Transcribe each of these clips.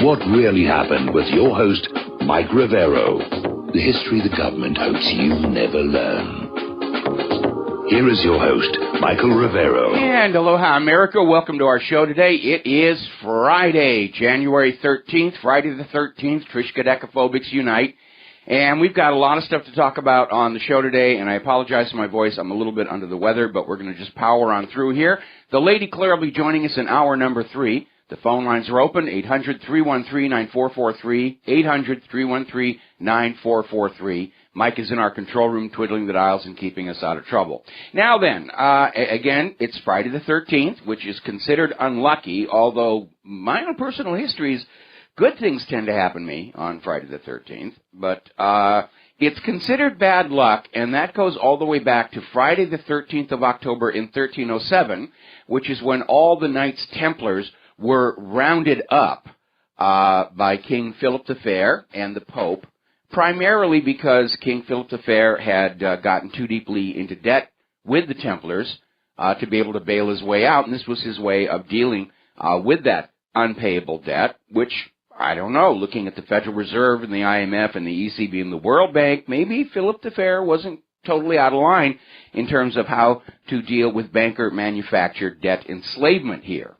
What really happened with your host, Mike Rivero. The history the government hopes you never learn. Here is your host, Michael Rivero. And aloha, America. Welcome to our show today. It is Friday, January 13th, Friday the 13th, Trishkadekaphobics Unite. And we've got a lot of stuff to talk about on the show today, and I apologize for my voice. I'm a little bit under the weather, but we're going to just power on through here. The Lady Claire will be joining us in hour number 3. The phone lines are open, 800-313-9443, 800-313-9443. Mike is in our control room twiddling the dials and keeping us out of trouble. Now then, again, it's Friday the 13th, which is considered unlucky, although my own personal history is good things tend to happen to me on Friday the 13th, but it's considered bad luck, and that goes all the way back to Friday the 13th of October in 1307, which is when all the Knights Templars were rounded up by King Philip the Fair and the Pope, primarily because King Philip the Fair had gotten too deeply into debt with the Templars to be able to bail his way out, and this was his way of dealing with that unpayable debt, which, I don't know, looking at the Federal Reserve and the IMF and the ECB and the World Bank, maybe Philip the Fair wasn't totally out of line in terms of how to deal with banker-manufactured debt enslavement here.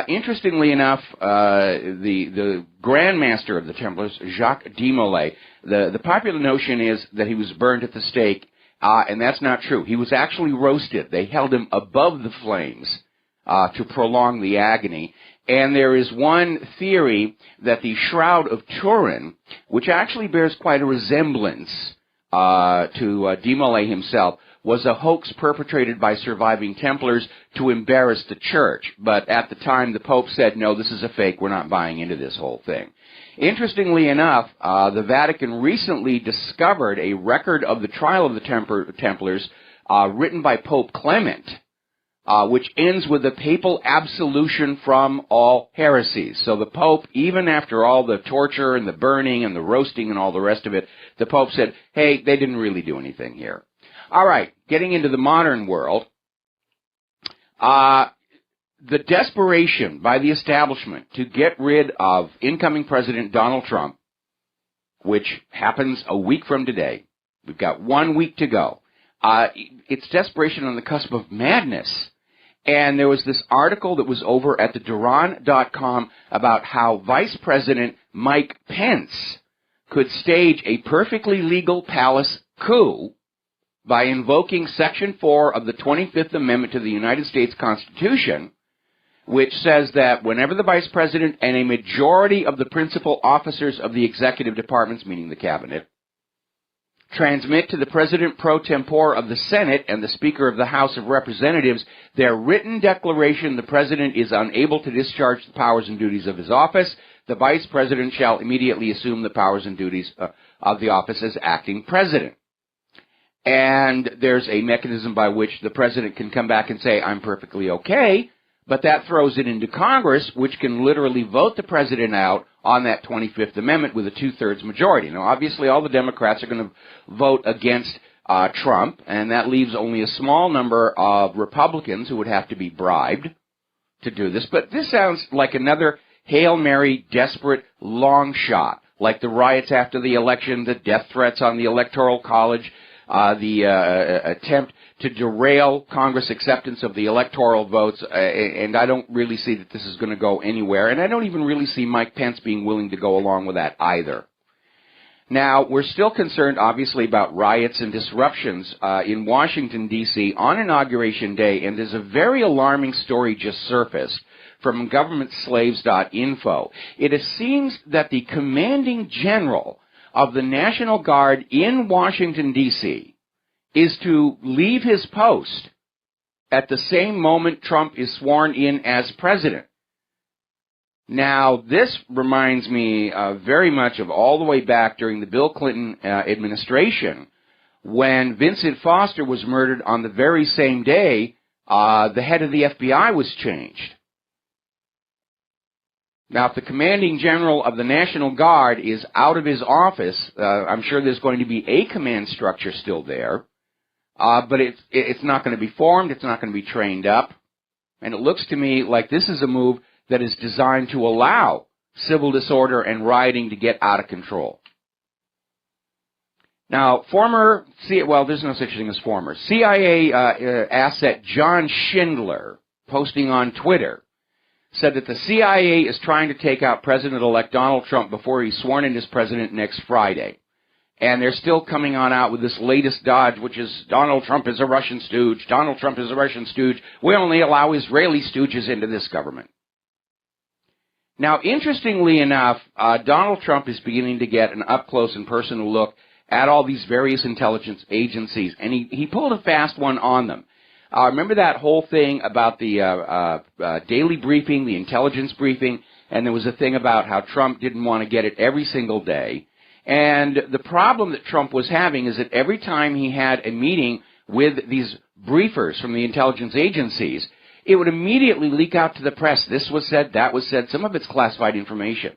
Interestingly enough, the Grand Master of the Templars, Jacques de Molay, the popular notion is that he was burned at the stake, and that's not true. He was actually roasted. They held him above the flames to prolong the agony. And there is one theory that the Shroud of Turin, which actually bears quite a resemblance to de Molay himself, was a hoax perpetrated by surviving Templars to embarrass the church. But at the time, the Pope said, no, this is a fake. We're not buying into this whole thing. Interestingly enough, the Vatican recently discovered a record of the trial of the Templars written by Pope Clement, which ends with a papal absolution from all heresies. So the Pope, even after all the torture and the burning and the roasting and all the rest of it, the Pope said, hey, they didn't really do anything here. All right, getting into the modern world, the desperation by the establishment to get rid of incoming President Donald Trump, which happens a week from today, we've got 1 week to go, it's desperation on the cusp of madness. And there was this article that was over at the Duran.com about how Vice President Mike Pence could stage a perfectly legal palace coup by invoking Section 4 of the 25th Amendment to the United States Constitution, which says that whenever the Vice President and a majority of the principal officers of the executive departments, meaning the Cabinet, transmit to the President pro tempore of the Senate and the Speaker of the House of Representatives their written declaration the President is unable to discharge the powers and duties of his office, the Vice President shall immediately assume the powers and duties of the office as acting President. And there's a mechanism by which the President can come back and say, I'm perfectly okay, but that throws it into Congress, which can literally vote the President out on that 25th Amendment with a two-thirds majority. Now, obviously, all the Democrats are going to vote against Trump, and that leaves only a small number of Republicans who would have to be bribed to do this. But this sounds like another Hail Mary, desperate, long shot, like the riots after the election, the death threats on the Electoral College, the attempt to derail Congress acceptance of the electoral votes, and I don't really see that this is going to go anywhere, and I don't even really see Mike Pence being willing to go along with that either. Now, we're still concerned, obviously, about riots and disruptions in Washington, D.C. on Inauguration Day, and there's a very alarming story just surfaced from governmentslaves.info. It seems that the commanding general of the National Guard in Washington, D.C., is to leave his post at the same moment Trump is sworn in as president. Now, this reminds me very much of all the way back during the Bill Clinton administration, when Vincent Foster was murdered on the very same day the head of the FBI was changed. Now, if the commanding general of the National Guard is out of his office, I'm sure there's going to be a command structure still there, but it's not going to be formed, it's not going to be trained up, and it looks to me like this is a move that is designed to allow civil disorder and rioting to get out of control. Now, there's no such thing as former, CIA asset John Schindler, posting on Twitter, said that the CIA is trying to take out President-elect Donald Trump before he's sworn in as president next Friday. And they're still coming on out with this latest dodge, which is Donald Trump is a Russian stooge. Donald Trump is a Russian stooge. We only allow Israeli stooges into this government. Now, interestingly enough, Donald Trump is beginning to get an up-close and personal look at all these various intelligence agencies, and he pulled a fast one on them. Remember that whole thing about the daily briefing, the intelligence briefing, and there was a thing about how Trump didn't want to get it every single day. And the problem that Trump was having is that every time he had a meeting with these briefers from the intelligence agencies, it would immediately leak out to the press. This was said, that was said, some of it's classified information.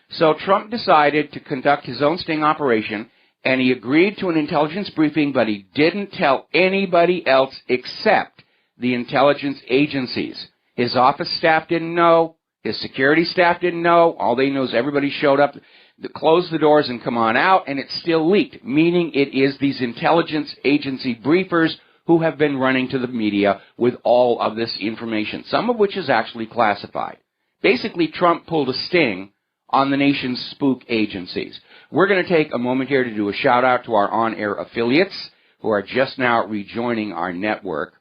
So Trump decided to conduct his own sting operation, and he agreed to an intelligence briefing, but he didn't tell anybody else except the intelligence agencies. His office staff didn't know. His security staff didn't know. All they know is everybody showed up, close the doors and come on out, and it still leaked, meaning it is these intelligence agency briefers who have been running to the media with all of this information, some of which is actually classified. Basically, Trump pulled a sting on the nation's spook agencies. We're going to take a moment here to do a shout-out to our on-air affiliates who are just now rejoining our network.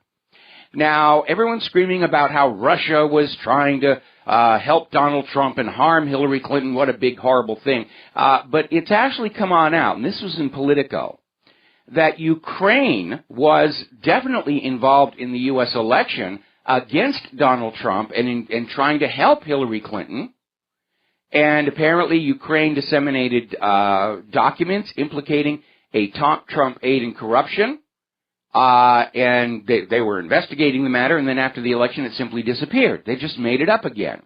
Now, everyone's screaming about how Russia was trying to help Donald Trump and harm Hillary Clinton. What a big, horrible thing. But it's actually come on out, and this was in Politico, that Ukraine was definitely involved in the U.S. election against Donald Trump and in trying to help Hillary Clinton. And apparently Ukraine disseminated documents implicating a top Trump aide in corruption. And they were investigating the matter, and then after the election it simply disappeared. They just made it up again.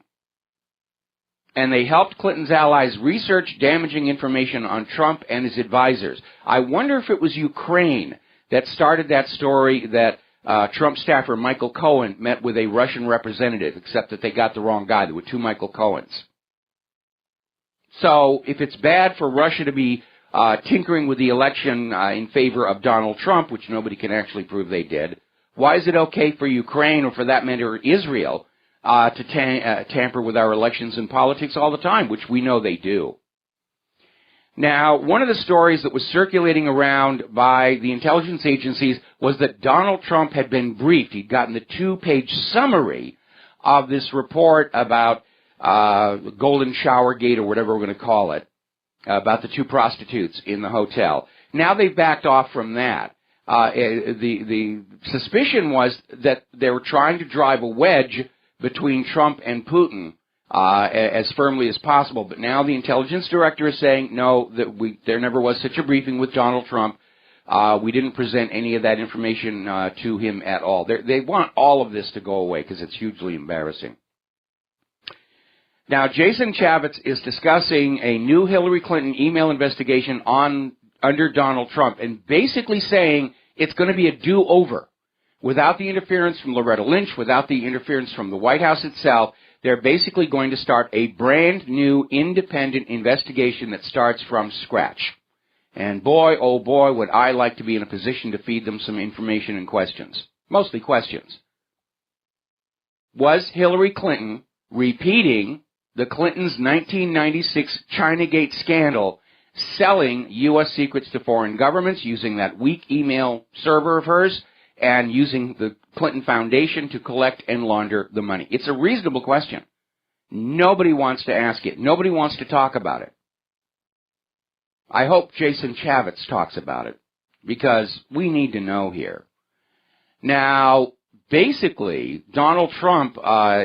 And they helped Clinton's allies research damaging information on Trump and his advisors. I wonder if it was Ukraine that started that story that Trump staffer Michael Cohen met with a Russian representative, except that they got the wrong guy. There were two Michael Cohens. So if it's bad for Russia to be tinkering with the election in favor of Donald Trump, which nobody can actually prove they did, why is it okay for Ukraine, or for that matter Israel, to tamper with our elections and politics all the time, which we know they do? Now, one of the stories that was circulating around by the intelligence agencies was that Donald Trump had been briefed. He'd gotten the 2-page summary of this report about Golden Shower Gate, or whatever we're going to call it, about the two prostitutes in the hotel. Now they've backed off from that. The suspicion was that they were trying to drive a wedge between Trump and Putin as firmly as possible. But now the intelligence director is saying, no, that there never was such a briefing with Donald Trump. We didn't present any of that information to him at all. They want all of this to go away because it's hugely embarrassing. Now, Jason Chaffetz is discussing a new Hillary Clinton email investigation under Donald Trump, and basically saying it's going to be a do-over. Without the interference from Loretta Lynch, without the interference from the White House itself, they're basically going to start a brand new independent investigation that starts from scratch. And boy, oh boy, would I like to be in a position to feed them some information and questions. Mostly questions. Was Hillary Clinton repeating the Clintons' 1996 Chinagate scandal, selling U.S. secrets to foreign governments, using that weak email server of hers, and using the Clinton Foundation to collect and launder the money? It's a reasonable question. Nobody wants to ask it. Nobody wants to talk about it. I hope Jason Chaffetz talks about it, because we need to know here. Now, basically, Donald Trump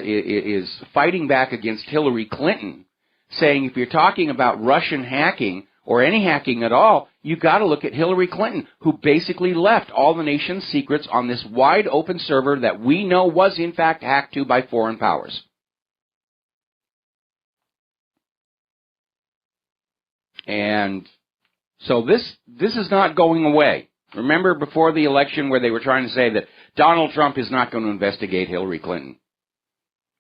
is fighting back against Hillary Clinton, saying if you're talking about Russian hacking or any hacking at all, you've got to look at Hillary Clinton, who basically left all the nation's secrets on this wide open server that we know was in fact hacked to by foreign powers. And so this is not going away. Remember before the election where they were trying to say that Donald Trump is not going to investigate Hillary Clinton?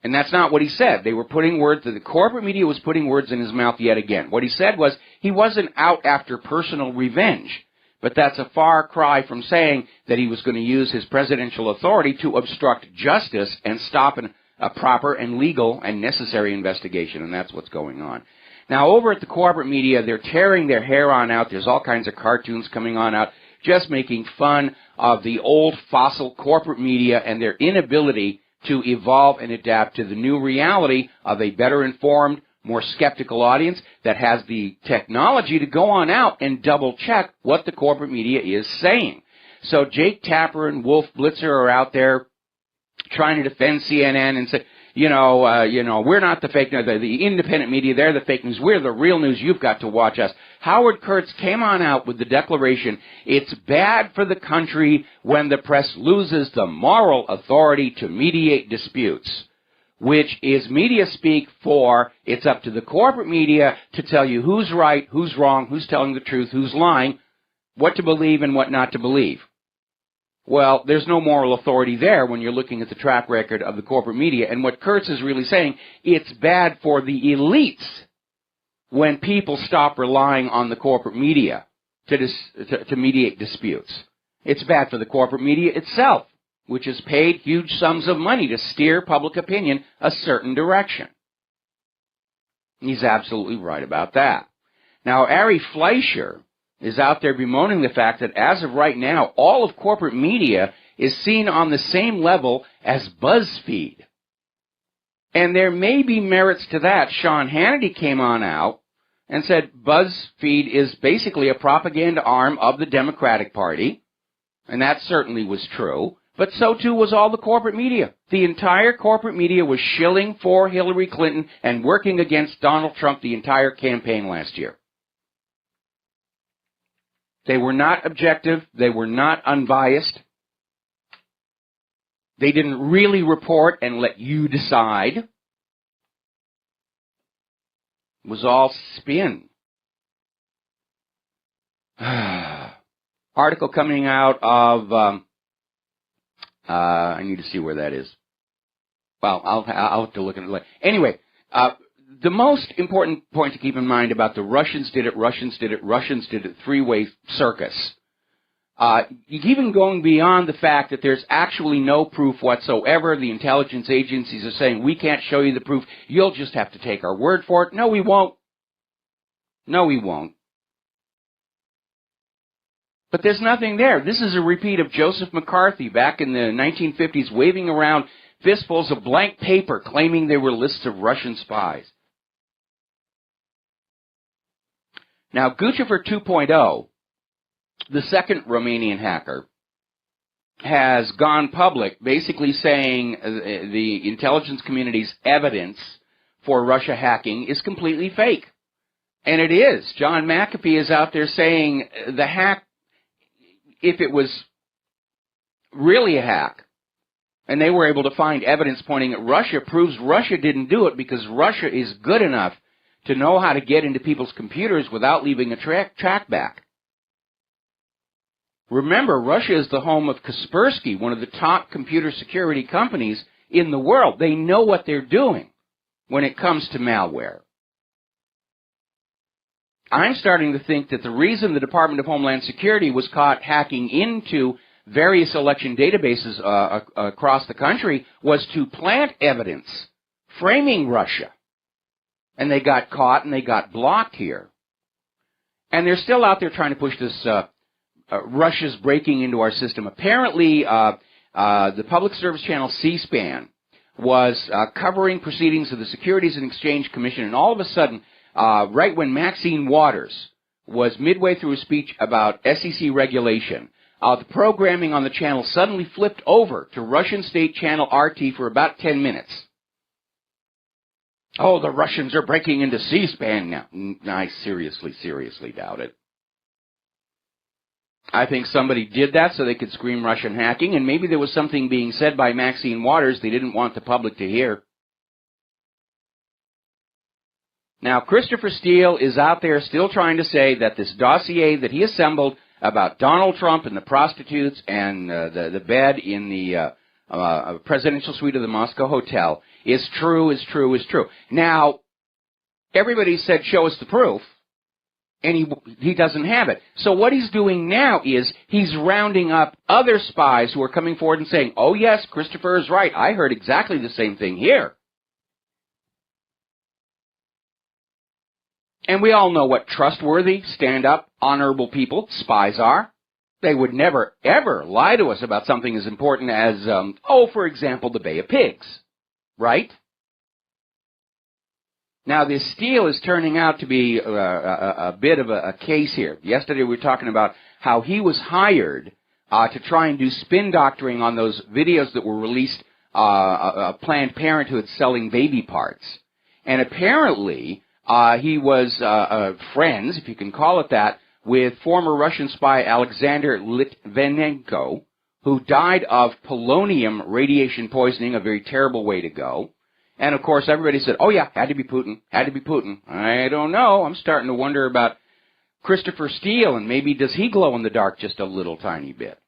And that's not what he said. They were putting words, the corporate media was putting words in his mouth yet again. What he said was he wasn't out after personal revenge. But that's a far cry from saying that he was going to use his presidential authority to obstruct justice and stop a proper and legal and necessary investigation. And that's what's going on. Now, over at the corporate media, they're tearing their hair on out. There's all kinds of cartoons coming on out, just making fun of the old fossil corporate media and their inability to evolve and adapt to the new reality of a better informed, more skeptical audience that has the technology to go on out and double check what the corporate media is saying. So Jake Tapper and Wolf Blitzer are out there trying to defend CNN and say, we're not the fake news, the independent media, they're the fake news, we're the real news, you've got to watch us. Howard Kurtz came on out with the declaration, it's bad for the country when the press loses the moral authority to mediate disputes, which is media speak for it's up to the corporate media to tell you who's right, who's wrong, who's telling the truth, who's lying, what to believe and what not to believe. Well, there's no moral authority there when you're looking at the track record of the corporate media. And what Kurtz is really saying, it's bad for the elites when people stop relying on the corporate media to mediate disputes. It's bad for the corporate media itself, which has paid huge sums of money to steer public opinion a certain direction. He's absolutely right about that. Now, Ari Fleischer is out there bemoaning the fact that as of right now, all of corporate media is seen on the same level as BuzzFeed. And there may be merits to that. Sean Hannity came on out and said BuzzFeed is basically a propaganda arm of the Democratic Party, and that certainly was true, but so too was all the corporate media. The entire corporate media was shilling for Hillary Clinton and working against Donald Trump the entire campaign last year. They were not objective. They were not unbiased. They didn't really report and let you decide. It was all spin. Article coming out of, I need to see where that is. Well, I'll have to look at it later. Anyway, the most important point to keep in mind about the Russians did it three-way circus. Even going beyond the fact that there's actually no proof whatsoever, the intelligence agencies are saying, we can't show you the proof, you'll just have to take our word for it. No, we won't. No, we won't. But there's nothing there. This is a repeat of Joseph McCarthy back in the 1950s waving around fistfuls of blank paper claiming they were lists of Russian spies. Now, Guccifer 2.0, the second Romanian hacker, has gone public basically saying the intelligence community's evidence for Russia hacking is completely fake. And it is. John McAfee is out there saying the hack, if it was really a hack, and they were able to find evidence pointing at Russia, proves Russia didn't do it because Russia is good enough to know how to get into people's computers without leaving a track back. Remember, Russia is the home of Kaspersky, one of the top computer security companies in the world. They know what they're doing when it comes to malware. I'm starting to think that the reason the Department of Homeland Security was caught hacking into various election databases across the country was to plant evidence framing Russia. And they got caught and they got blocked here. And they're still out there trying to push this Russia's breaking into our system. Apparently, the public service channel C-SPAN was covering proceedings of the Securities and Exchange Commission, and all of a sudden, right when Maxine Waters was midway through a speech about SEC regulation, the programming on the channel suddenly flipped over to Russian state channel RT for about 10 minutes. Oh, the Russians are breaking into C-SPAN now. I seriously doubt it. I think somebody did that so they could scream Russian hacking, and maybe there was something being said by Maxine Waters they didn't want the public to hear. Now, Christopher Steele is out there still trying to say that this dossier that he assembled about Donald Trump and the prostitutes and the bed in the presidential suite of the Moscow Hotel is true, is true, is true. Now, everybody said, show us the proof, and he doesn't have it. So what he's doing now is he's rounding up other spies who are coming forward and saying, oh, yes, Christopher is right. I heard exactly the same thing here. And we all know what trustworthy, stand-up, honorable people spies are. They would never, ever lie to us about something as important as, for example, the Bay of Pigs, right? Now, this Steele is turning out to be a bit of a case here. Yesterday we were talking about how he was hired to try and do spin doctoring on those videos that were released, Planned Parenthood selling baby parts. And apparently he was friends, if you can call it that, with former Russian spy Alexander Litvinenko, who died of polonium radiation poisoning, a very terrible way to go. And, of course, everybody said, oh, yeah, had to be Putin, had to be Putin. I don't know. I'm starting to wonder about Christopher Steele, and maybe does he glow in the dark just a little tiny bit.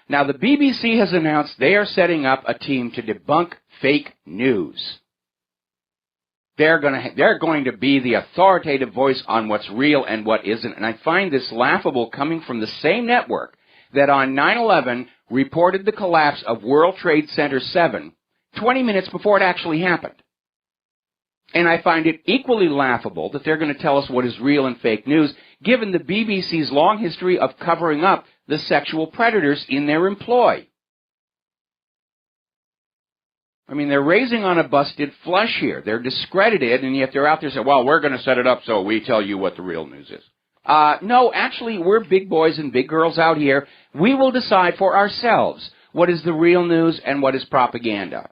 Now, the BBC has announced they are setting up a team to debunk fake news. They're going to be the authoritative voice on what's real and what isn't. And I find this laughable coming from the same network that on 9/11 reported the collapse of World Trade Center 7 20 minutes before it actually happened. And I find it equally laughable that they're going to tell us what is real and fake news, given the BBC's long history of covering up the sexual predators in their employ. I mean, they're raising on a busted flush here. They're discredited, and yet they're out there saying, well, we're going to set it up so we tell you what the real news is. No, actually, we're big boys and big girls out here. We will decide for ourselves what is the real news and what is propaganda.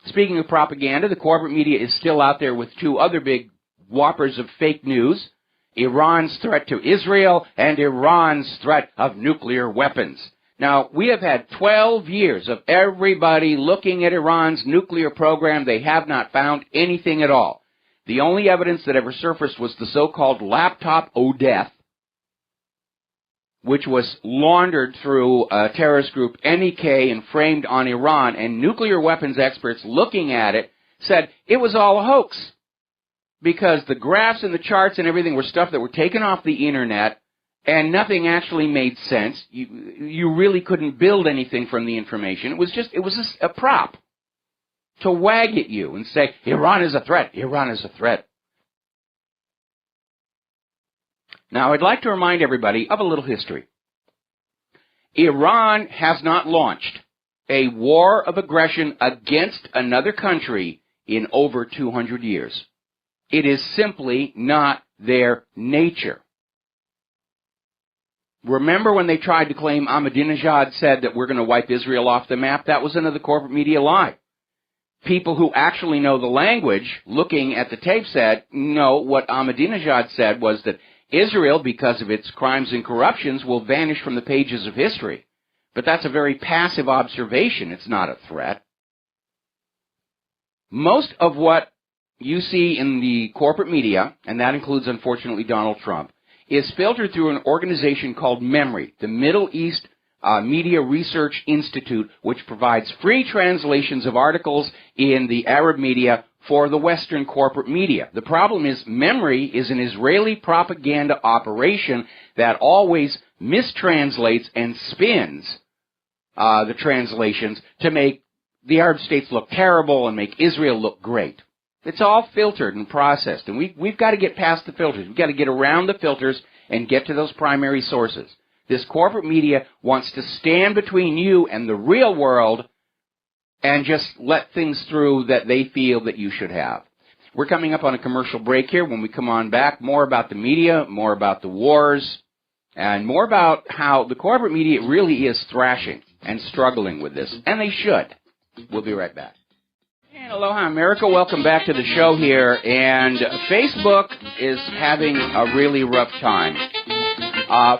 Speaking of propaganda, the corporate media is still out there with two other big whoppers of fake news, Iran's threat to Israel and Iran's threat of nuclear weapons. Now, we have had 12 years of everybody looking at Iran's nuclear program. They have not found anything at all. The only evidence that ever surfaced was the so-called laptop Odeth, which was laundered through a terrorist group NEK and framed on Iran, and nuclear weapons experts looking at it said it was all a hoax because the graphs and the charts and everything were stuff that were taken off the internet and nothing actually made sense. You really couldn't build anything from the information. It was just a prop to wag at you and say, Iran is a threat, Iran is a threat. Now, I'd like to remind everybody of a little history. Iran has not launched a war of aggression against another country in over 200 years. It is simply not their nature. Remember when they tried to claim Ahmadinejad said that we're going to wipe Israel off the map? That was another corporate media lie. People who actually know the language, looking at the tape, said, no, what Ahmadinejad said was that Israel, because of its crimes and corruptions, will vanish from the pages of history. But that's a very passive observation. It's not a threat. Most of what you see in the corporate media, and that includes, unfortunately, Donald Trump, is filtered through an organization called MEMRI, the Middle East Media Research Institute, which provides free translations of articles in the Arab media for the Western corporate media. The problem is MEMRI is an Israeli propaganda operation that always mistranslates and spins the translations to make the Arab states look terrible and make Israel look great. It's all filtered and processed, and we've got to get past the filters. We've got to get around the filters and get to those primary sources. This corporate media wants to stand between you and the real world and just let things through that they feel that you should have. We're coming up on a commercial break here. When we come on back, more about the media, more about the wars, and more about how the corporate media really is thrashing and struggling with this, and they should. We'll be right back. And aloha, America. Welcome back to the show here. And Facebook is having a really rough time.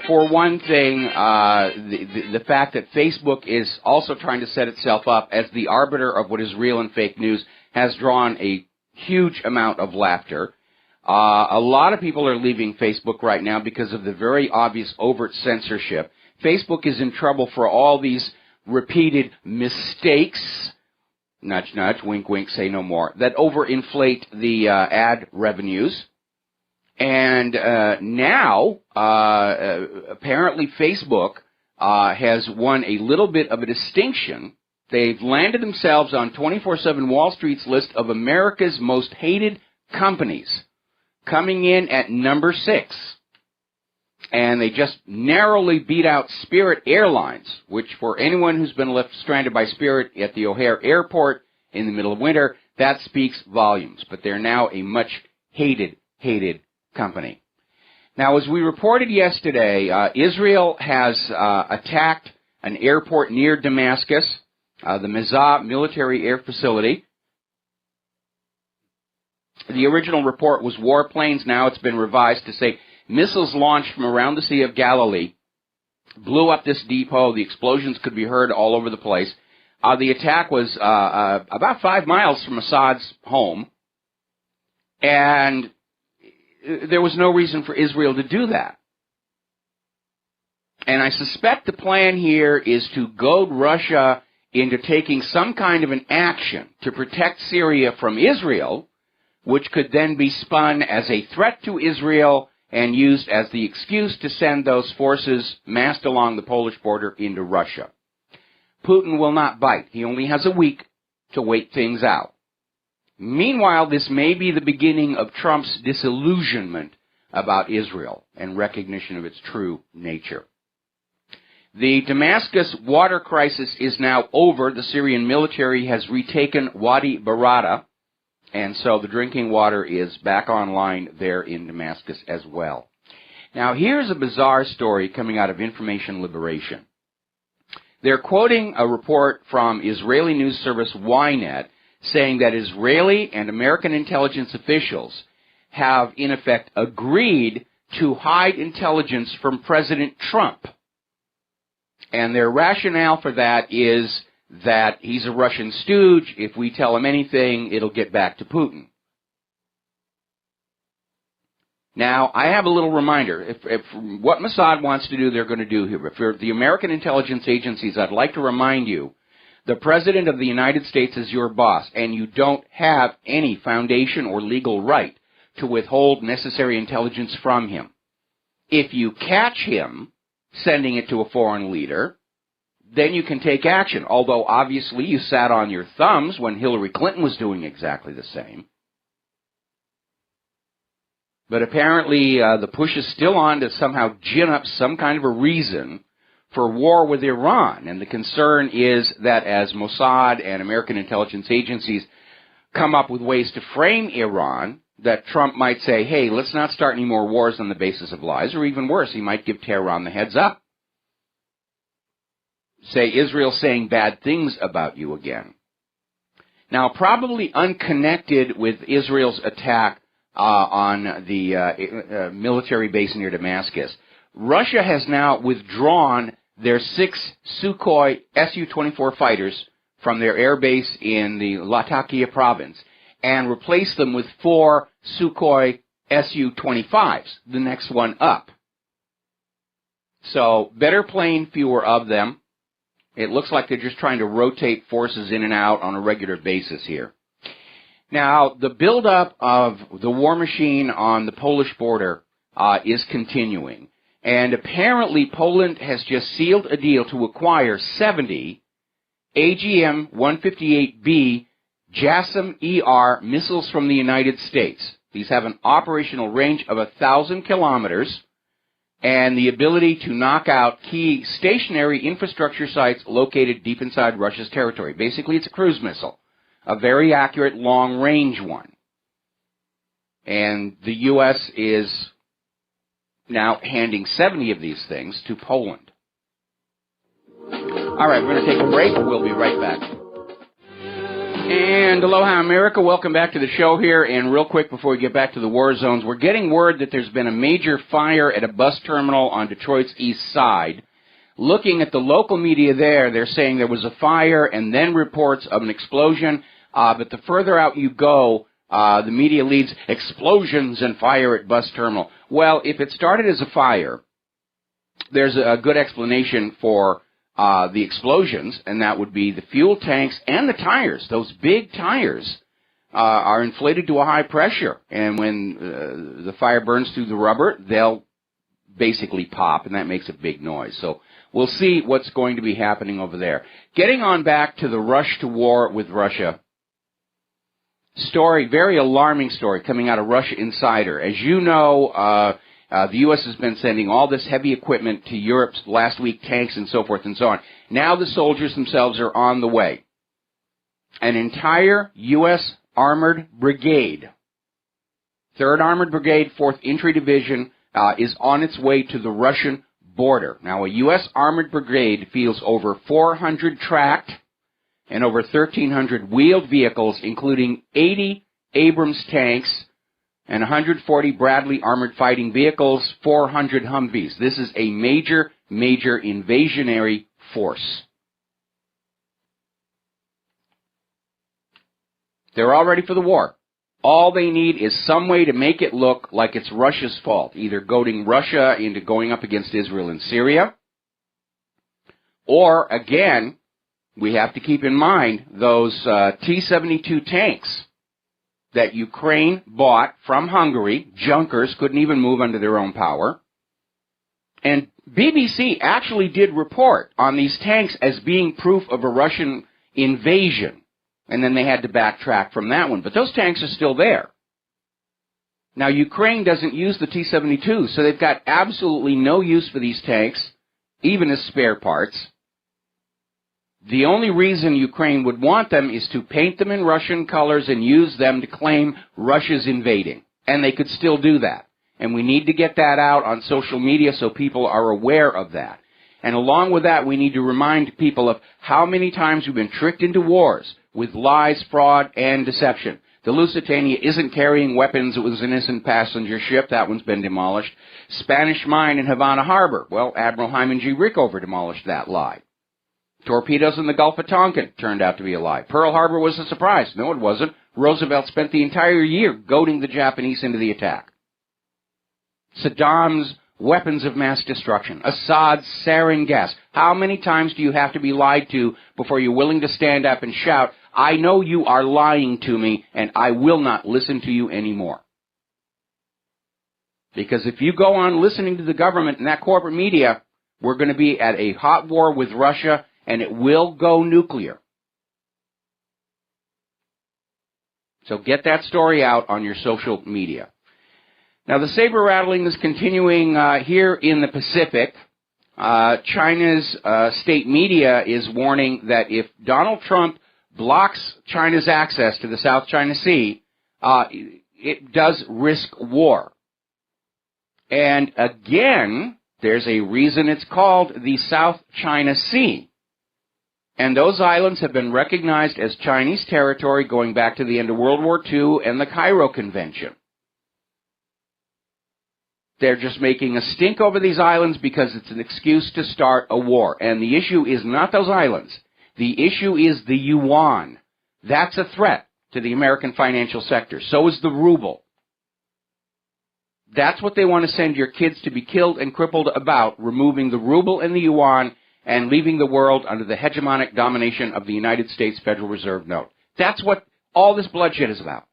For one thing, the fact that Facebook is also trying to set itself up as the arbiter of what is real and fake news has drawn a huge amount of laughter. A lot of people are leaving Facebook right now because of the very obvious overt censorship. Facebook is in trouble for all these repeated mistakes, nudge, nudge, wink, wink, say no more, that overinflate the ad revenues. And now, apparently Facebook has won a little bit of a distinction. They've landed themselves on 24/7 Wall Street's list of America's most hated companies, coming in at number 6. And they just narrowly beat out Spirit Airlines, which for anyone who's been left stranded by Spirit at the O'Hare Airport in the middle of winter, that speaks volumes. But they're now a much hated company. Now, as we reported yesterday, Israel has attacked an airport near Damascus, the Mizah military air facility. The original report was warplanes. Now it's been revised to say missiles launched from around the Sea of Galilee blew up this depot. The explosions could be heard all over the place. The attack was about 5 miles from Assad's home, and there was no reason for Israel to do that. And I suspect the plan here is to goad Russia into taking some kind of an action to protect Syria from Israel, which could then be spun as a threat to Israel and used as the excuse to send those forces massed along the Polish border into Russia. Putin will not bite. He only has a week to wait things out. Meanwhile, this may be the beginning of Trump's disillusionment about Israel and recognition of its true nature. The Damascus water crisis is now over. The Syrian military has retaken Wadi Barada, and so the drinking water is back online there in Damascus as well. Now, here's a bizarre story coming out of Information Liberation. They're quoting a report from Israeli news service Ynet saying that Israeli and American intelligence officials have, in effect, agreed to hide intelligence from President Trump. And their rationale for that is that he's a Russian stooge. If we tell him anything, it'll get back to Putin. Now, I have a little reminder. If what Mossad wants to do, they're going to do here. If you're the American intelligence agencies, I'd like to remind you, the President of the United States is your boss, and you don't have any foundation or legal right to withhold necessary intelligence from him. If you catch him sending it to a foreign leader, then you can take action, although obviously you sat on your thumbs when Hillary Clinton was doing exactly the same. But apparently the push is still on to somehow gin up some kind of a reason for war with Iran. And the concern is that as Mossad and American intelligence agencies come up with ways to frame Iran, that Trump might say, hey, let's not start any more wars on the basis of lies, or even worse, he might give Tehran the heads up. Say, Israel's saying bad things about you again. Now, probably unconnected with Israel's attack on the military base near Damascus, Russia has now withdrawn their 6 Sukhoi Su-24 fighters from their air base in the Latakia province and replaced them with 4 Sukhoi Su-25s, the next one up. So, better plane, fewer of them. It looks like they're just trying to rotate forces in and out on a regular basis here. Now, the buildup of the war machine on the Polish border is continuing. And apparently Poland has just sealed a deal to acquire 70 AGM-158B JASSM-ER missiles from the United States. These have an operational range of 1,000 kilometers and the ability to knock out key stationary infrastructure sites located deep inside Russia's territory. Basically, it's a cruise missile, a very accurate long-range one. And the U.S. is now handing 70 of these things to Poland. All right, we're going to take a break. We'll be right back. And aloha, America. Welcome back to the show here. And real quick before we get back to the war zones, we're getting word that there's been a major fire at a bus terminal on Detroit's east side. Looking at the local media there, they're saying there was a fire and then reports of an explosion. But the further out you go, the media leads explosions and fire at bus terminal. Well, if it started as a fire, there's a good explanation for the explosions, and that would be the fuel tanks and the tires. Those big tires are inflated to a high pressure, and when the fire burns through the rubber, they'll basically pop, and that makes a big noise. So we'll see what's going to be happening over there. Getting on back to the rush to war with Russia. Story, very alarming story coming out of Russia Insider. As you know, the U.S. has been sending all this heavy equipment to Europe last week, tanks and so forth and so on. Now the soldiers themselves are on the way. An entire U.S. Armored Brigade, 3rd Armored Brigade, 4th Infantry Division, is on its way to the Russian border. Now, a U.S. Armored Brigade fields over 400 tracked and over 1,300 wheeled vehicles, including 80 Abrams tanks and 140 Bradley armored fighting vehicles, 400 Humvees. This is a major, major invasionary force. They're all ready for the war. All they need is some way to make it look like it's Russia's fault, either goading Russia into going up against Israel and Syria, or, again, we have to keep in mind those T-72 tanks that Ukraine bought from Hungary. Junkers couldn't even move under their own power. And BBC actually did report on these tanks as being proof of a Russian invasion. And then they had to backtrack from that one. But those tanks are still there. Now, Ukraine doesn't use the T-72, so they've got absolutely no use for these tanks, even as spare parts. The only reason Ukraine would want them is to paint them in Russian colors and use them to claim Russia's invading. And they could still do that. And we need to get that out on social media so people are aware of that. And along with that, we need to remind people of how many times we've been tricked into wars with lies, fraud, and deception. The Lusitania isn't carrying weapons. It was an innocent passenger ship. That one's been demolished. Spanish mine in Havana Harbor. Well, Admiral Hyman G. Rickover demolished that lie. Torpedoes in the Gulf of Tonkin turned out to be a lie. Pearl Harbor was a surprise. No, it wasn't. Roosevelt spent the entire year goading the Japanese into the attack. Saddam's weapons of mass destruction. Assad's sarin gas. How many times do you have to be lied to before you're willing to stand up and shout, I know you are lying to me, and I will not listen to you anymore? Because if you go on listening to the government and that corporate media, we're going to be at a hot war with Russia, and it will go nuclear. So get that story out on your social media. Now, the saber rattling is continuing here in the Pacific. China's state media is warning that if Donald Trump blocks China's access to the South China Sea, it does risk war. And again, there's a reason it's called the South China Sea. And those islands have been recognized as Chinese territory going back to the end of World War II and the Cairo Convention. They're just making a stink over these islands because it's an excuse to start a war. And the issue is not those islands. The issue is the yuan. That's a threat to the American financial sector. So is the ruble. That's what they want to send your kids to be killed and crippled about, removing the ruble and the yuan and leaving the world under the hegemonic domination of the United States Federal Reserve note. That's what all this bloodshed is about.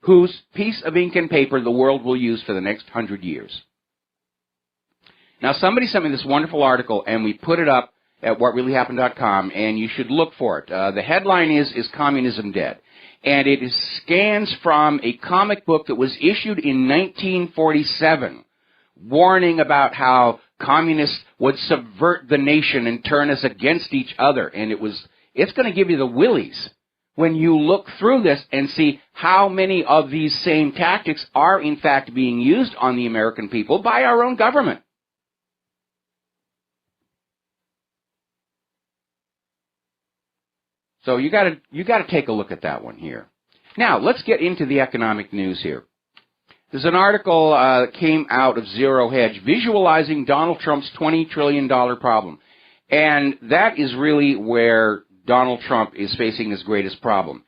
Whose piece of ink and paper the world will use for the next 100 years. Now, somebody sent me this wonderful article, and we put it up at whatreallyhappened.com, and you should look for it. The headline is Communism Dead? And it scans from a comic book that was issued in 1947, warning about how communists would subvert the nation and turn us against each other. And it's going to give you the willies when you look through this and see how many of these same tactics are in fact being used on the American people by our own government. So you got to take a look at that one here. Now, let's get into the economic news here. There's an article that came out of Zero Hedge visualizing Donald Trump's $20 trillion problem. And that is really where Donald Trump is facing his greatest problem.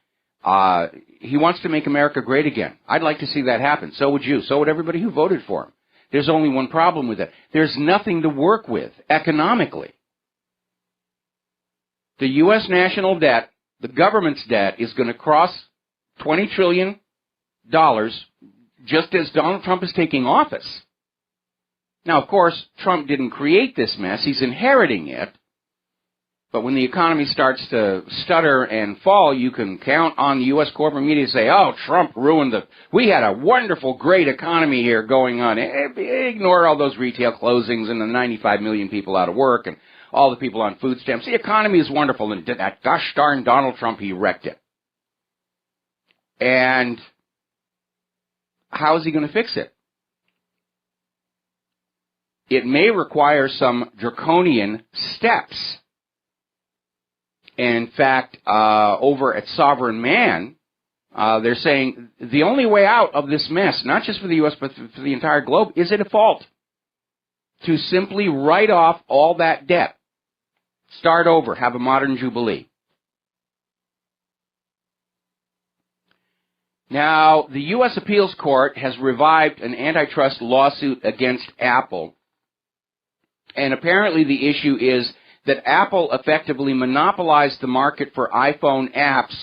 He wants to make America great again. I'd like to see that happen. So would you. So would everybody who voted for him. There's only one problem with it. There's nothing to work with economically. The U.S. national debt, the government's debt, is going to cross $20 trillion just as Donald Trump is taking office. Now, of course, Trump didn't create this mess. He's inheriting it. But when the economy starts to stutter and fall, you can count on the U.S. corporate media to say, oh, Trump ruined we had a wonderful, great economy here going on. Ignore all those retail closings and the 95 million people out of work and all the people on food stamps. The economy is wonderful, and that gosh darn Donald Trump, he wrecked it. And how is he going to fix it? It may require some draconian steps. In fact, over at Sovereign Man, they're saying the only way out of this mess, not just for the U.S., but for the entire globe, is a default. To simply write off all that debt. Start over. Have a modern jubilee. Now, the U.S. Appeals Court has revived an antitrust lawsuit against Apple. And apparently the issue is that Apple effectively monopolized the market for iPhone apps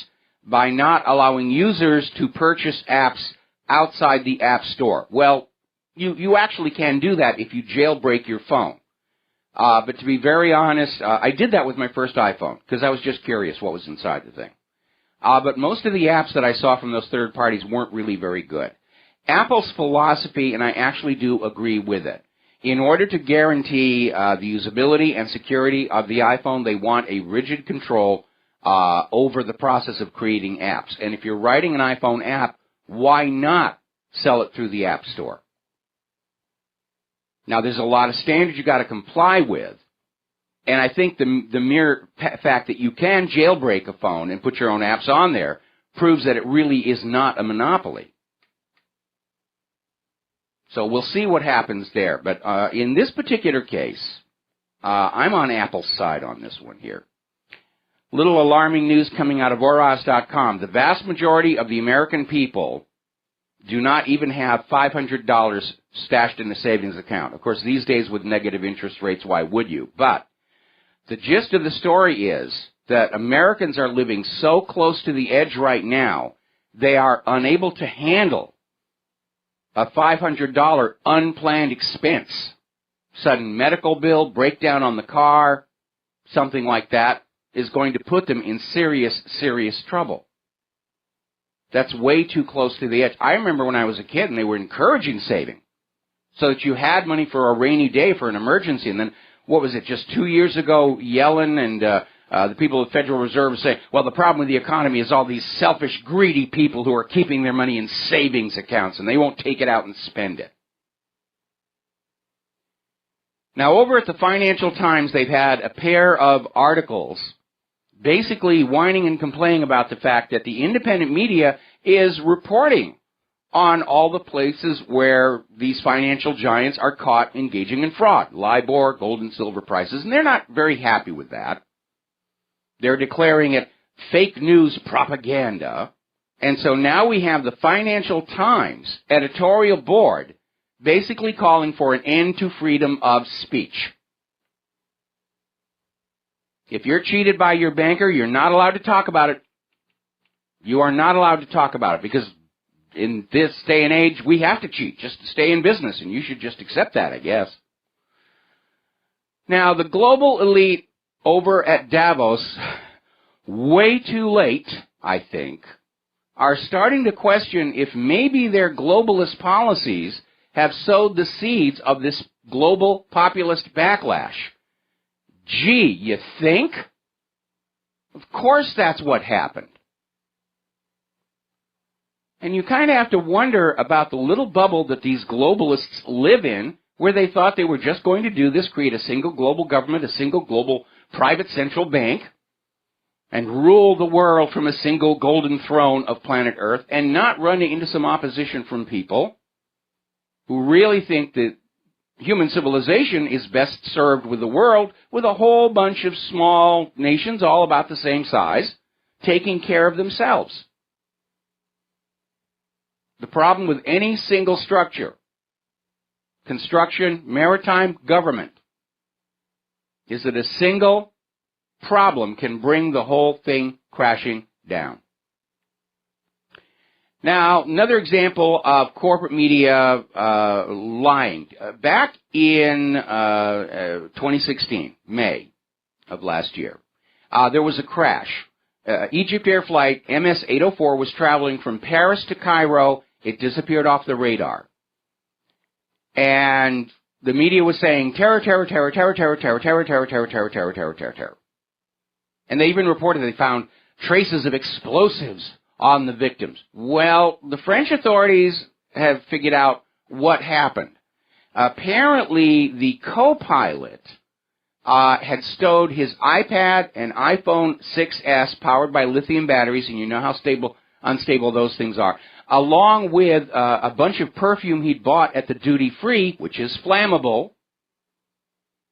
by not allowing users to purchase apps outside the App Store. Well, you actually can do that if you jailbreak your phone. But to be very honest, I did that with my first iPhone because I was just curious what was inside the thing. But most of the apps that I saw from those third parties weren't really very good. Apple's philosophy, and I actually do agree with it, in order to guarantee the usability and security of the iPhone, they want a rigid control over the process of creating apps. And if you're writing an iPhone app, why not sell it through the App Store? Now, there's a lot of standards you got to comply with. And I think the mere fact that you can jailbreak a phone and put your own apps on there proves that it really is not a monopoly. So we'll see what happens there. But in this particular case, I'm on Apple's side on this one here. Little alarming news coming out of Oras.com. The vast majority of the American people do not even have $500 stashed in a savings account. Of course, these days with negative interest rates, why would you? But the gist of the story is that Americans are living so close to the edge right now, they are unable to handle a $500 unplanned expense. Sudden medical bill, breakdown on the car, something like that, is going to put them in serious, serious trouble. That's way too close to the edge. I remember when I was a kid and they were encouraging saving so that you had money for a rainy day, for an emergency. And then, what was it, just 2 years ago, Yellen and the people of the Federal Reserve saying, well, the problem with the economy is all these selfish, greedy people who are keeping their money in savings accounts and they won't take it out and spend it. Now, over at the Financial Times, they've had a pair of articles basically whining and complaining about the fact that the independent media is reporting on all the places where these financial giants are caught engaging in fraud, LIBOR, gold and silver prices, and they're not very happy with that. They're declaring it fake news propaganda, and so now we have the Financial Times editorial board basically calling for an end to freedom of speech. If you're cheated by your banker, you're not allowed to talk about it. You are not allowed to talk about it because in this day and age, we have to cheat just to stay in business, and you should just accept that, I guess. Now, the global elite over at Davos, way too late, I think, are starting to question if maybe their globalist policies have sowed the seeds of this global populist backlash. Gee, you think? Of course that's what happened. And you kind of have to wonder about the little bubble that these globalists live in, where they thought they were just going to do this, create a single global government, a single global private central bank, and rule the world from a single golden throne of planet Earth, and not run into some opposition from people who really think that human civilization is best served with the world with a whole bunch of small nations, all about the same size, taking care of themselves. The problem with any single structure construction, maritime, government, is that a single problem can bring the whole thing crashing down. Now, another example of corporate media lying. Back in 2016, May of last year, there was a crash. Egypt Air Flight MS-804 was traveling from Paris to Cairo. It disappeared off the radar. And the media was saying, terror, terror, terror, terror, terror, terror, terror, terror, terror, terror, terror, terror, terror, terror. And they even reported they found traces of explosives on the victims. Well, the French authorities have figured out what happened. Apparently, the co-pilot had stowed his iPad and iPhone 6S powered by lithium batteries, and you know how unstable those things are, along with a bunch of perfume he'd bought at the duty-free, which is flammable.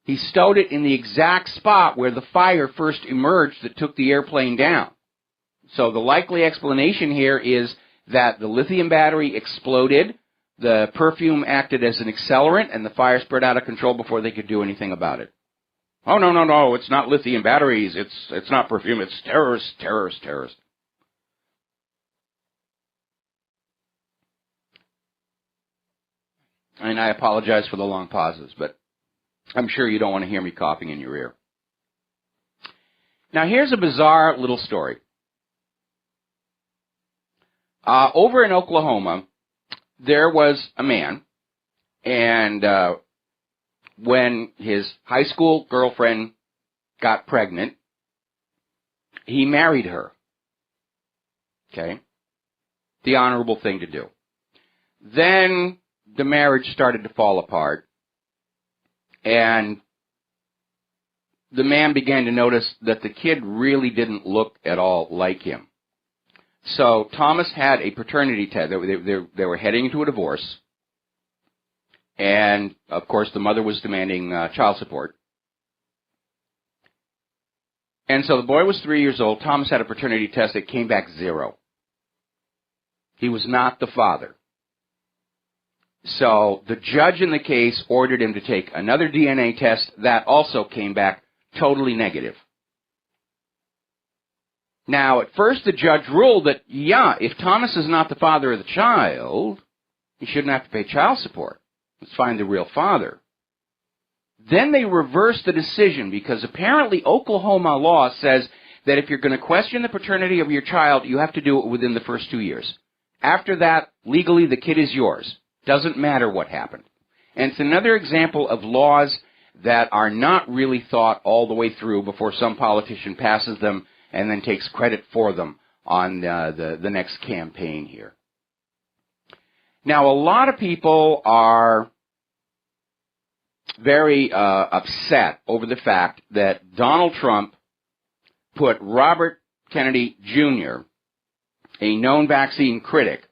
He stowed it in the exact spot where the fire first emerged that took the airplane down. So the likely explanation here is that the lithium battery exploded, the perfume acted as an accelerant, and the fire spread out of control before they could do anything about it. Oh, no, no, no, it's not lithium batteries, it's not perfume, it's terrorists, terrorists, terrorists. And I apologize for the long pauses, but I'm sure you don't want to hear me coughing in your ear. Now, here's a bizarre little story. Over in Oklahoma, there was a man, and when his high school girlfriend got pregnant, he married her. Okay? The honorable thing to do. Then the marriage started to fall apart, and the man began to notice that the kid really didn't look at all like him. So Thomas had a paternity test. They were heading into a divorce, and of course the mother was demanding child support. And so the boy was 3 years old. Thomas had a paternity test that came back 0. He was not the father. So the judge in the case ordered him to take another DNA test that also came back totally negative. Now, at first the judge ruled that, yeah, if Thomas is not the father of the child, he shouldn't have to pay child support. Let's find the real father. Then they reversed the decision because apparently Oklahoma law says that if you're going to question the paternity of your child, you have to do it within the first 2 years. After that, legally, the kid is yours. Doesn't matter what happened. And it's another example of laws that are not really thought all the way through before some politician passes them and then takes credit for them on the next campaign here. Now, a lot of people are very upset over the fact that Donald Trump put Robert Kennedy Jr., a known vaccine critic,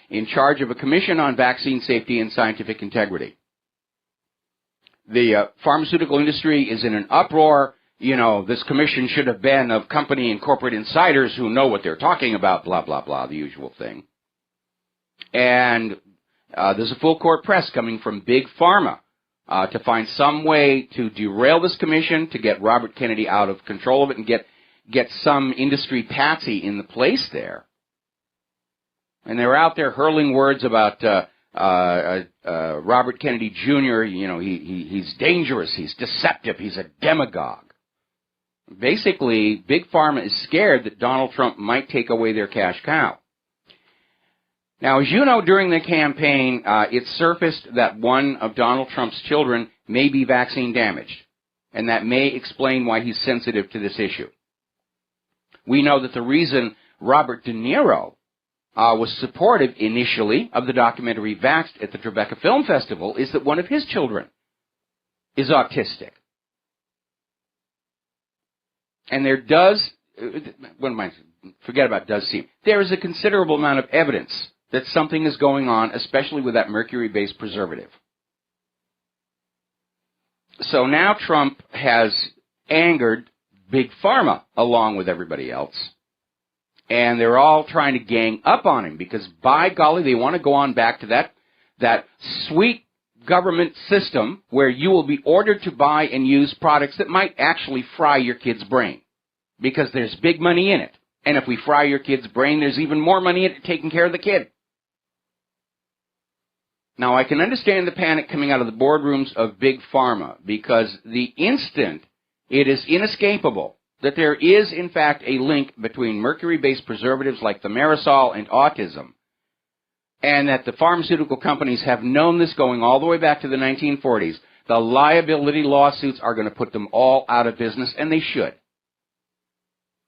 in charge of a commission on vaccine safety and scientific integrity. The pharmaceutical industry is in an uproar. You know, this commission should have been of company and corporate insiders who know what they're talking about, blah, blah, blah, the usual thing. And there's a full court press coming from Big Pharma to find some way to derail this commission, to get Robert Kennedy out of control of it, and get some industry patsy in the place there. And they're out there hurling words about Robert Kennedy Jr., you know, he's dangerous, he's deceptive, he's a demagogue. Basically, Big Pharma is scared that Donald Trump might take away their cash cow. Now, as you know, during the campaign, it surfaced that one of Donald Trump's children may be vaccine damaged, and that may explain why he's sensitive to this issue. We know that the reason Robert De Niro was supportive initially of the documentary Vaxxed at the Tribeca Film Festival is that one of his children is autistic. And there does, forget about does seem, there is a considerable amount of evidence that something is going on, especially with that mercury-based preservative. So now Trump has angered Big Pharma along with everybody else. And they're all trying to gang up on him because, by golly, they want to go on back to that sweet government system where you will be ordered to buy and use products that might actually fry your kid's brain, because there's big money in it. And if we fry your kid's brain, there's even more money in it taking care of the kid. Now, I can understand the panic coming out of the boardrooms of Big Pharma, because the instant it is inescapable that there is, in fact, a link between mercury-based preservatives like thimerosal and autism, and that the pharmaceutical companies have known this going all the way back to the 1940s, the liability lawsuits are going to put them all out of business, and they should.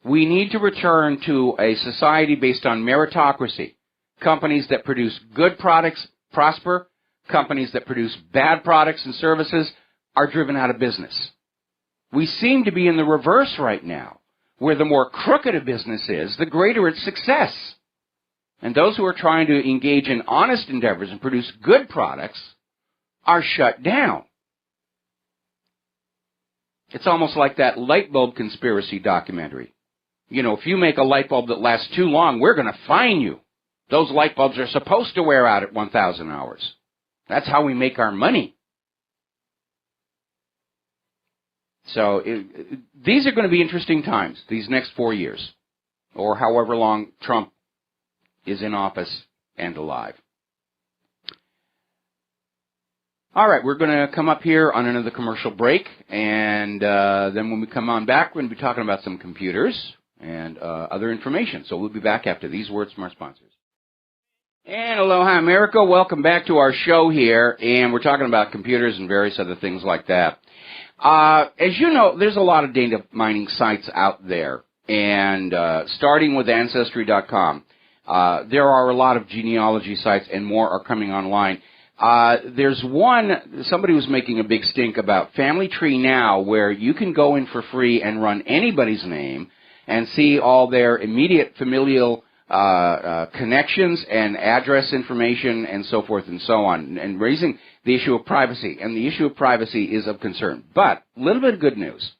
We need to return to a society based on meritocracy. Companies that produce good products prosper. Companies that produce bad products and services are driven out of business. We seem to be in the reverse right now, where the more crooked a business is, the greater its success. And those who are trying to engage in honest endeavors and produce good products are shut down. It's almost like that light bulb conspiracy documentary. You know, if you make a light bulb that lasts too long, we're going to fine you. Those light bulbs are supposed to wear out at 1,000 hours. That's how we make our money. So these are going to be interesting times, these next 4 years, or however long Trump is in office and alive. All right, we're going to come up here on another commercial break, and then when we come on back, we're going to be talking about some computers and other information. So we'll be back after these words from our sponsors. And aloha, America. Welcome back to our show here, and we're talking about computers and various other things like that. As you know, there's a lot of data mining sites out there, and starting with Ancestry.com, there are a lot of genealogy sites, and more are coming online. There's one, somebody was making a big stink about Family Tree Now, where you can go in for free and run anybody's name and see all their immediate familial connections and address information and so forth and so on, and raising the issue of privacy. And the issue of privacy is of concern. But a little bit of good news.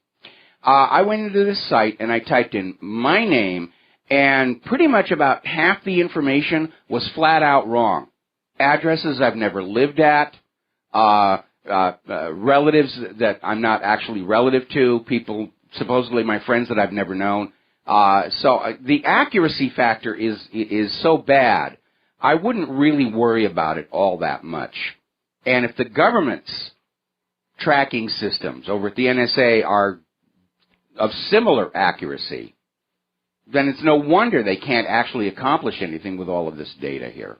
I went into this site and I typed in my name, and pretty much about half the information was flat out wrong. Addresses I've never lived at, relatives that I'm not actually relative to, people, supposedly my friends that I've never known. So the accuracy factor is so bad, I wouldn't really worry about it all that much. And if the government's tracking systems over at the NSA are of similar accuracy, then it's no wonder they can't actually accomplish anything with all of this data here.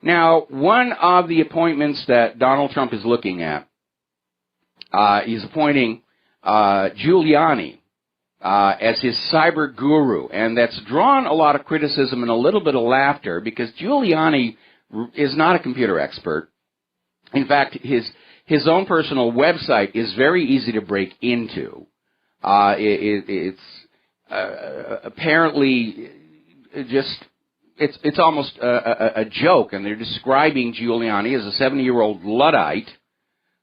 Now, one of the appointments that Donald Trump is looking at is appointing Giuliani as his cyber guru, and that's drawn a lot of criticism and a little bit of laughter, because Giuliani is not a computer expert. In fact, his own personal website is very easy to break into. It's apparently just it's almost a joke, and they're describing Giuliani as a 70-year-old Luddite,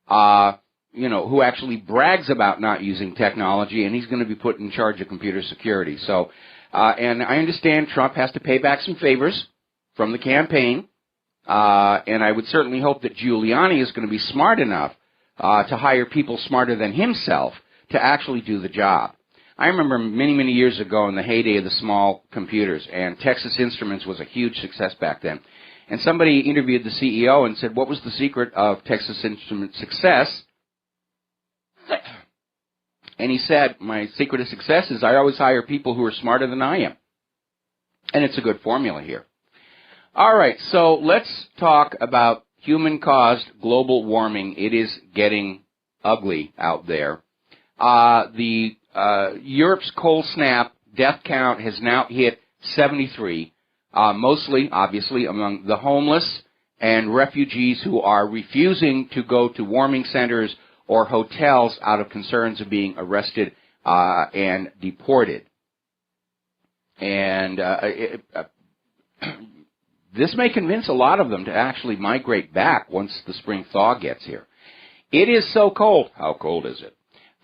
who actually brags about not using technology, and he's going to be put in charge of computer security. So, and I understand Trump has to pay back some favors from the campaign, and I would certainly hope that Giuliani is going to be smart enough to hire people smarter than himself to actually do the job. I remember many, many years ago in the heyday of the small computers, and Texas Instruments was a huge success back then. And somebody interviewed the CEO and said, what was the secret of Texas Instruments' success? And he said, my secret of success is I always hire people who are smarter than I am. And it's a good formula here. All right, so let's talk about human-caused global warming. It is getting ugly out there. Europe's cold snap death count has now hit 73, mostly, obviously, among the homeless and refugees who are refusing to go to warming centers or hotels out of concerns of being arrested and deported. And this may convince a lot of them to actually migrate back once the spring thaw gets here. It is so cold. How cold is it?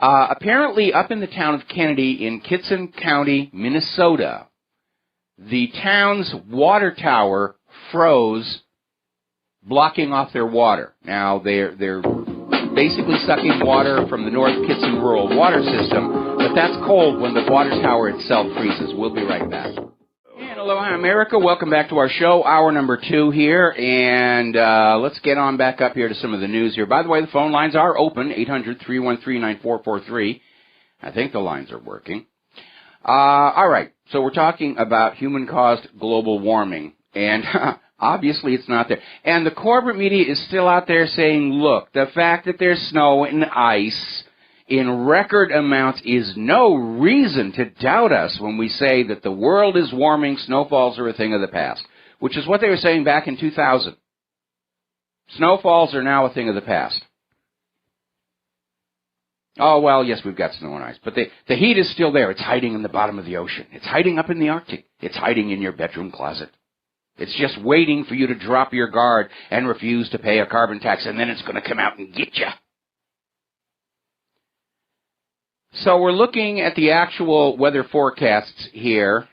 Apparently, up in the town of Kennedy in Kitson County, Minnesota, the town's water tower froze blocking off their water. Now, they're basically sucking water from the North Kitson rural water system, but that's cold when the water tower itself freezes. We'll be right back. And aloha, America. Welcome back to our show, hour number 2 here, and let's get on back up here to some of the news here. By the way, the phone lines are open, 800-313-9443. I think the lines are working. All right, so we're talking about human-caused global warming, and obviously it's not there. And the corporate media is still out there saying, look, the fact that there's snow and ice in record amounts is no reason to doubt us when we say that the world is warming, snowfalls are a thing of the past, which is what they were saying back in 2000. Snowfalls are now a thing of the past. Oh, well, yes, we've got snow and ice, but the heat is still there. It's hiding in the bottom of the ocean. It's hiding up in the Arctic. It's hiding in your bedroom closet. It's just waiting for you to drop your guard and refuse to pay a carbon tax, and then it's going to come out and get you. So we're looking at the actual weather forecasts here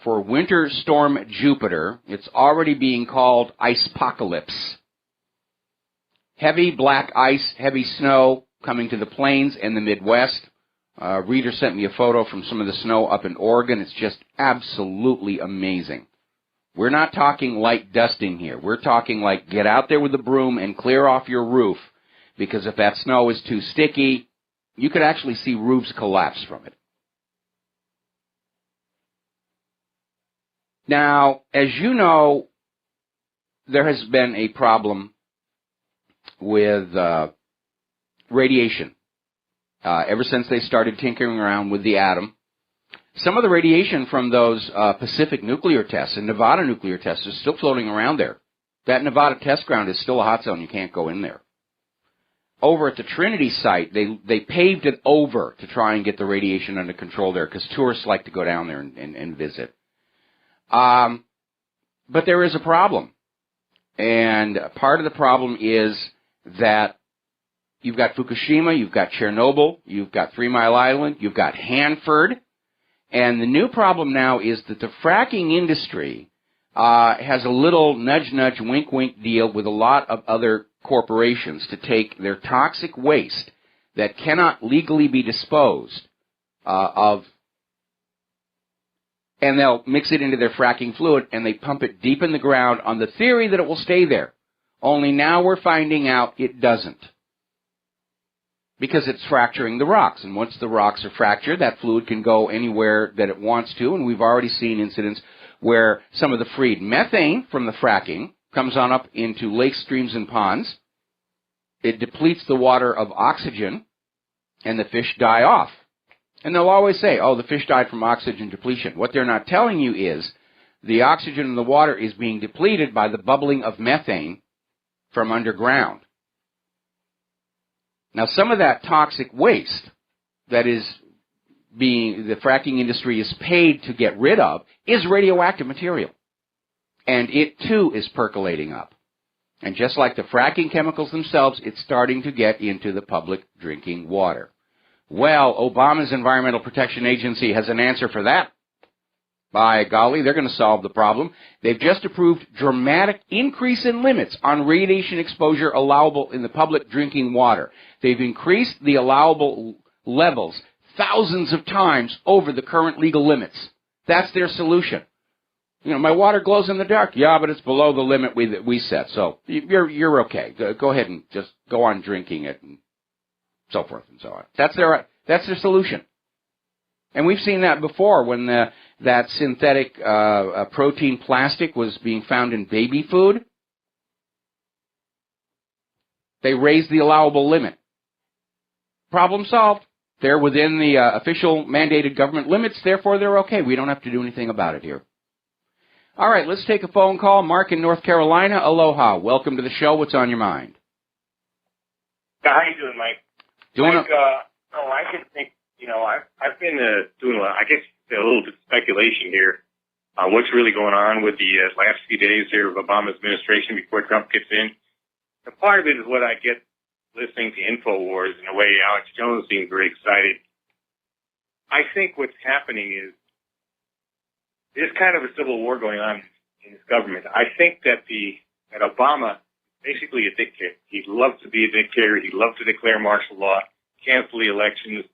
for Winter Storm Jupiter. It's already being called Icepocalypse. Heavy black ice, heavy snow coming to the plains and the Midwest. Reader sent me a photo from some of the snow up in Oregon. It's just absolutely amazing. We're not talking light dusting here. We're talking like get out there with the broom and clear off your roof, because if that snow is too sticky, you could actually see roofs collapse from it. Now, as you know, there has been a problem with radiation ever since they started tinkering around with the atom. Some of the radiation from those Pacific nuclear tests and Nevada nuclear tests is still floating around there. That Nevada test ground is still a hot zone. You can't go in there. Over at the Trinity site, they paved it over to try and get the radiation under control there, because tourists like to go down there and visit. But there is a problem. And part of the problem is that you've got Fukushima, you've got Chernobyl, you've got 3 Mile Island, you've got Hanford. And the new problem now is that the fracking industry has a little nudge-nudge, wink-wink deal with a lot of other corporations to take their toxic waste that cannot legally be disposed of, and they'll mix it into their fracking fluid, and they pump it deep in the ground on the theory that it will stay there. Only now we're finding out it doesn't, because it's fracturing the rocks. And once the rocks are fractured, that fluid can go anywhere that it wants to, and we've already seen incidents where some of the freed methane from the fracking comes on up into lakes, streams, and ponds. It depletes the water of oxygen, and the fish die off. And they'll always say, oh, the fish died from oxygen depletion. What they're not telling you is the oxygen in the water is being depleted by the bubbling of methane from underground. Now, some of that toxic waste that is the fracking industry is paid to get rid of is radioactive material. And it, too, is percolating up. And just like the fracking chemicals themselves, it's starting to get into the public drinking water. Well, Obama's Environmental Protection Agency has an answer for that. By golly, they're going to solve the problem. They've just approved dramatic increase in limits on radiation exposure allowable in the public drinking water. They've increased the allowable levels thousands of times over the current legal limits. That's their solution. You know, my water glows in the dark. Yeah, but it's below the limit we set. So you're okay. Go ahead and just go on drinking it and so forth and so on. That's their solution. And we've seen that before when that synthetic protein plastic was being found in baby food. They raised the allowable limit. Problem solved. They're within the official mandated government limits, therefore they're okay. We don't have to do anything about it here. All right, let's take a phone call. Mark in North Carolina. Aloha. Welcome to the show. What's on your mind? How you doing, Mike? Mike, I can think, I've been doing, I guess, a little bit of speculation here on what's really going on with the last few days here of Obama's administration before Trump gets in. And part of it is what I get listening to InfoWars. In a way, Alex Jones seems very excited. I think what's happening is there's kind of a civil war going on in his government. I think that Obama basically a dictator. He loves to be a dictator. He loves to declare martial law, cancel the elections,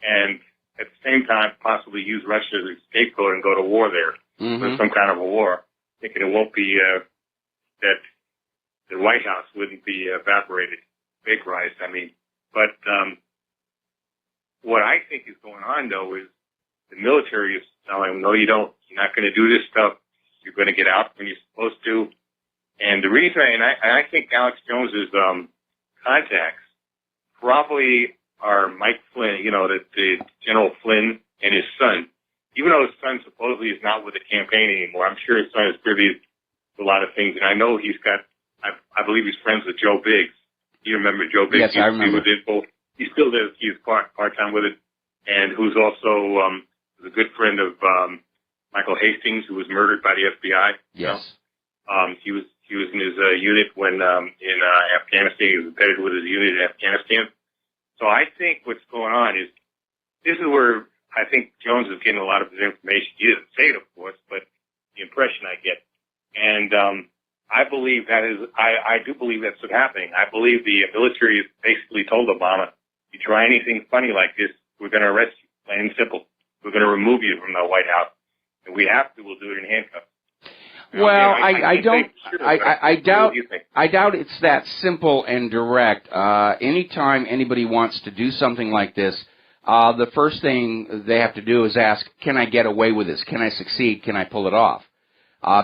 and at the same time possibly use Russia as a scapegoat and go to war there for some kind of a war, thinking it won't be that the White House wouldn't be evaporated, vaporized. I mean, but what I think is going on though is the military is telling him, no, you don't. You're not going to do this stuff. You're going to get out when you're supposed to. And the reason, I think Alex Jones's contacts probably are Mike Flynn, the General Flynn and his son. Even though his son supposedly is not with the campaign anymore, I'm sure his son is privy to a lot of things. And I know he's got, I believe he's friends with Joe Biggs. You remember Joe Biggs? Yes, I remember. He still does. He's part-time with it. And who's also was a good friend of Michael Hastings, who was murdered by the FBI. Yes. He was in his unit when in Afghanistan. He was embedded with his unit in Afghanistan. So I think what's going on is this is where I think Jones is getting a lot of his information. He doesn't say it, of course, but the impression I get. And I believe that is, I do believe that's what's happening. I believe the military has basically told Obama, if you try anything funny like this, we're going to arrest you, plain and simple. We're going to remove you from the White House. And we have to, we'll do it in handcuffs. Well, I doubt it's that simple and direct. Anytime anybody wants to do something like this, the first thing they have to do is ask, can I get away with this? Can I succeed? Can I pull it off?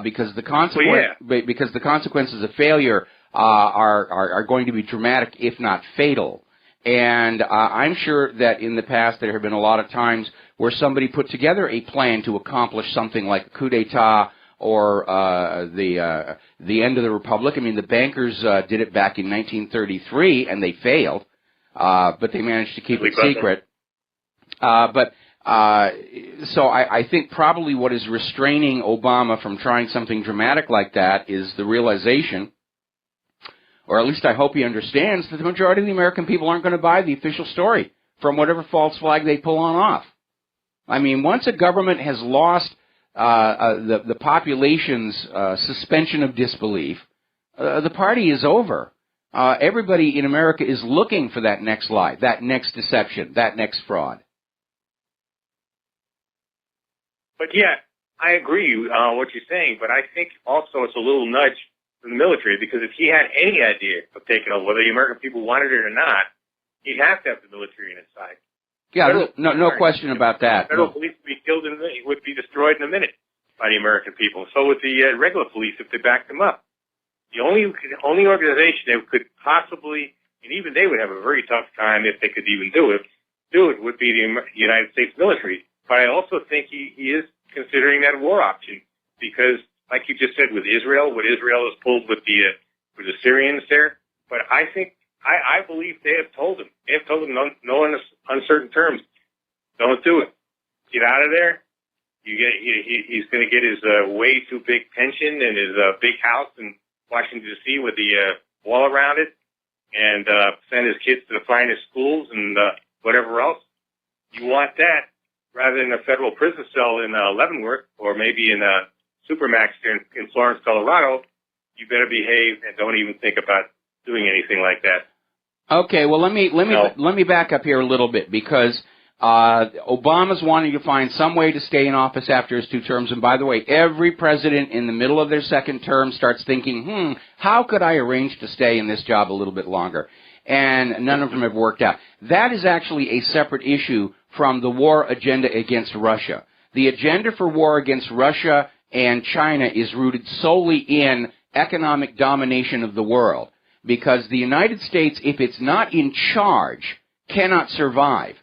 Because the consequences of failure are going to be dramatic, if not fatal. And I'm sure that in the past there have been a lot of times where somebody put together a plan to accomplish something like a coup d'etat or the end of the republic. I mean, the bankers did it back in 1933, and they failed, but they managed to keep it secret. So I think probably what is restraining Obama from trying something dramatic like that is the realization, or at least I hope he understands, that the majority of the American people aren't going to buy the official story from whatever false flag they pull on off. I mean, once a government has lost the population's suspension of disbelief, the party is over. Everybody in America is looking for that next lie, that next deception, that next fraud. But yeah, I agree what you're saying, but I think also it's a little nudge from the military, because if he had any idea of taking over, whether the American people wanted it or not, he'd have to have the military on his side. Yeah, no question about that. Federal police would be killed would be destroyed in a minute by the American people. So would the regular police if they backed them up. The only organization that could possibly, and even they would have a very tough time if they could even do it would be the United States military. But I also think he is considering that war option, because, like you just said, with Israel, what Israel has pulled with the Syrians there. But I think I believe they have told him. They have told him no uncertain terms. Don't do it. Get out of there. He's going to get his way too big pension and his big house in Washington, D.C. with the wall around it, and send his kids to the finest schools and whatever else. You want that rather than a federal prison cell in Leavenworth, or maybe in Supermax in Florence, Colorado. You better behave and don't even think about doing anything like that. Okay, well let me back up here a little bit, because Obama's wanting to find some way to stay in office after his 2 terms. And by the way, every president in the middle of their second term starts thinking, how could I arrange to stay in this job a little bit longer? And none of them have worked out. That is actually a separate issue from the war agenda against Russia. The agenda for war against Russia and China is rooted solely in economic domination of the world, because the United States, if it's not in charge, cannot survive.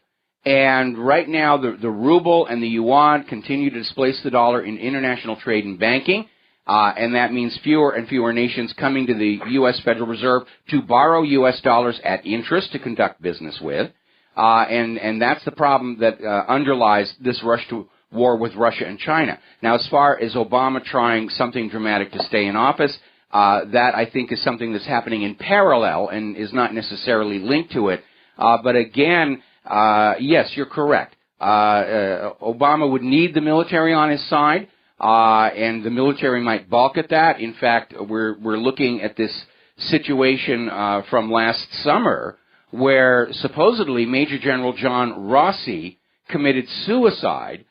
And right now, the ruble and the yuan continue to displace the dollar in international trade and banking, and that means fewer and fewer nations coming to the U.S. Federal Reserve to borrow U.S. dollars at interest to conduct business with. And that's the problem that underlies this rush to war with Russia and China. Now, as far as Obama trying something dramatic to stay in office, that I think is something that's happening in parallel and is not necessarily linked to it. But again, yes, you're correct. Obama would need the military on his side, and the military might balk at that. In fact, we're looking at this situation from last summer where supposedly Major General John Rossi committed suicide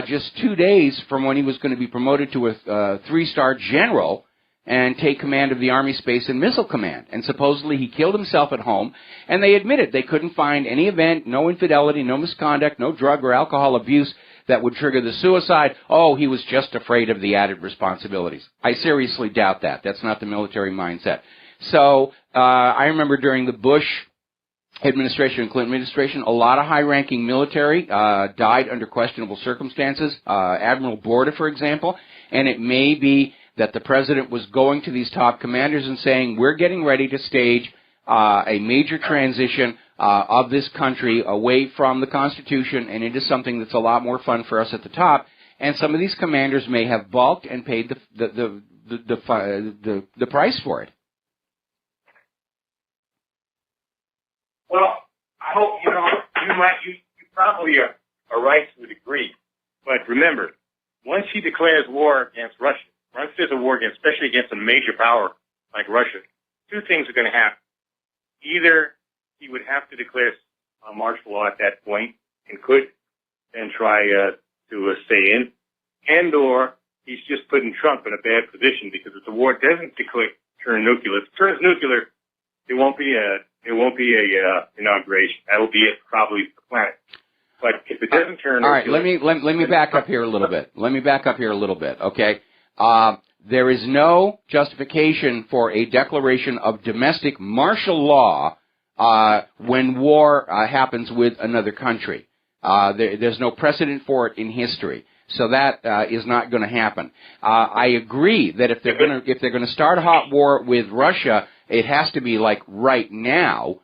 just 2 days from when he was going to be promoted to a 3-star general and take command of the Army Space and Missile Command. And supposedly he killed himself at home, and they admitted they couldn't find any event, no infidelity, no misconduct, no drug or alcohol abuse that would trigger the suicide. Oh, he was just afraid of the added responsibilities. I seriously doubt that. That's not the military mindset. So I remember during the Bush administration and Clinton administration, a lot of high-ranking military died under questionable circumstances. Admiral Borda, for example, and it may be that the president was going to these top commanders and saying, we're getting ready to stage a major transition of this country away from the Constitution and into something that's a lot more fun for us at the top. And some of these commanders may have balked and paid the price for it. Well, I hope, you probably are right to a degree. But remember, once he declares war against Russia, once there's a war against, especially against a major power like Russia, 2 things are going to happen. Either he would have to declare martial law at that point and could then try to stay in, and or he's just putting Trump in a bad position because if the war doesn't turn nuclear, if it turns nuclear, it won't be a inauguration. That will be it, probably the planet. But if it doesn't turn, all right, let me back up here a little bit. Okay. There is no justification for a declaration of domestic martial law when war happens with another country. There's no precedent for it in history, so that is not going to happen. I agree that if they're going to start a hot war with Russia, it has to be like right now,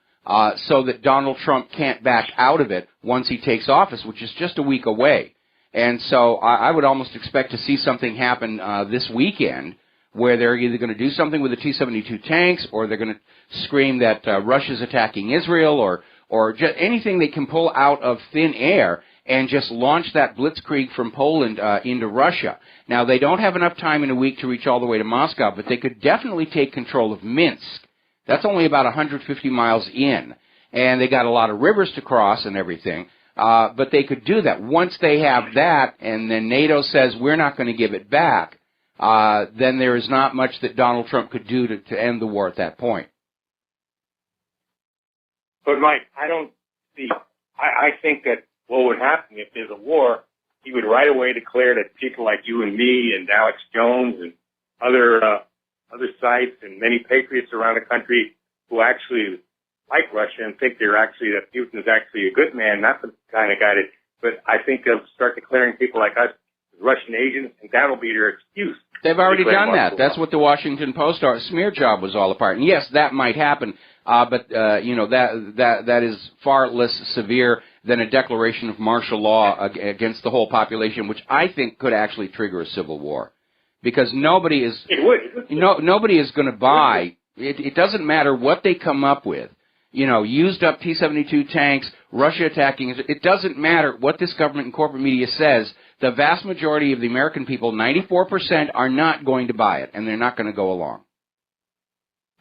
so that Donald Trump can't back out of it once he takes office, which is just a week away. And so I would almost expect to see something happen this weekend where they're either going to do something with the T-72 tanks or they're going to scream that Russia's attacking Israel or just anything they can pull out of thin air and just launch that blitzkrieg from Poland into Russia. Now, they don't have enough time in a week to reach all the way to Moscow, but they could definitely take control of Minsk. That's only about 150 miles in, and they got a lot of rivers to cross and everything. But they could do that. Once they have that, and then NATO says we're not going to give it back, then there is not much that Donald Trump could do to end the war at that point. But Mike, I don't see. I think that what would happen if there's a war, he would right away declare that people like you and me and Alex Jones and other sites and many patriots around the country who actually like Russia and think that Putin is actually a good man, not the kind of guy that, but I think they'll start declaring people like us Russian agents, and that'll be their excuse. They've already done that. That's what the Washington Post smear job was all about. And yes, that might happen, but that is far less severe than a declaration of martial law against the whole population, which I think could actually trigger a civil war, because nobody is nobody is going to buy. It doesn't matter what they come up with. Used up T-72 tanks, Russia attacking. It doesn't matter what this government and corporate media says. The vast majority of the American people, 94%, are not going to buy it, and they're not going to go along.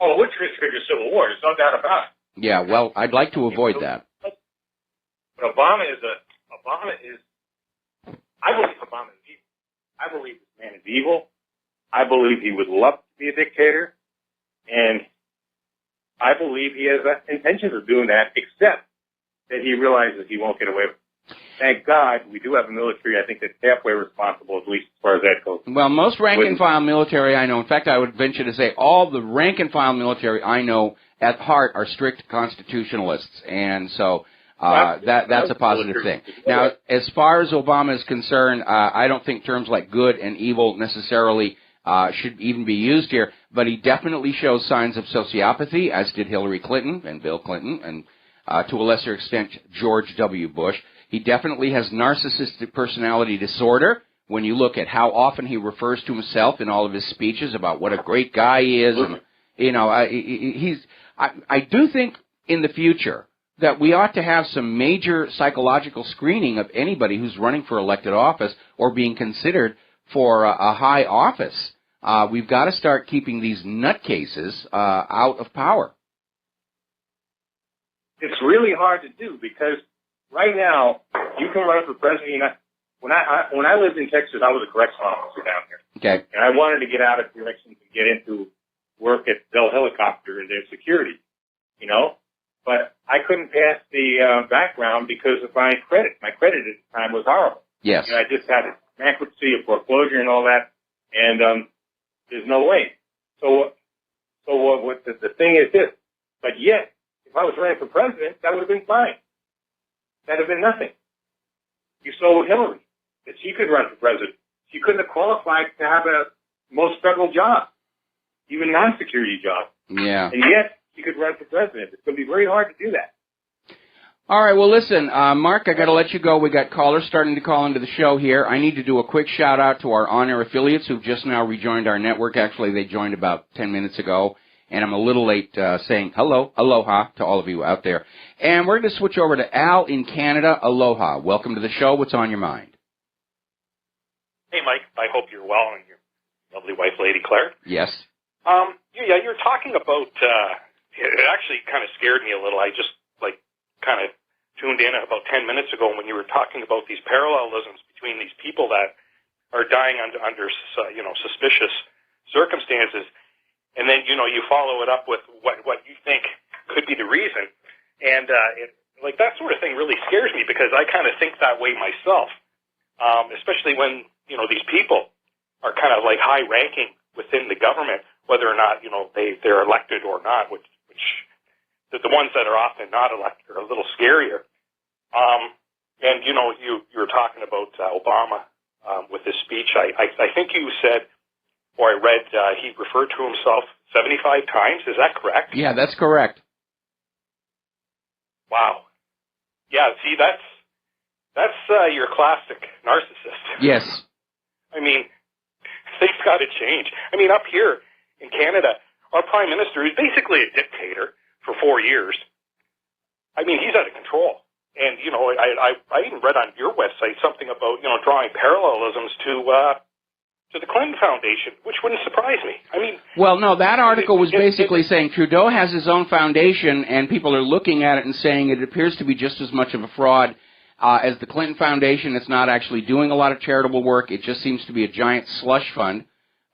Oh, it would trigger civil war. There's no doubt about it. Yeah, well, I'd like to avoid that. But Obama is. I believe Obama is evil. I believe this man is evil. I believe he would love to be a dictator, and I believe he has intentions of doing that, except that he realizes he won't get away with it. Thank God we do have a military, I think, that's halfway responsible, at least as far as that goes. Well, most rank-and-file military I know, in fact, I would venture to say all the rank-and-file military I know at heart are strict constitutionalists, and so that's a positive thing. Now, as far as Obama is concerned, I don't think terms like good and evil necessarily should even be used here, but he definitely shows signs of sociopathy, as did Hillary Clinton and Bill Clinton, and to a lesser extent, George W. Bush. He definitely has narcissistic personality disorder when you look at how often he refers to himself in all of his speeches about what a great guy he is. And, I do think in the future that we ought to have some major psychological screening of anybody who's running for elected office or being considered for a high office. we've got to start keeping these nutcases out of power. It's really hard to do because right now you can run for president. When I lived in Texas, I was a correctional officer down here. Okay. And I wanted to get out of corrections and get into work at Bell Helicopter and their security, you know. But I couldn't pass the background because of my credit. My credit at the time was horrible. Yes. You know, I just had a bankruptcy, a foreclosure, and all that, and there's no way. So what the thing is this. But yet, if I was running for president, that would have been fine. That would have been nothing. You saw with Hillary that she could run for president. She couldn't have qualified to have most federal jobs, even non-security jobs. Yeah. And yet, she could run for president. It's going to be very hard to do that. All right, well, listen, Mark, I got to let you go. We got callers starting to call into the show here. I need to do a quick shout-out to our on-air affiliates who've just now rejoined our network. Actually, they joined about 10 minutes ago, and I'm a little late saying hello, aloha to all of you out there. And we're going to switch over to Al in Canada. Aloha. Welcome to the show. What's on your mind? Hey, Mike. I hope you're well and your lovely wife, Lady Claire. Yes. Yeah, you're talking about, it actually kind of scared me a little. I just, kind of tuned in about 10 minutes ago when you were talking about these parallelisms between these people that are dying under suspicious circumstances. And then, you follow it up with what you think could be the reason. And, that sort of thing really scares me because I kind of think that way myself, especially when, these people are kind of like high-ranking within the government, whether or not, they're elected or not, which the ones that are often not elected are a little scarier. And, you were talking about Obama with his speech. I think you said, or I read, he referred to himself 75 times. Is that correct? Yeah, that's correct. Wow. Yeah, see, that's your classic narcissist. Yes. I mean, things got to change. I mean, up here in Canada, our prime minister is basically a dictator for 4 years. I mean, he's out of control. And, I even read on your website something about, drawing parallelisms to the Clinton Foundation, which wouldn't surprise me. I mean... Well, no, that article was basically saying Trudeau has his own foundation, and people are looking at it and saying it appears to be just as much of a fraud as the Clinton Foundation. It's not actually doing a lot of charitable work. It just seems to be a giant slush fund.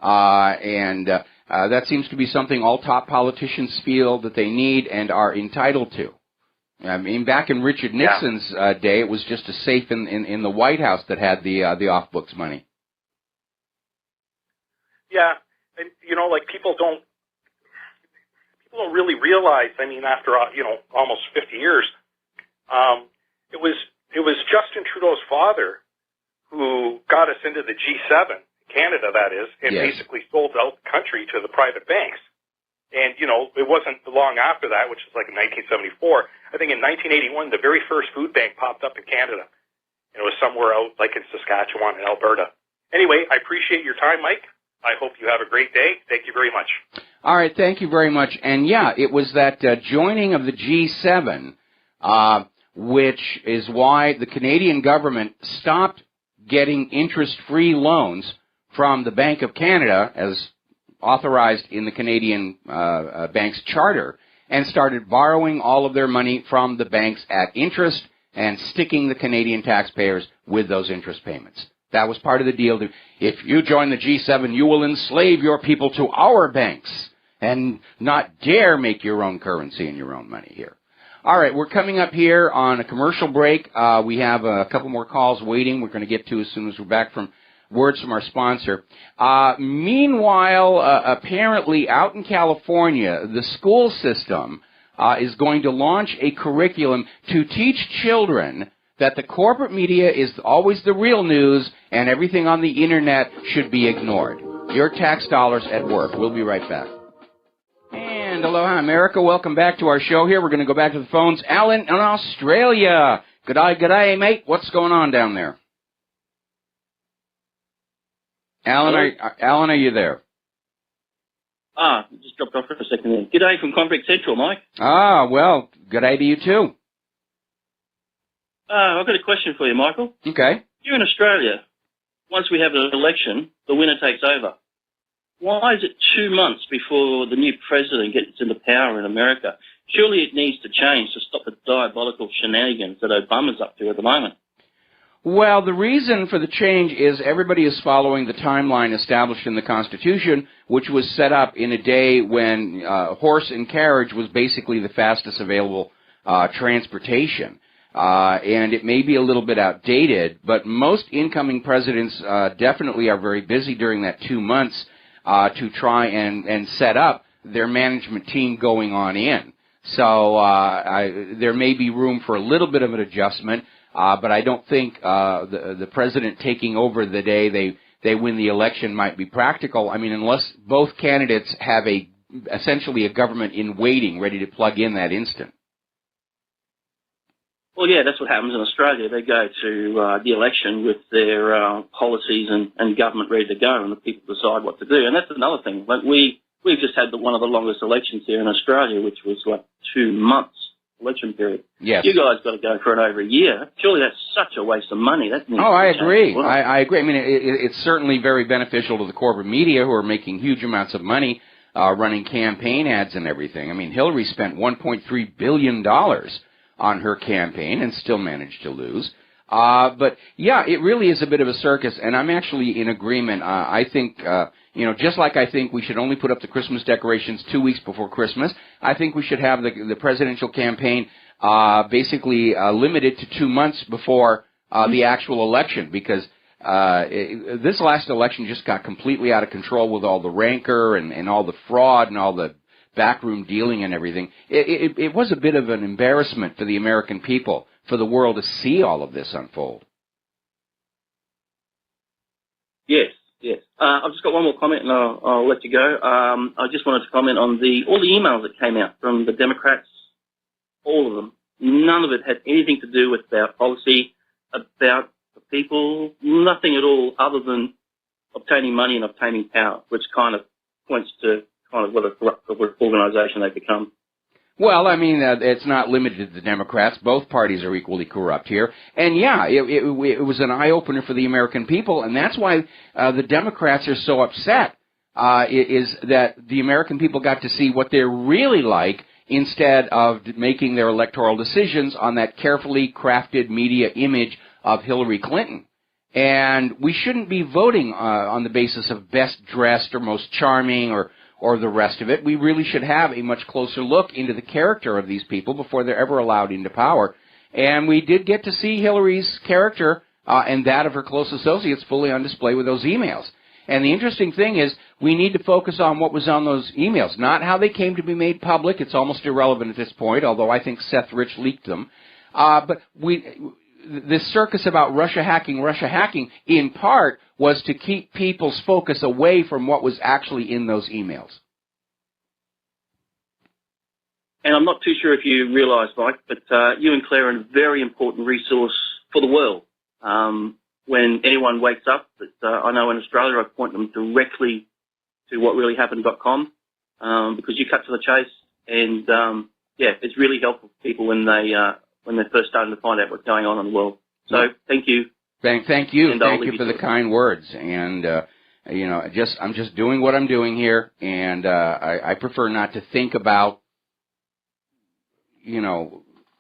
That seems to be something all top politicians feel that they need and are entitled to. I mean, back in Richard Nixon's day, it was just a safe in the White House that had the off-books money. Yeah, and people don't really realize. I mean, after almost 50 years, it was Justin Trudeau's father who got us into the G7. Canada, that is, and basically sold out the country to the private banks. And, it wasn't long after that, which is like in 1974. I think in 1981, the very first food bank popped up in Canada. And it was somewhere out, like in Saskatchewan and Alberta. Anyway, I appreciate your time, Mike. I hope you have a great day. Thank you very much. All right, thank you very much. And, yeah, it was that joining of the G7, which is why the Canadian government stopped getting interest-free loans from the Bank of Canada, as authorized in the Canadian bank's charter, and started borrowing all of their money from the banks at interest and sticking the Canadian taxpayers with those interest payments. That was part of the deal. If you join the G7, you will enslave your people to our banks and not dare make your own currency and your own money here. All right, we're coming up here on a commercial break. We have a couple more calls waiting we're going to get to as soon as we're back from words from our sponsor. Meanwhile, apparently out in California, the school system is going to launch a curriculum to teach children that the corporate media is always the real news and everything on the Internet should be ignored. Your tax dollars at work. We'll be right back. And aloha, America. Welcome back to our show here. We're going to go back to the phones. Alan in Australia. G'day, mate. What's going on down there? Alan, are you there? Just dropped off for a second there. G'day from Convict Central, Mike. Well, g'day to you too. I've got a question for you, Michael. Okay. Here in Australia, once we have an election, the winner takes over. why is it 2 months before the new president gets into power in America? Surely it needs to change to stop the diabolical shenanigans that Obama's up to at the moment. Well, the reason for the change is everybody is following the timeline established in the Constitution, which was set up in a day when horse and carriage was basically the fastest available transportation. And it may be a little bit outdated, but most incoming presidents definitely are very busy during that 2 months to try and set up their management team going on in. So there may be room for a little bit of an adjustment, but I don't think the president taking over the day they win the election might be practical. I mean, unless both candidates have essentially a government in waiting ready to plug in that instant. Well, yeah, that's what happens in Australia. They go to the election with their policies and government ready to go, and the people decide what to do. And that's another thing. Like we've just had one of the longest elections here in Australia, which was like 2 months election period. Yes. You guys got to go for it over a year. Surely that's such a waste of money. I agree. I agree. I mean, it's certainly very beneficial to the corporate media who are making huge amounts of money running campaign ads and everything. I mean, Hillary spent $1.3 billion on her campaign and still managed to lose. But, yeah, it really is a bit of a circus, and I'm actually in agreement. I think, just like I think we should only put up the Christmas decorations 2 weeks before Christmas, I think we should have the presidential campaign basically limited to 2 months before the actual election, because this last election just got completely out of control with all the rancor and all the fraud and all the backroom dealing and everything. It was a bit of an embarrassment for the American people, for the world to see all of this unfold. Yes. I've just got one more comment and I'll let you go. I just wanted to comment on all the emails that came out from the Democrats, all of them. None of it had anything to do with our policy, about the people, nothing at all other than obtaining money and obtaining power, which kind of points to kind of what a corrupt organization they've become. Well, I mean, it's not limited to the Democrats. Both parties are equally corrupt here. And, yeah, it was an eye-opener for the American people, and that's why the Democrats are so upset, is that the American people got to see what they're really like instead of making their electoral decisions on that carefully crafted media image of Hillary Clinton. And we shouldn't be voting on the basis of best dressed or most charming or the rest of it. We really should have a much closer look into the character of these people before they're ever allowed into power. And we did get to see Hillary's character and that of her close associates fully on display with those emails. And the interesting thing is we need to focus on what was on those emails, not how they came to be made public. It's almost irrelevant at this point, although I think Seth Rich leaked them. But this circus about Russia hacking, in part, was to keep people's focus away from what was actually in those emails. And I'm not too sure if you realise, Mike, but you and Claire are a very important resource for the world. When anyone wakes up, I know in Australia I point them directly to whatreallyhappened.com because you cut to the chase, and it's really helpful for people when they're first starting to find out what's going on in the world. So thank you. Thank you. And thank you for the kind words. And I'm just doing what I'm doing here, and I prefer not to think about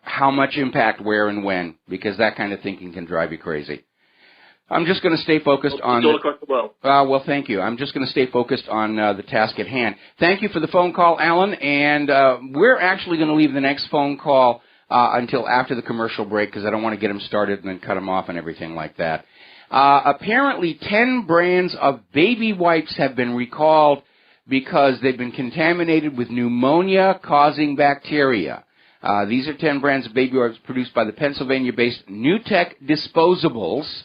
how much impact, where, and when, because that kind of thinking can drive you crazy. I'm just going to stay focused on... all across the world. Well, thank you. I'm just going to stay focused on the task at hand. Thank you for the phone call, Alan, and we're actually going to leave the next phone call until after the commercial break because I don't want to get them started and then cut them off and everything like that. Apparently, 10 brands of baby wipes have been recalled because they've been contaminated with pneumonia-causing bacteria. These are 10 brands of baby wipes produced by the Pennsylvania-based NewTek Disposables.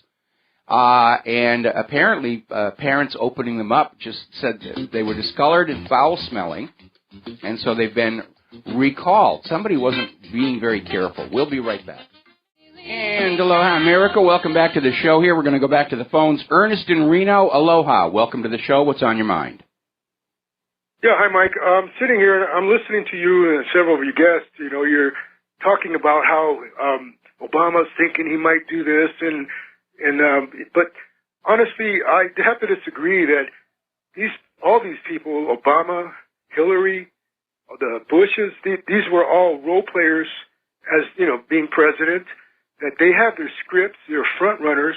And apparently, parents opening them up just said that they were discolored and foul-smelling, and so they've been recalled. Somebody wasn't being very careful. We'll be right back. And aloha, America. Welcome back to the show here. We're going to go back to the phones. Ernest in Reno, aloha. Welcome to the show. What's on your mind? Yeah, hi, Mike. I'm sitting here, and I'm listening to you and several of your guests. You're talking about how Obama's thinking he might do this, but honestly, I have to disagree that these all these people, Obama, Hillary, the Bushes, these were all role players as, being president, that they have their scripts, they're front runners,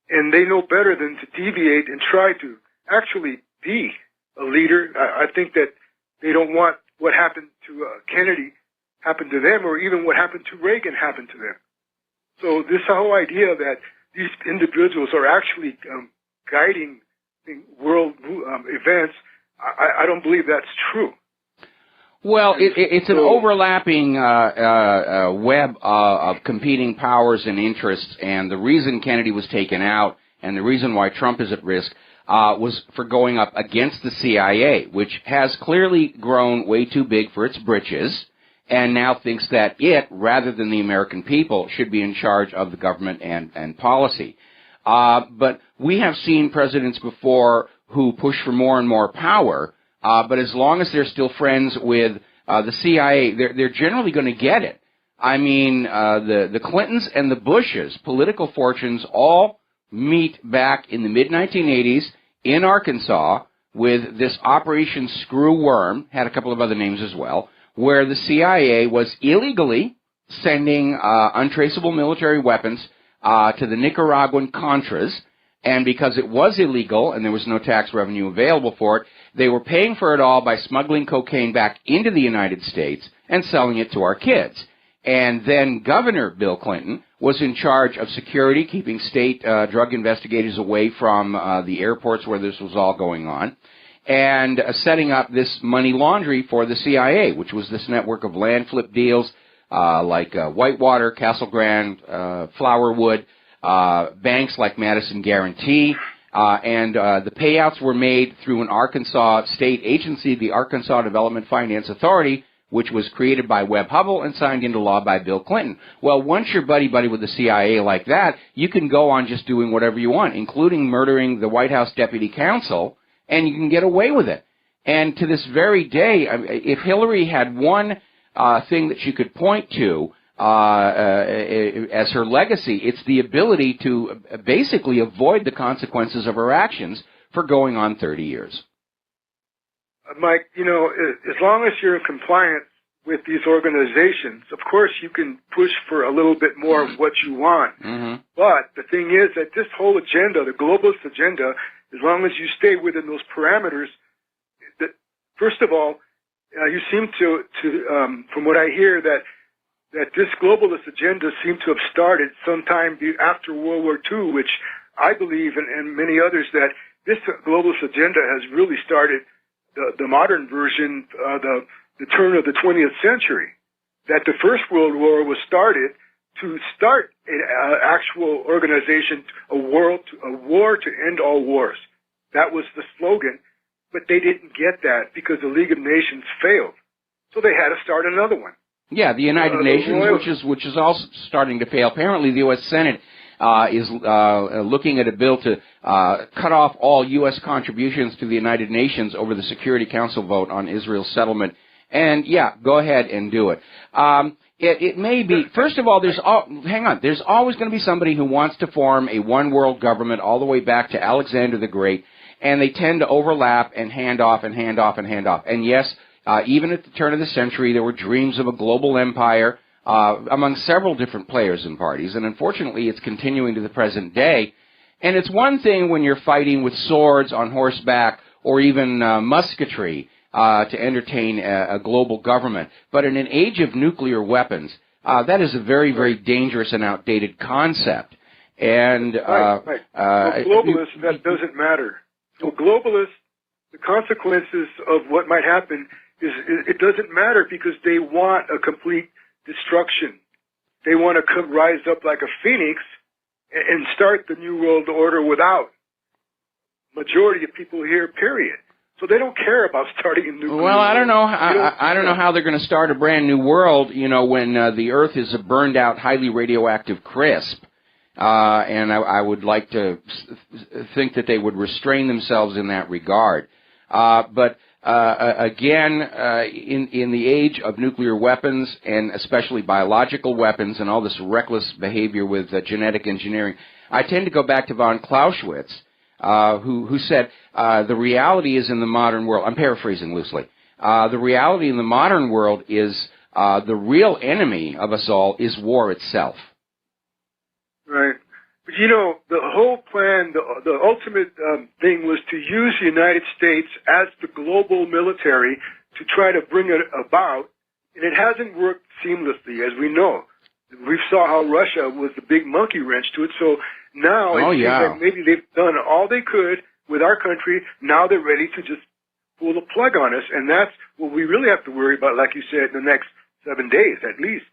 and they know better than to deviate and try to actually be a leader. I think that they don't want what happened to Kennedy happen to them, or even what happened to Reagan happen to them. So this whole idea that these individuals are actually guiding world events, I don't believe that's true. Well, it's an overlapping web of competing powers and interests, and the reason Kennedy was taken out and the reason why Trump is at risk was for going up against the CIA, which has clearly grown way too big for its britches, and now thinks that it, rather than the American people, should be in charge of the government and policy. But we have seen presidents before who push for more and more power, but as long as they're still friends with the CIA, they're generally going to get it. I mean, the Clintons and the Bushes' political fortunes all meet back in the mid-1980s in Arkansas with this Operation Screw Worm, had a couple of other names as well, where the CIA was illegally sending untraceable military weapons to the Nicaraguan Contras, and because it was illegal and there was no tax revenue available for it, they were paying for it all by smuggling cocaine back into the United States and selling it to our kids. And then Governor Bill Clinton was in charge of security, keeping state drug investigators away from the airports where this was all going on, and setting up this money laundry for the CIA, which was this network of land flip deals like Whitewater, Castle Grand, Flowerwood, banks like Madison Guarantee, and the payouts were made through an Arkansas state agency, the Arkansas Development Finance Authority, which was created by Webb Hubbell and signed into law by Bill Clinton. Well, once you're buddy-buddy with the CIA like that, you can go on just doing whatever you want, including murdering the White House deputy counsel, and you can get away with it. And to this very day, if Hillary had one thing that she could point to as her legacy, it's the ability to basically avoid the consequences of her actions for going on 30 years. Mike, as long as you're in compliance with these organizations, of course you can push for a little bit more of what you want. Mm-hmm. But the thing is that this whole agenda, the globalist agenda, as long as you stay within those parameters, that first of all, you seem to from what I hear, that this globalist agenda seemed to have started sometime after World War II, which I believe, and many others, that this globalist agenda has really started the modern version, the turn of the 20th century. That the First World War was started to start an actual organization, a war to end all wars. That was the slogan, but they didn't get that because the League of Nations failed. So they had to start another one. Yeah, the United Nations, which is also starting to fail. Apparently, the U.S. Senate is looking at a bill to cut off all U.S. contributions to the United Nations over the Security Council vote on Israel's settlement. And, yeah, go ahead and do it. It may be, first of all, there's always going to be somebody who wants to form a one-world government all the way back to Alexander the Great, and they tend to overlap and hand off and hand off and hand off. And, yes, even at the turn of the century, there were dreams of a global empire among several different players and parties, and unfortunately it's continuing to the present day. And it's one thing when you're fighting with swords on horseback or even musketry to entertain a global government, but in an age of nuclear weapons, that is a very, very dangerous and outdated concept. And globalists, that doesn't matter. So globalists, the consequences of what might happen is it doesn't matter because they want a complete destruction. They want to rise up like a phoenix and start the New World Order without majority of people here, period. So they don't care about starting a new. Well, I don't know. I don't know how they're going to start a brand new world. When the Earth is a burned out, highly radioactive crisp. And I would like to think that they would restrain themselves in that regard. But again, in the age of nuclear weapons and especially biological weapons and all this reckless behavior with genetic engineering, I tend to go back to von Clausewitz, who said the reality is in the modern world. I'm paraphrasing loosely. The reality in the modern world is the real enemy of us all is war itself. Right. But the whole plan, the ultimate thing was to use the United States as the global military to try to bring it about, and it hasn't worked seamlessly, as we know. We saw how Russia was the big monkey wrench to it, so now it seems like maybe they've done all they could with our country. Now they're ready to just pull the plug on us, and that's what we really have to worry about, like you said, in the next 7 days at least.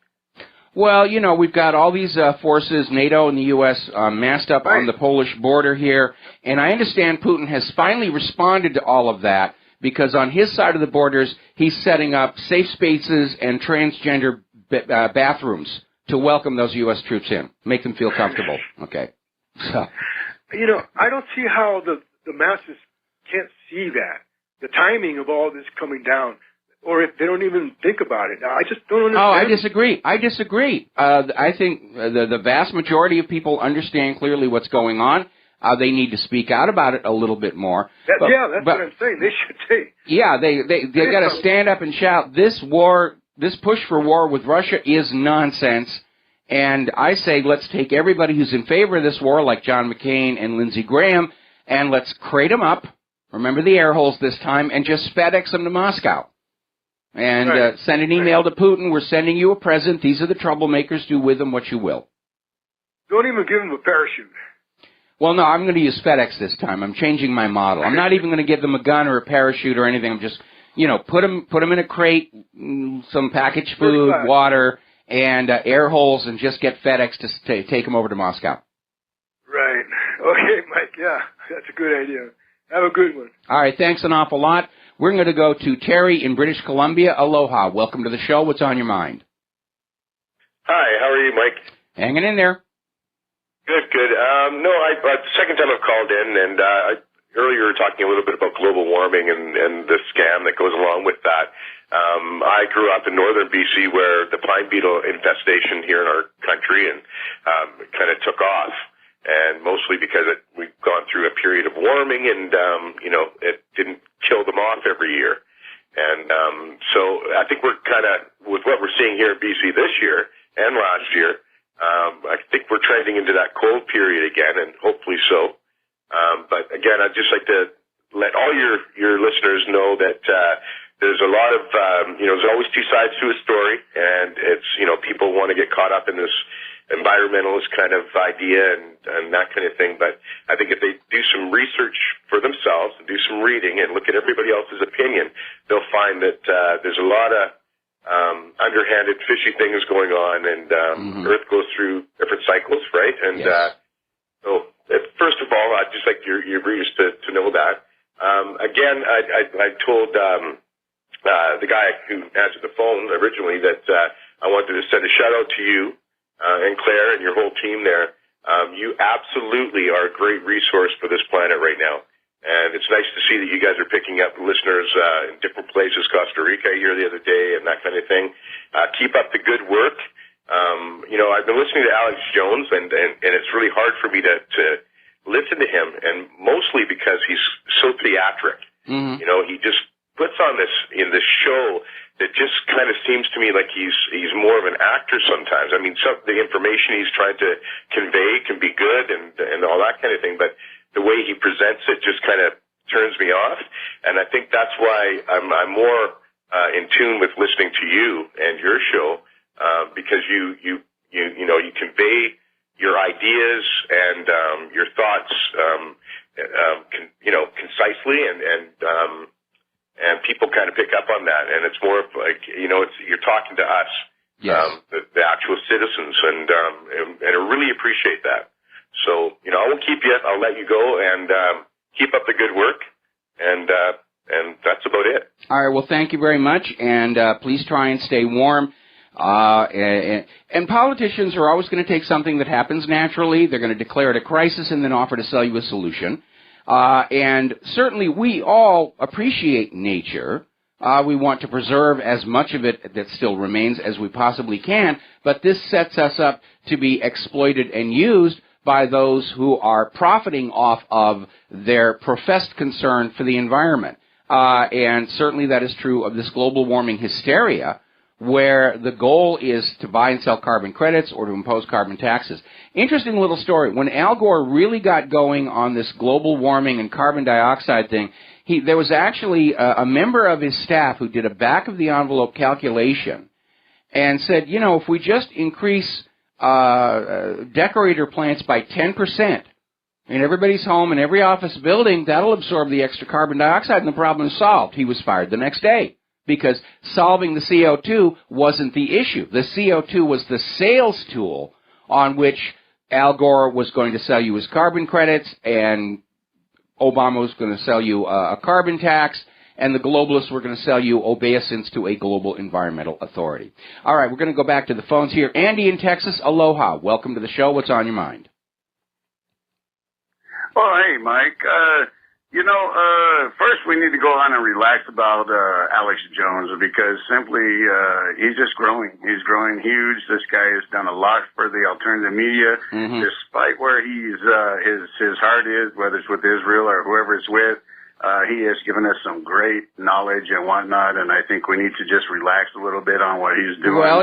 Well, we've got all these forces, NATO and the U.S., massed up on the Polish border here, and I understand Putin has finally responded to all of that because on his side of the borders, he's setting up safe spaces and transgender bathrooms to welcome those U.S. troops in, make them feel comfortable. Okay. So. I don't see how the masses can't see that, the timing of all this coming down. Or if they don't even think about it. I just don't understand. Oh, I disagree. I think the vast majority of people understand clearly what's going on. They need to speak out about it a little bit more. That's what I'm saying. They should say. Yeah, they got to stand up and shout, this push for war with Russia is nonsense. And I say let's take everybody who's in favor of this war, like John McCain and Lindsey Graham, and let's crate them up, remember the air holes this time, and just FedEx them to Moscow. And send an email to Putin. We're sending you a present. These are the troublemakers. Do with them what you will. Don't even give them a parachute. Well, no, I'm going to use FedEx this time. I'm changing my model. I'm not even going to give them a gun or a parachute or anything. I'm just, put them in a crate, some packaged food, water, and air holes, and just get FedEx to take them over to Moscow. Right. Okay, Mike. Yeah, that's a good idea. Have a good one. All right. Thanks an awful lot. We're going to go to Terry in British Columbia. Aloha. Welcome to the show. What's on your mind? Hi. How are you, Mike? Hanging in there. Good. The second time I've called in, and earlier you were talking a little bit about global warming and the scam that goes along with that. I grew up in northern BC where the pine beetle infestation here in our country and kind of took off. And mostly because we've gone through a period of warming and, it didn't kill them off every year. And so I think we're kind of, with what we're seeing here in BC this year and last year, I think we're trending into that cold period again, and hopefully so. But again, I'd just like to let all your listeners know that there's a lot of, there's always two sides to a story, and it's, people want to get caught up in this environmentalist kind of idea and that kind of thing. But I think if they do some research for themselves and do some reading and look at everybody else's opinion, they'll find that there's a lot of underhanded, fishy things going on, and Earth goes through different cycles, right? And so, first of all, I'd just like your readers to know that. Again, I told the guy who answered the phone originally that I wanted to send a shout-out to you, and Claire and your whole team there. You absolutely are a great resource for this planet right now. And it's nice to see that you guys are picking up listeners in different places, Costa Rica here the other day and that kind of thing. Keep up the good work. I've been listening to Alex Jones, and it's really hard for me to listen to him, and mostly because he's so theatric. Mm-hmm. He just puts on this show that just kind of seems to me like he's more of an actor sometimes. I mean, some the information he's trying to convey can be good and all that kind of thing, but the way he presents it just kind of turns me off. And I think that's why I'm more in tune with listening to you and your show, because you convey your ideas and your thoughts concisely and people kind of pick up on that, and it's more of like, you're talking to us, the actual citizens, and I really appreciate that. So, I won't keep you. I'll let you go, and keep up the good work, and that's about it. All right. Well, thank you very much, and please try and stay warm. And politicians are always going to take something that happens naturally. They're going to declare it a crisis and then offer to sell you a solution. And certainly we all appreciate nature. We want to preserve as much of it that still remains as we possibly can, but this sets us up to be exploited and used by those who are profiting off of their professed concern for the environment. And certainly that is true of this global warming hysteria, where the goal is to buy and sell carbon credits or to impose carbon taxes. Interesting little story. When Al Gore really got going on this global warming and carbon dioxide thing, there was actually a member of his staff who did a back-of-the-envelope calculation and said, you know, if we just increase decorator plants by 10% in everybody's home and every office building, that'll absorb the extra carbon dioxide and the problem is solved. He was fired the next day because solving the CO2 wasn't the issue. The CO2 was the sales tool on which Al Gore was going to sell you his carbon credits and Obama was going to sell you a carbon tax, and the globalists were going to sell you obeisance to a global environmental authority. All right, we're going to go back to the phones here. Andy in Texas, aloha. Welcome to the show. What's on your mind? Well, hey, Mike. First we need to go on and relax about Alex Jones because simply he's just growing. He's growing huge. This guy has done a lot for the alternative media, despite where his heart is, whether it's with Israel or whoever it's with. He has given us some great knowledge and whatnot, and I think we need to just relax a little bit on what he's doing. Well,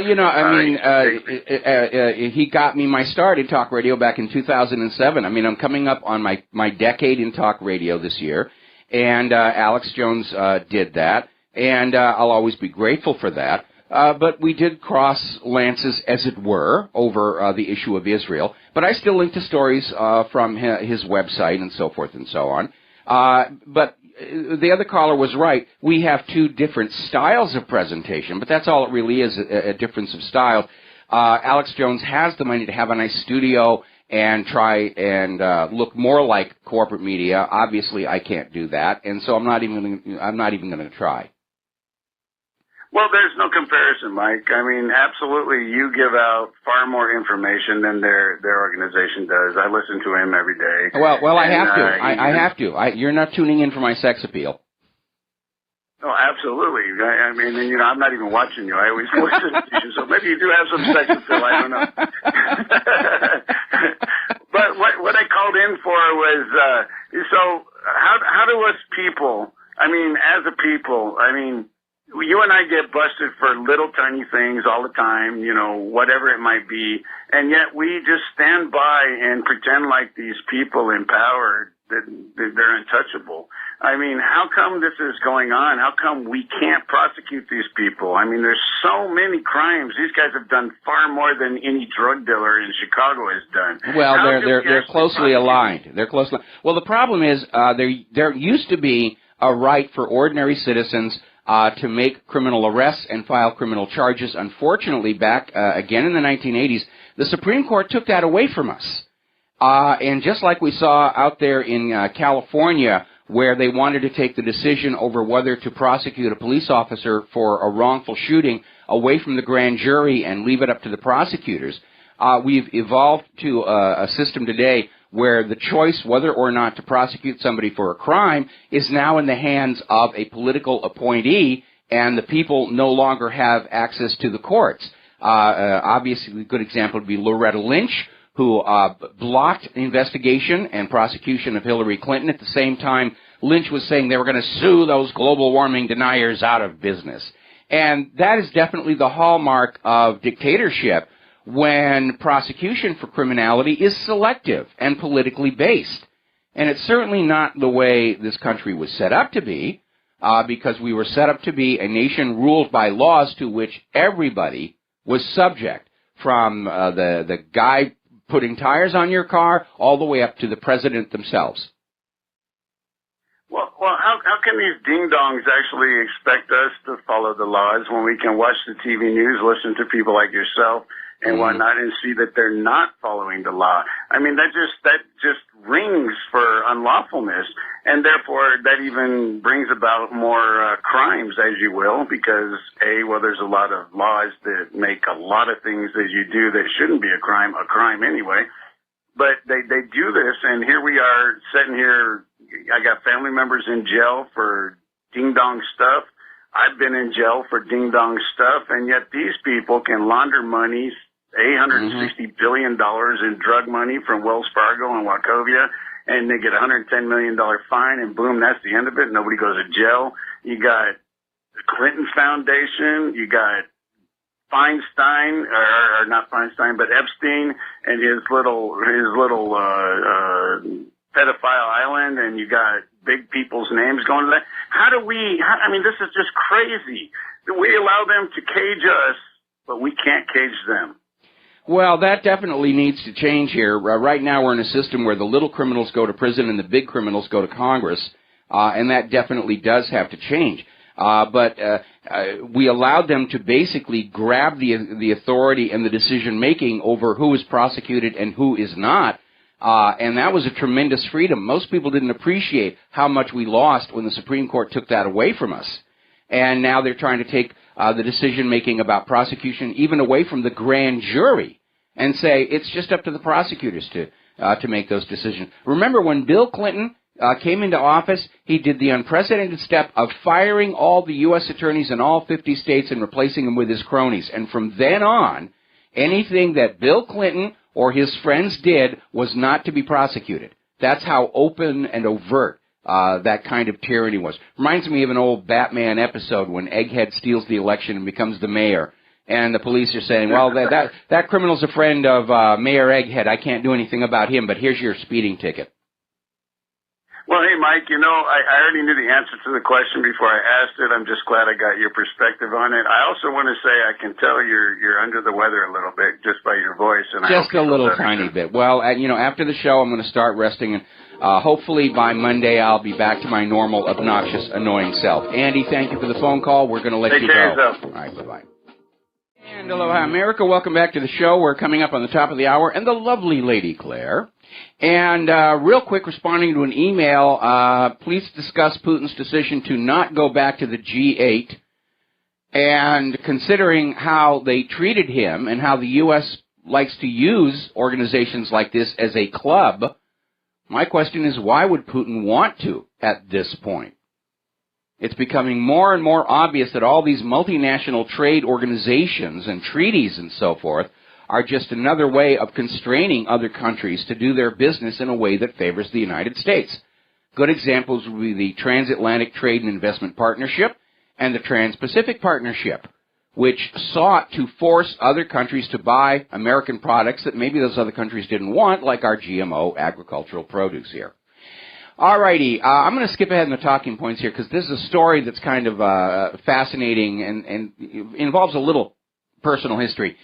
he got me my start in talk radio back in 2007. I mean, I'm coming up on my decade in talk radio this year, and Alex Jones did that, and I'll always be grateful for that. But we did cross lances, as it were, over the issue of Israel. But I still link to stories from his website and so forth and so on. But the other caller was right. We have two different styles of presentation, but that's all it really is, a difference of style. Alex Jones has the money to have a nice studio and try and look more like corporate media. Obviously, I can't do that, and so I'm not even going to try. Well, there's no comparison, Mike. I mean, absolutely, you give out far more information than their organization does. I listen to him every day. Well, I have to. I have to. You're not tuning in for my sex appeal. Oh, absolutely. I mean, I'm not even watching you. I always listen to you, so maybe you do have some sex appeal. I don't know. But what I called in for was, so how do us people, I mean, as a people, I mean, you and I get busted for little tiny things all the time, whatever it might be, and yet we just stand by and pretend like these people in power, that they're untouchable. I mean, how come this is going on? How come we can't prosecute these people? I mean, there's so many crimes. These guys have done far more than any drug dealer in Chicago has done. Well, they're closely aligned. They're closely. Well, the problem is there used to be a right for ordinary citizens to make criminal arrests and file criminal charges. Unfortunately, back again in the 1980s, the Supreme Court took that away from us. And just like we saw out there in California, where they wanted to take the decision over whether to prosecute a police officer for a wrongful shooting away from the grand jury and leave it up to the prosecutors, we've evolved to a system today where the choice whether or not to prosecute somebody for a crime is now in the hands of a political appointee, and the people no longer have access to the courts. Obviously, a good example would be Loretta Lynch, who blocked investigation and prosecution of Hillary Clinton. At the same time, Lynch was saying they were going to sue those global warming deniers out of business. And that is definitely the hallmark of dictatorship, when prosecution for criminality is selective and politically based. And it's certainly not the way this country was set up to be, because we were set up to be a nation ruled by laws to which everybody was subject, from the guy putting tires on your car all the way up to the president themselves. Well, how can these ding-dongs actually expect us to follow the laws when we can watch the TV news, listen to people like yourself, and whatnot, and see that they're not following the law? I mean, that just rings for unlawfulness, and therefore that even brings about more crimes, as you will, because there's a lot of laws that make a lot of things that you do that shouldn't be a crime anyway. But they do this, and here we are sitting here. I got family members in jail for ding-dong stuff. I've been in jail for ding-dong stuff, and yet these people can launder money, $860 billion in drug money from Wells Fargo and Wachovia, and they get a $110 million fine, and boom, that's the end of it. Nobody goes to jail. You got the Clinton Foundation. You got Feinstein, or not Feinstein, but Epstein and his little pedophile island, and you got big people's names going to that. I mean, this is just crazy. We allow them to cage us, but we can't cage them. Well, that definitely needs to change here. Right now we're in a system where the little criminals go to prison and the big criminals go to Congress, and that definitely does have to change. But we allowed them to basically grab the authority and the decision-making over who is prosecuted and who is not, and that was a tremendous freedom. Most people didn't appreciate how much we lost when the Supreme Court took that away from us. And now they're trying to take the decision-making about prosecution even away from the grand jury and say it's just up to the prosecutors to make those decisions. Remember when Bill Clinton came into office, he did the unprecedented step of firing all the U.S. attorneys in all 50 states and replacing them with his cronies. And from then on, anything that Bill Clinton or his friends did was not to be prosecuted. That's how open and overt that kind of tyranny was. Reminds me of an old Batman episode when Egghead steals the election and becomes the mayor. And the police are saying, well, that criminal's a friend of Mayor Egghead. I can't do anything about him, but here's your speeding ticket. Well, hey, Mike, I already knew the answer to the question before I asked it. I'm just glad I got your perspective on it. I also want to say I can tell you're under the weather a little bit just by your voice. And just a little tiny bit. Well, after the show, I'm going to start resting, and hopefully by Monday I'll be back to my normal, obnoxious, annoying self. Andy, thank you for the phone call. We're going to let you go. All right, bye-bye. And aloha, America. Welcome back to the show. We're coming up on the top of the hour, and the lovely Lady Claire. And real quick, responding to an email, please discuss Putin's decision to not go back to the G8, and considering how they treated him and how the U.S. likes to use organizations like this as a club, my question is, why would Putin want to at this point? It's becoming more and more obvious that all these multinational trade organizations and treaties and so forth are just another way of constraining other countries to do their business in a way that favors the United States. Good examples would be the Transatlantic Trade and Investment Partnership and the Trans-Pacific Partnership, which sought to force other countries to buy American products that maybe those other countries didn't want, like our GMO agricultural produce here. All righty, I'm going to skip ahead in the talking points here because this is a story that's kind of fascinating and involves a little personal history.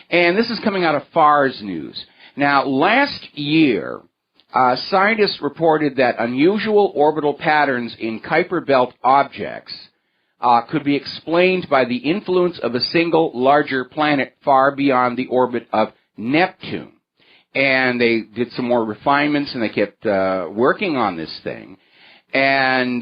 And this is coming out of FARS News. Now, last year, scientists reported that unusual orbital patterns in Kuiper Belt objects could be explained by the influence of a single larger planet far beyond the orbit of Neptune. And they did some more refinements, and they kept working on this thing. And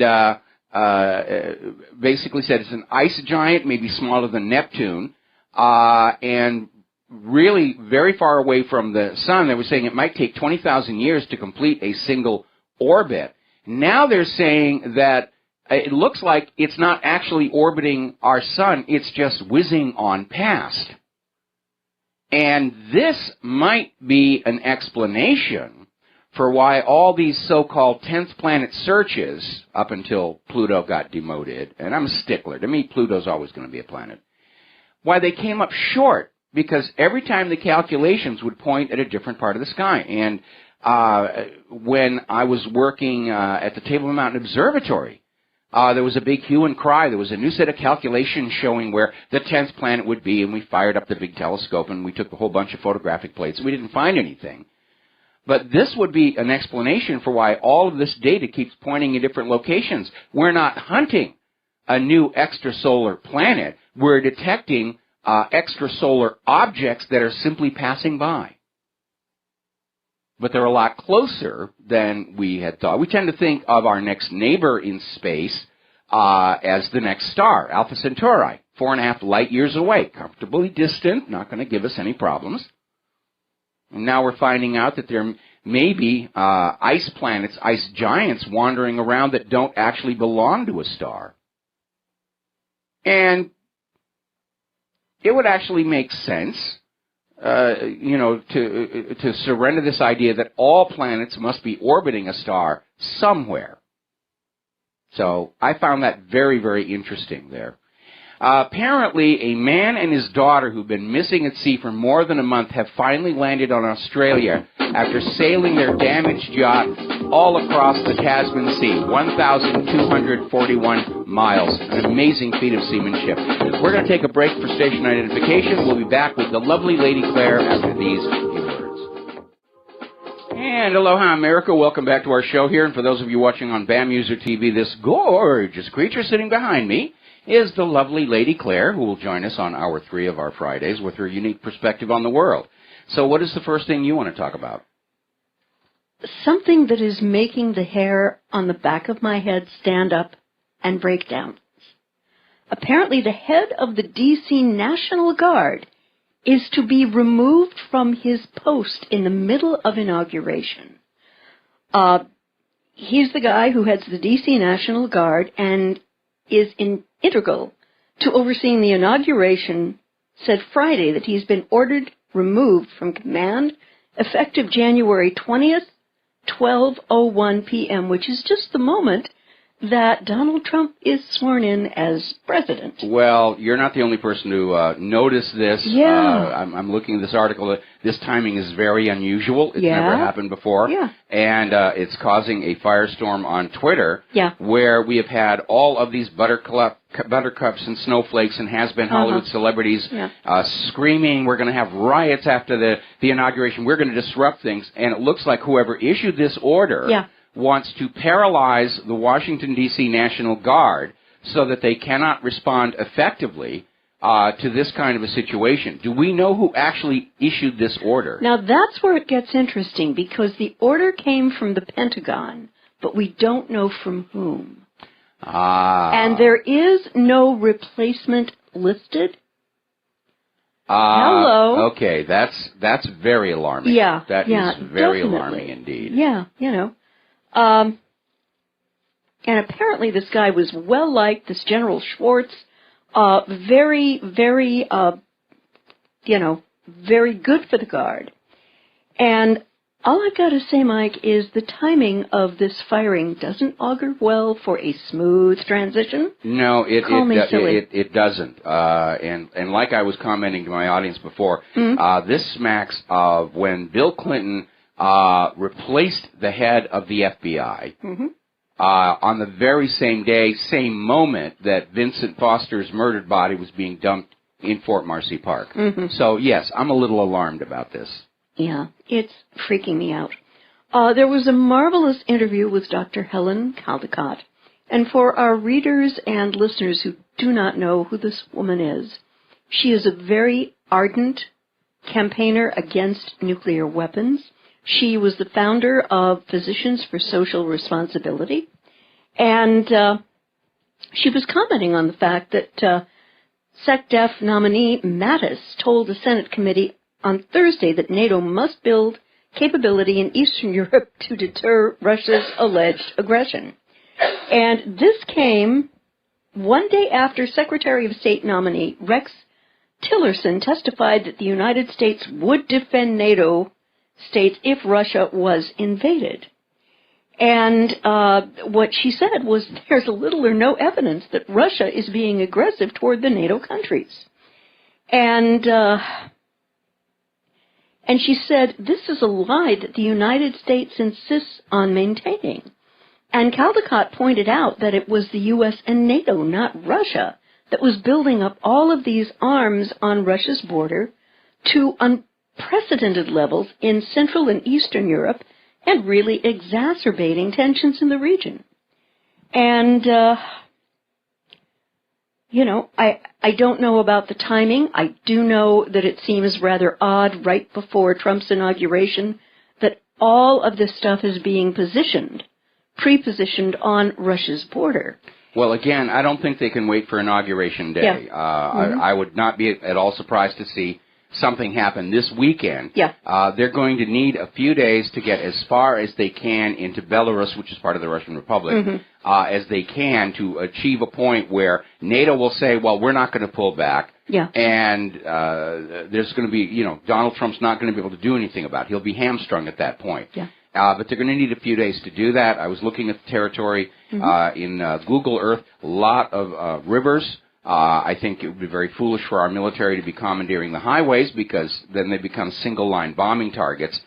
basically said it's an ice giant, maybe smaller than Neptune, and really very far away from the sun. They were saying it might take 20,000 years to complete a single orbit. Now they're saying that it looks like it's not actually orbiting our sun, it's just whizzing on past. And this might be an explanation for why all these so-called 10th planet searches, up until Pluto got demoted, and I'm a stickler, to me Pluto's always going to be a planet, why they came up short, because every time the calculations would point at a different part of the sky. And when I was working at the Table Mountain Observatory, there was a big hue and cry. There was a new set of calculations showing where the 10th planet would be, and we fired up the big telescope, and we took a whole bunch of photographic plates, and we didn't find anything. But this would be an explanation for why all of this data keeps pointing in different locations. We're not hunting a new extrasolar planet. We're detecting extrasolar objects that are simply passing by. But they're a lot closer than we had thought. We tend to think of our next neighbor in space as the next star, Alpha Centauri, 4.5 light years away, comfortably distant, not going to give us any problems. And now we're finding out that there may be ice planets, ice giants wandering around that don't actually belong to a star. And it would actually make sense to surrender this idea that all planets must be orbiting a star somewhere. So I found that very, very interesting there. Apparently, a man and his daughter who've been missing at sea for more than a month have finally landed on Australia after sailing their damaged yacht all across the Tasman Sea, 1,241 miles. An amazing feat of seamanship. We're going to take a break for station identification. We'll be back with the lovely Lady Claire after these few words. And aloha, America. Welcome back to our show here. And for those of you watching on BAM User TV, this gorgeous creature sitting behind me is the lovely Lady Claire, who will join us on hour 3 of our Fridays with her unique perspective on the world. So what is the first thing you want to talk about? Something that is making the hair on the back of my head stand up and break down. Apparently the head of the D.C. National Guard is to be removed from his post in the middle of inauguration. He's the guy who heads the D.C. National Guard and is integral to overseeing the inauguration, said Friday that he's been ordered removed from command effective January 20th, 12:01 p.m., which is just the moment that Donald Trump is sworn in as president. Well, you're not the only person to notice this. Yeah. I'm looking at this article. This timing is very unusual. It's never happened before. Yeah. And it's causing a firestorm on Twitter, where we have had all of these buttercups and snowflakes and has-been Hollywood celebrities screaming, we're going to have riots after the inauguration. We're going to disrupt things. And it looks like whoever issued this order wants to paralyze the Washington, D.C. National Guard so that they cannot respond effectively to this kind of a situation. Do we know who actually issued this order? Now, that's where it gets interesting, because the order came from the Pentagon, but we don't know from whom. And there is no replacement listed. Hello. Okay, that's very alarming. Yeah. That is very alarming indeed. Yeah, and apparently this guy was well-liked, this General Schwartz, very, very, very good for the Guard. And all I've got to say, Mike, is the timing of this firing doesn't augur well for a smooth transition. No, it doesn't. And like I was commenting to my audience before, this smacks of when Bill Clinton replaced the head of the FBI on the very same day, same moment that Vincent Foster's murdered body was being dumped in Fort Marcy Park. So, yes, I'm a little alarmed about this. Yeah, it's freaking me out. There was a marvelous interview with Dr. Helen Caldicott. And for our readers and listeners who do not know who this woman is, she is a very ardent campaigner against nuclear weapons. She was the founder of Physicians for Social Responsibility, and she was commenting on the fact that SecDef nominee Mattis told the Senate committee on Thursday that NATO must build capability in Eastern Europe to deter Russia's alleged aggression. And this came one day after Secretary of State nominee Rex Tillerson testified that the United States would defend NATO states if Russia was invaded. And what she said was there's little or no evidence that Russia is being aggressive toward the NATO countries. And she said this is a lie that the United States insists on maintaining. And Caldicott pointed out that it was the U.S. and NATO, not Russia, that was building up all of these arms on Russia's border to unprecedented levels in Central and Eastern Europe and really exacerbating tensions in the region. And, I don't know about the timing. I do know that it seems rather odd right before Trump's inauguration that all of this stuff is being pre-positioned on Russia's border. Well, again, I don't think they can wait for Inauguration Day. Yeah. I would not be at all surprised to see something happen this weekend. Yeah. They're going to need a few days to get as far as they can into Belarus, which is part of the Russian Republic, as they can to achieve a point where NATO will say, well, we're not going to pull back. Yeah. And there's going to be, Donald Trump's not going to be able to do anything about it. He'll be hamstrung at that point. Yeah. But they're going to need a few days to do that. I was looking at the territory in Google Earth, a lot of rivers. I think it would be very foolish for our military to be commandeering the highways because then they become single-line bombing targets.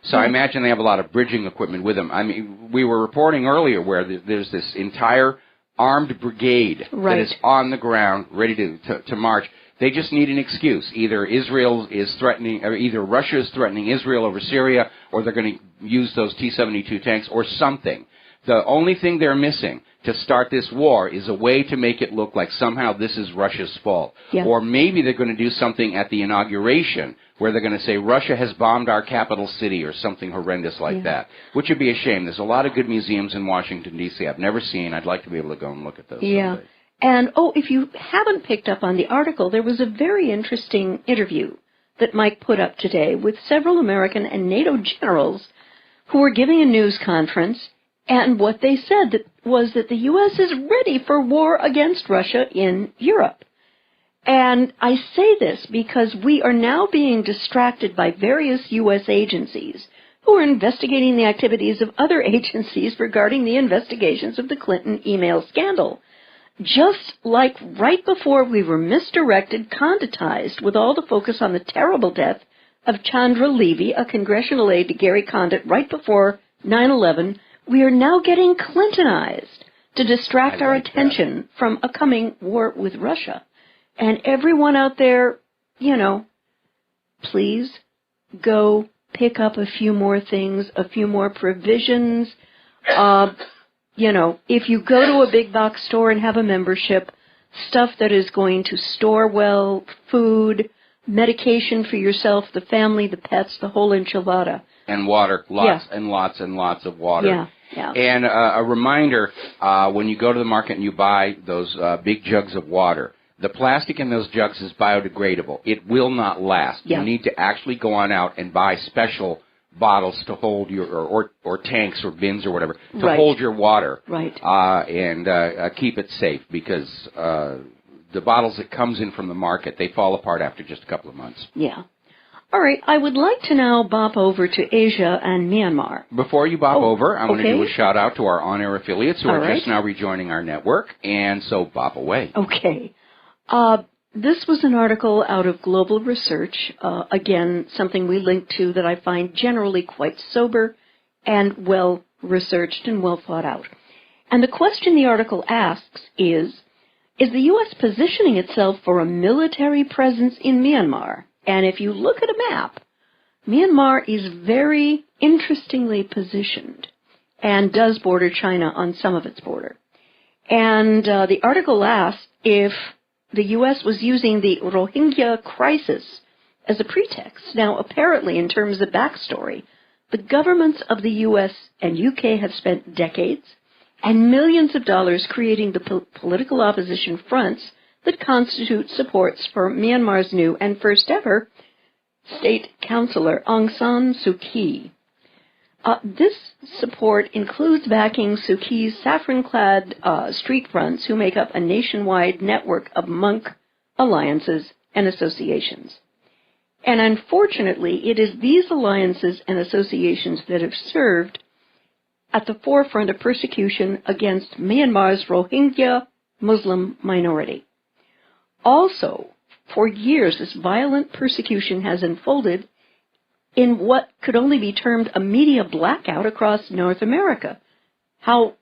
So I imagine they have a lot of bridging equipment with them. I mean, we were reporting earlier where there's this entire armed brigade that is on the ground ready to march. They just need an excuse. Either Israel is threatening, or either Russia is threatening Israel over Syria, or they're going to use those T-72 tanks, or something. The only thing they're missing to start this war is a way to make it look like somehow this is Russia's fault. Yeah. Or maybe they're going to do something at the inauguration where they're going to say Russia has bombed our capital city or something horrendous like that, which would be a shame. There's a lot of good museums in Washington, D.C. I've never seen. I'd like to be able to go and look at those someday. And, if you haven't picked up on the article, there was a very interesting interview that Mike put up today with several American and NATO generals who were giving a news conference, and what they said was that the U.S. is ready for war against Russia in Europe. And I say this because we are now being distracted by various U.S. agencies who are investigating the activities of other agencies regarding the investigations of the Clinton email scandal. Just like right before we were misdirected, conditized with all the focus on the terrible death of Chandra Levy, a congressional aide to Gary Condit, right before 9/11, we are now getting Clintonized to distract our attention from a coming war with Russia. And everyone out there, please go pick up a few more things, a few more provisions. If you go to a big box store and have a membership, stuff that is going to store well, food, medication for yourself, the family, the pets, the whole enchilada. And water, lots and lots and lots of water. Yeah. And a reminder, when you go to the market and you buy those big jugs of water, the plastic in those jugs is biodegradable. It will not last. Yeah. You need to actually go on out and buy special bottles to hold your, or tanks or bins or whatever, to hold your water. Right. And keep it safe because the bottles that comes in from the market, they fall apart after just a couple of months. Yeah. All right, I would like to now bop over to Asia and Myanmar. Before you bop over, I want to do a shout-out to our on-air affiliates who are just now rejoining our network, and so bop away. Okay. This was an article out of Global Research, again, something we linked to that I find generally quite sober and well-researched and well thought out. And the question the article asks is the U.S. positioning itself for a military presence in Myanmar? And if you look at a map, Myanmar is very interestingly positioned and does border China on some of its border. And the article asks if the U.S. was using the Rohingya crisis as a pretext. Now, apparently, in terms of backstory, the governments of the U.S. and U.K. have spent decades and millions of dollars creating the political opposition fronts that constitute supports for Myanmar's new and first ever state councillor, Aung San Suu Kyi. This support includes backing Suu Kyi's saffron-clad street fronts who make up a nationwide network of monk alliances and associations. And unfortunately, it is these alliances and associations that have served at the forefront of persecution against Myanmar's Rohingya Muslim minority. Also, for years, this violent persecution has unfolded in what could only be termed a media blackout across North America. How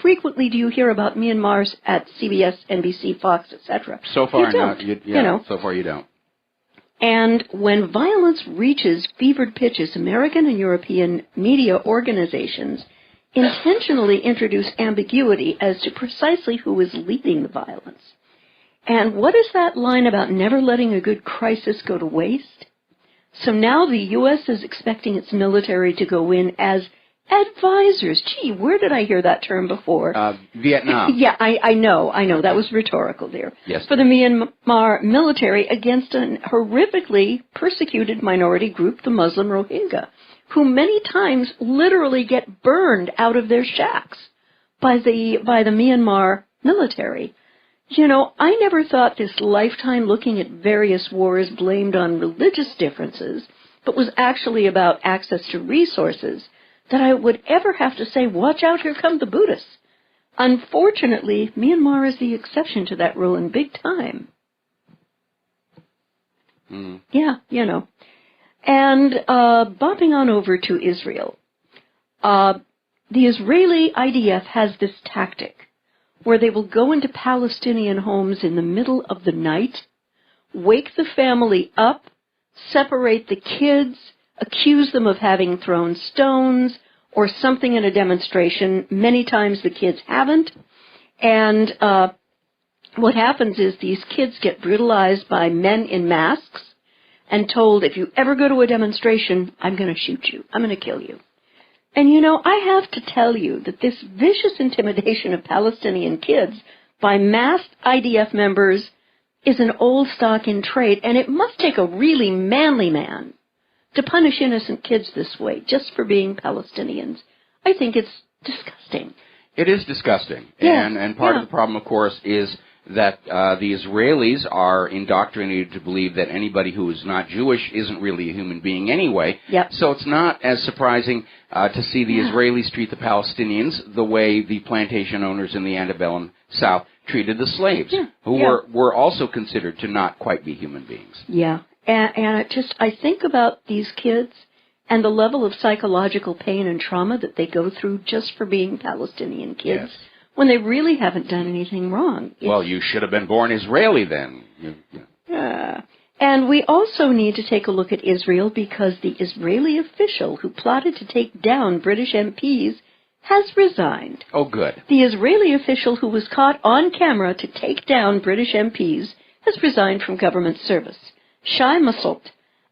frequently do you hear about Myanmar's at CBS, NBC, Fox, etc.? So far, so far you don't. And when violence reaches fevered pitches, American and European media organizations intentionally introduce ambiguity as to precisely who is leading the violence. And what is that line about never letting a good crisis go to waste? So now the U.S. is expecting its military to go in as advisors. Gee, where did I hear that term before? Vietnam. Yeah, I know. That was rhetorical there. Yes. For the Myanmar military against a horrifically persecuted minority group, the Muslim Rohingya, who many times literally get burned out of their shacks by the Myanmar military. You know, I never thought this lifetime looking at various wars blamed on religious differences, but was actually about access to resources, that I would ever have to say, watch out, here come the Buddhists. Unfortunately, Myanmar is the exception to that rule in big time. Yeah, you know. And bopping on over to Israel, the Israeli IDF has this tactic where they will go into Palestinian homes in the middle of the night, wake the family up, separate the kids, accuse them of having thrown stones or something in a demonstration. Many times the kids haven't. And what happens is these kids get brutalized by men in masks and told, if you ever go to a demonstration, I'm going to shoot you. I'm going to kill you. And, you know, I have to tell you that this vicious intimidation of Palestinian kids by masked IDF members is an old stock in trade, and it must take a really manly man to punish innocent kids this way just for being Palestinians. I think it's disgusting. It is disgusting. Yeah. And part of the problem, of course, is that the Israelis are indoctrinated to believe that anybody who is not Jewish isn't really a human being anyway. Yep. So it's not as surprising to see the Israelis treat the Palestinians the way the plantation owners in the antebellum South treated the slaves, who were also considered to not quite be human beings. Yeah. And I think about these kids and the level of psychological pain and trauma that they go through just for being Palestinian kids. Yes. When they really haven't done anything wrong. Well, you should have been born Israeli then. And we also need to take a look at Israel because the Israeli official who plotted to take down British MPs has resigned. Oh, good. The Israeli official who was caught on camera to take down British MPs has resigned from government service. Shai Massoud,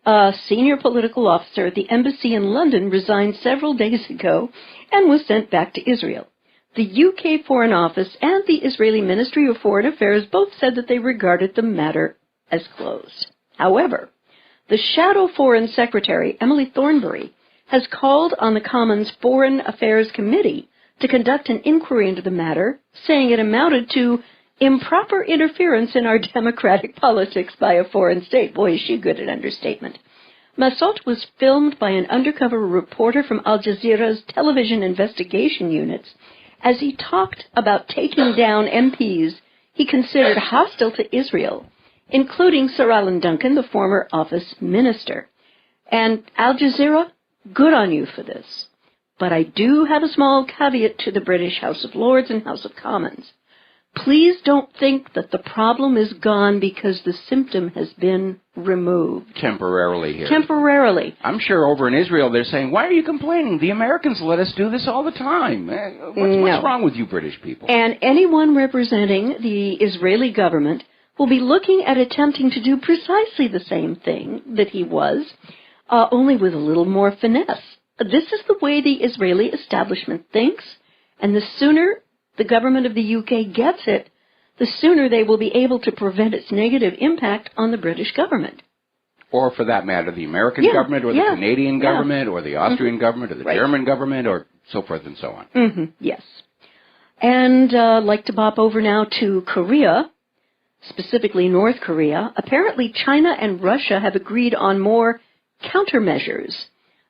a senior political officer at the embassy in London, resigned several days ago and was sent back to Israel. The UK Foreign Office and the Israeli Ministry of Foreign Affairs both said that they regarded the matter as closed. However, the Shadow Foreign Secretary, Emily Thornberry, has called on the Commons Foreign Affairs Committee to conduct an inquiry into the matter, saying it amounted to improper interference in our democratic politics by a foreign state. Boy, is she good at understatement. Massoud was filmed by an undercover reporter from Al Jazeera's television investigation units as he talked about taking down MPs he considered hostile to Israel, including Sir Alan Duncan, the former office minister. And Al Jazeera, good on you for this. But I do have a small caveat to the British House of Lords and House of Commons. Please don't think that the problem is gone because the symptom has been removed. Temporarily here. Temporarily. I'm sure over in Israel they're saying, why are you complaining? The Americans let us do this all the time. What's wrong with you British people? And anyone representing the Israeli government will be looking at attempting to do precisely the same thing that he was, only with a little more finesse. This is the way the Israeli establishment thinks, and the sooner the government of the UK gets it, the sooner they will be able to prevent its negative impact on the British government. Or, for that matter, the American government, or the Canadian government, or the Austrian government, or the German government, or so forth and so on. Yes. And I'd like to bop over now to Korea, specifically North Korea. Apparently, China and Russia have agreed on more countermeasures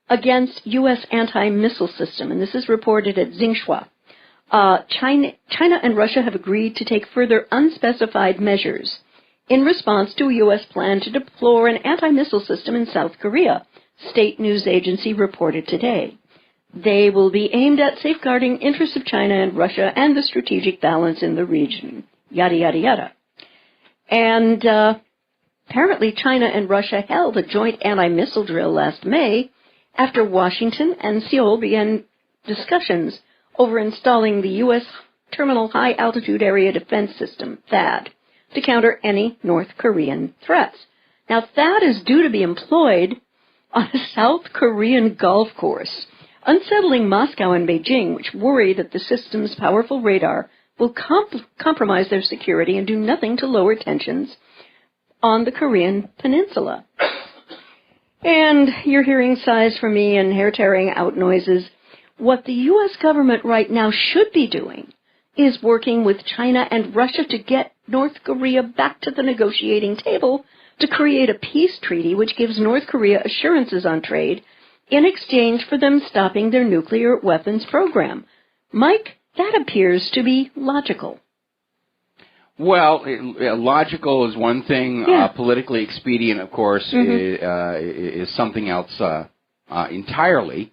against U.S. anti-missile system, and this is reported at Xinhua. China and Russia have agreed to take further unspecified measures in response to a U.S. plan to deploy an anti-missile system in South Korea, state news agency reported today. They will be aimed at safeguarding interests of China and Russia and the strategic balance in the region, yada, yada, yada. And apparently China and Russia held a joint anti-missile drill last May after Washington and Seoul began discussions over installing the U.S. Terminal High Altitude Area Defense System, THAAD, to counter any North Korean threats. Now, THAAD is due to be employed on a South Korean golf course, unsettling Moscow and Beijing, which worry that the system's powerful radar will compromise their security and do nothing to lower tensions on the Korean peninsula. And you're hearing sighs from me and hair-tearing out noises. What the U.S. government right now should be doing is working with China and Russia to get North Korea back to the negotiating table to create a peace treaty which gives North Korea assurances on trade in exchange for them stopping their nuclear weapons program. Mike, that appears to be logical. Well, logical is one thing. Yeah. Politically expedient, of course, is something else entirely.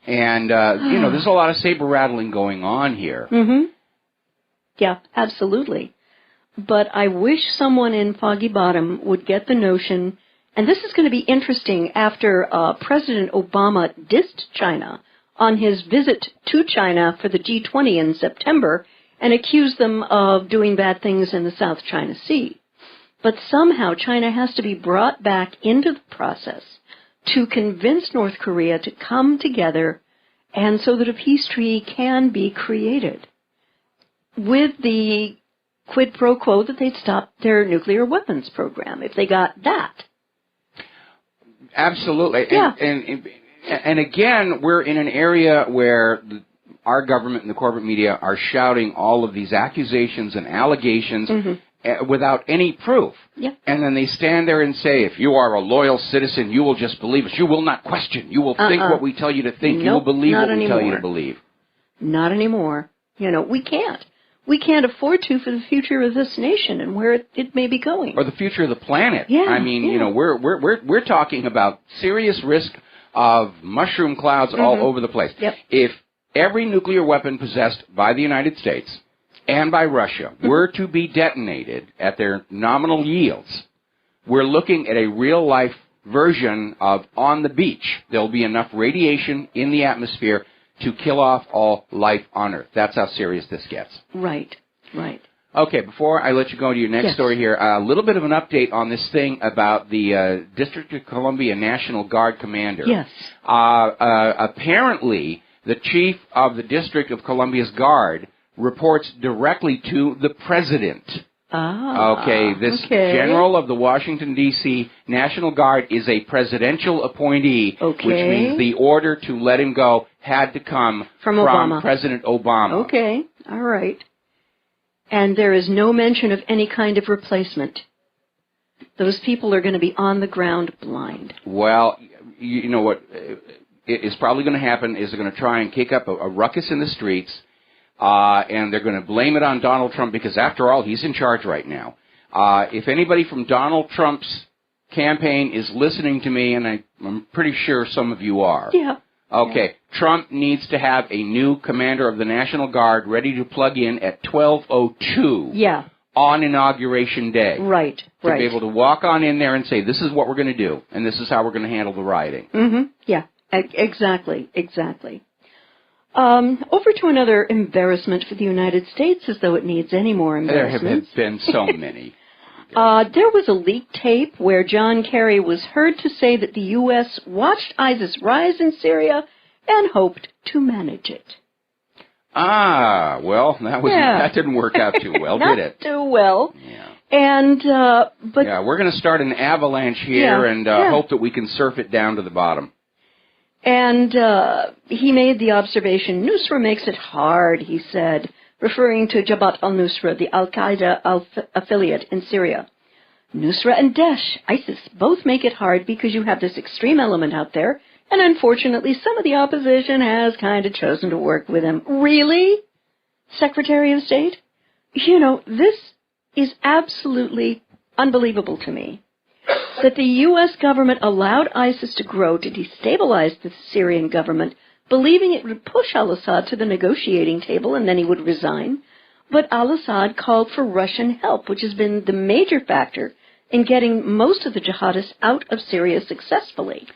And, there's a lot of saber-rattling going on here. Mm-hmm. Yeah, absolutely. But I wish someone in Foggy Bottom would get the notion, and this is going to be interesting after President Obama dissed China on his visit to China for the G20 in September and accused them of doing bad things in the South China Sea. But somehow China has to be brought back into the process to convince North Korea to come together and so that a peace treaty can be created with the quid pro quo that they'd stop their nuclear weapons program if they got that. Absolutely. Yeah. And again, we're in an area where our government and the corporate media are shouting all of these accusations and allegations without any proof. Yeah. And then they stand there and say, if you are a loyal citizen, you will just believe us. You will not question. You will think what we tell you to think. Nope, you will believe what we tell you to believe. Not anymore. We can't. We can't afford to for the future of this nation and where it may be going. Or the future of the planet. Yeah, I mean, we're talking about serious risk of mushroom clouds all over the place. Yep. If every nuclear weapon possessed by the United States and by Russia were to be detonated at their nominal yields, we're looking at a real-life version of On the Beach. There'll be enough radiation in the atmosphere to kill off all life on Earth. That's how serious this gets. Right. Okay, before I let you go to your next story here, a little bit of an update on this thing about the District of Columbia National Guard commander. Yes. Apparently, the chief of the District of Columbia's Guard reports directly to the president. This general of the Washington, D.C. National Guard is a presidential appointee, which means the order to let him go had to come from President Obama. Okay, all right. And there is no mention of any kind of replacement. Those people are going to be on the ground blind. Well, you know what is probably going to happen is they're going to try and kick up a ruckus in the streets, and they're going to blame it on Donald Trump because, after all, he's in charge right now. If anybody from Donald Trump's campaign is listening to me, and I'm pretty sure some of you are. Yeah. Okay, Trump needs to have a new commander of the National Guard ready to plug in at 12:02 on Inauguration Day. Right. To be able to walk on in there and say, this is what we're going to do, and this is how we're going to handle the rioting. Yeah, exactly. Over to another embarrassment for the United States, as though it needs any more embarrassments. There have been so many. There was a leaked tape where John Kerry was heard to say that the U.S. watched ISIS rise in Syria and hoped to manage it. Well, that didn't work out too well, did it? Not too well. Yeah. And, but... Yeah, we're going to start an avalanche here and hope that we can surf it down to the bottom. And he made the observation, Nusra makes it hard, he said, referring to Jabhat al-Nusra, the al-Qaeda affiliate in Syria. Nusra and Daesh, ISIS, both make it hard because you have this extreme element out there, and unfortunately some of the opposition has kind of chosen to work with him. Really? Secretary of State? This is absolutely unbelievable to me. That the U.S. government allowed ISIS to grow to destabilize the Syrian government, believing it would push al-Assad to the negotiating table and then he would resign. But al-Assad called for Russian help, which has been the major factor in getting most of the jihadists out of Syria successfully.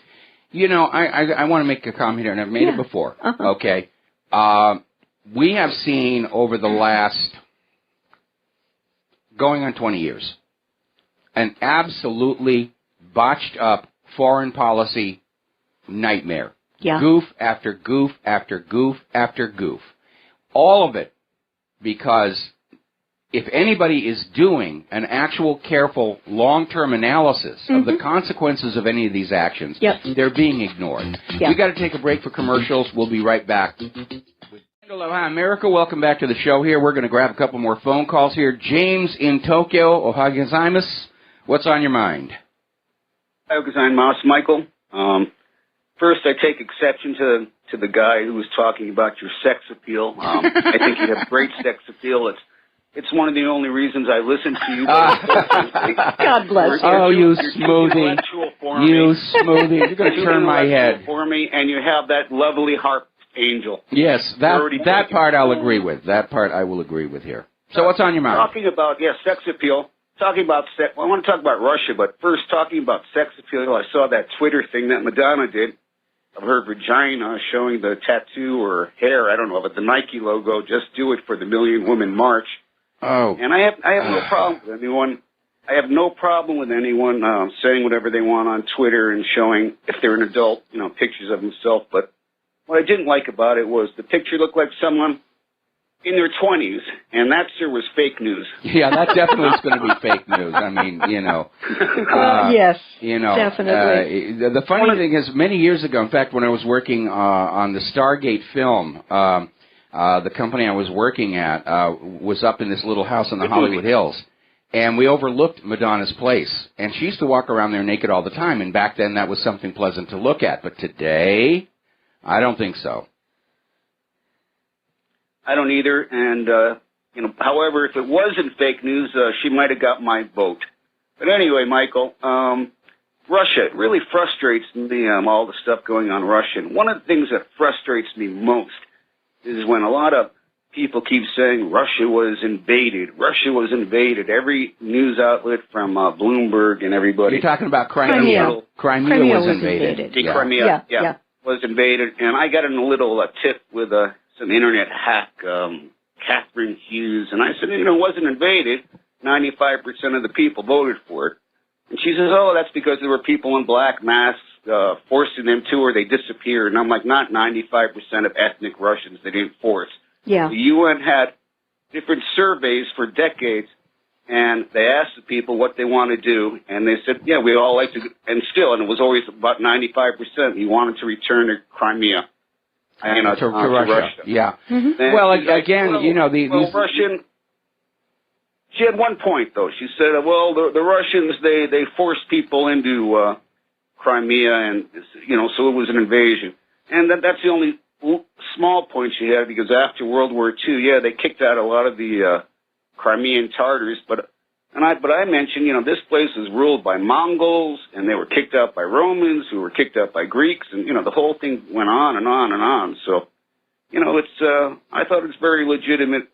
I want to make a comment here, and I've made it before. Okay. We have seen over the last, going on 20 years, an absolutely botched up foreign policy nightmare. Yeah. Goof after goof after goof after goof. All of it because if anybody is doing an actual careful long-term analysis of the consequences of any of these actions, they're being ignored. We got to take a break for commercials. We'll be right back. Aloha, America. Welcome back to the show here. We're going to grab a couple more phone calls here. James in Tokyo. Ohio gozaimasu. What's on your mind? Ohio gozaimasu, Michael. First, I take exception to the guy who was talking about your sex appeal. I think you have great sex appeal. It's one of the only reasons I listen to you. God bless you. Oh, you smoothie. You smoothie. You're going to turn my head. For me, and you have that lovely harp angel. Yes, that part I'll agree with. That part I will agree with here. So what's on your mind? Talking about, sex appeal. Talking about sex. Well, I want to talk about Russia, but first, talking about sex appeal, I saw that Twitter thing that Madonna did of her vagina showing the tattoo or hair, I don't know, but the Nike logo, just do it for the Million Women March. Oh. And I have no problem with anyone. I have no problem with anyone saying whatever they want on Twitter and showing, if they're an adult, pictures of themselves. But what I didn't like about it was the picture looked like someone in their 20s, and that, sir, was fake news. Yeah, that definitely is going to be fake news. I mean, yes, definitely. The funny thing is, many years ago, in fact, when I was working on the Stargate film, the company I was working at was up in this little house in the Hollywood Hills, and we overlooked Madonna's place. And she used to walk around there naked all the time, and back then that was something pleasant to look at. But today, I don't think so. I don't either, and, however, if it wasn't fake news, she might have got my vote. But anyway, Michael, Russia, it really frustrates me, all the stuff going on in Russia. And one of the things that frustrates me most is when a lot of people keep saying Russia was invaded. Russia was invaded. Every news outlet from Bloomberg and everybody. You're talking about Crimea. Crimea was invaded. Crimea, was invaded. And I got in a little tip with some internet hack, Catherine Hughes, and I said, it wasn't invaded. 95% of the people voted for it. And she says, oh, that's because there were people in black masks forcing them to, or they disappeared. And I'm like, not 95% of ethnic Russians they didn't force. Yeah. The UN had different surveys for decades, and they asked the people what they want to do, and they said, yeah, we all like to, and it was always about 95%. You wanted to return to Crimea. To Russia. Yeah. Mm-hmm. Well, again, Russian. She had one point though. She said, "Well, the Russians they forced people into Crimea, and so it was an invasion." And that's the only small point she had, because after World War II, they kicked out a lot of the Crimean Tatars, but I mentioned, this place was ruled by Mongols, and they were kicked out by Romans, who were kicked out by Greeks, and, the whole thing went on and on and on. So, I thought it's very legitimate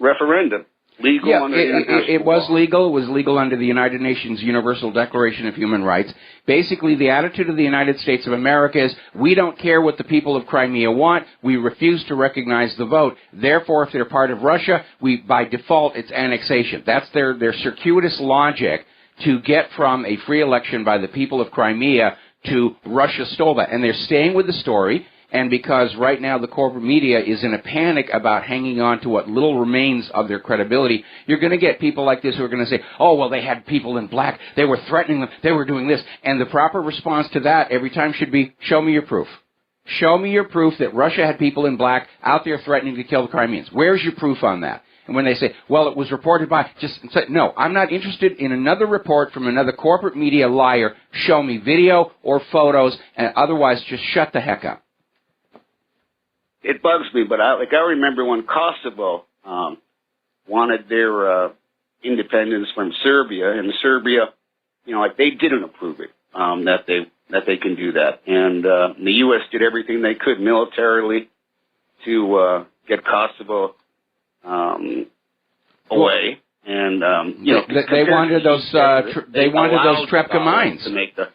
referendum. Legal under it was legal. It was legal under the United Nations Universal Declaration of Human Rights. Basically, the attitude of the United States of America is, we don't care what the people of Crimea want. We refuse to recognize the vote. Therefore, if they're part of Russia, by default, it's annexation. That's their circuitous logic to get from a free election by the people of Crimea to Russia stole that. And they're staying with the story. And because right now the corporate media is in a panic about hanging on to what little remains of their credibility, you're going to get people like this who are going to say, oh, well, they had people in black, they were threatening them, they were doing this. And the proper response to that every time should be, show me your proof. Show me your proof that Russia had people in black out there threatening to kill the Crimeans. Where's your proof on that? And when they say, well, it was reported by, just say, no, I'm not interested in another report from another corporate media liar. Show me video or photos, and otherwise just shut the heck up. It bugs me, but I remember when Kosovo wanted their independence from Serbia, and Serbia, they didn't approve it, that they can do that. And the U.S. did everything they could militarily to get Kosovo away. And they wanted those Trepka mines to make the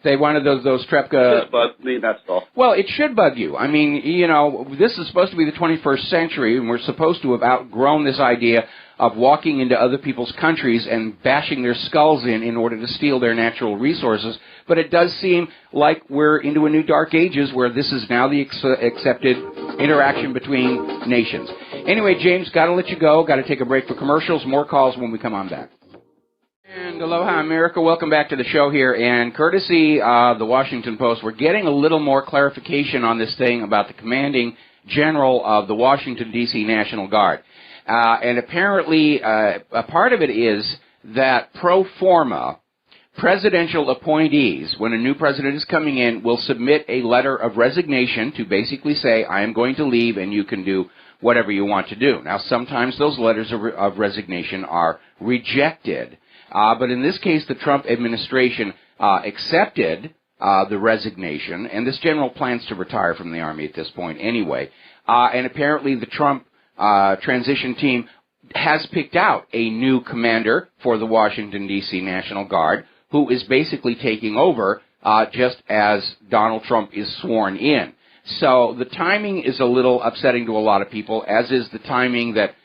They wanted those Trepka. It just bugs me, that's all. Well, it should bug you. I mean, this is supposed to be the 21st century, and we're supposed to have outgrown this idea of walking into other people's countries and bashing their skulls in order to steal their natural resources. But it does seem like we're into a new dark ages where this is now the accepted interaction between nations. Anyway, James, got to let you go. Got to take a break for commercials. More calls when we come on back. And aloha, America. Welcome back to the show here. And courtesy the Washington Post, we're getting a little more clarification on this thing about the commanding general of the Washington, D.C. National Guard. And apparently a part of it is that pro forma presidential appointees, when a new president is coming in, will submit a letter of resignation to basically say, I am going to leave and you can do whatever you want to do. Now, sometimes those letters of resignation are rejected. But in this case, the Trump administration accepted the resignation, and this general plans to retire from the Army at this point anyway. And apparently the Trump transition team has picked out a new commander for the Washington, D.C. National Guard, who is basically taking over just as Donald Trump is sworn in. So the timing is a little upsetting to a lot of people, as is the timing that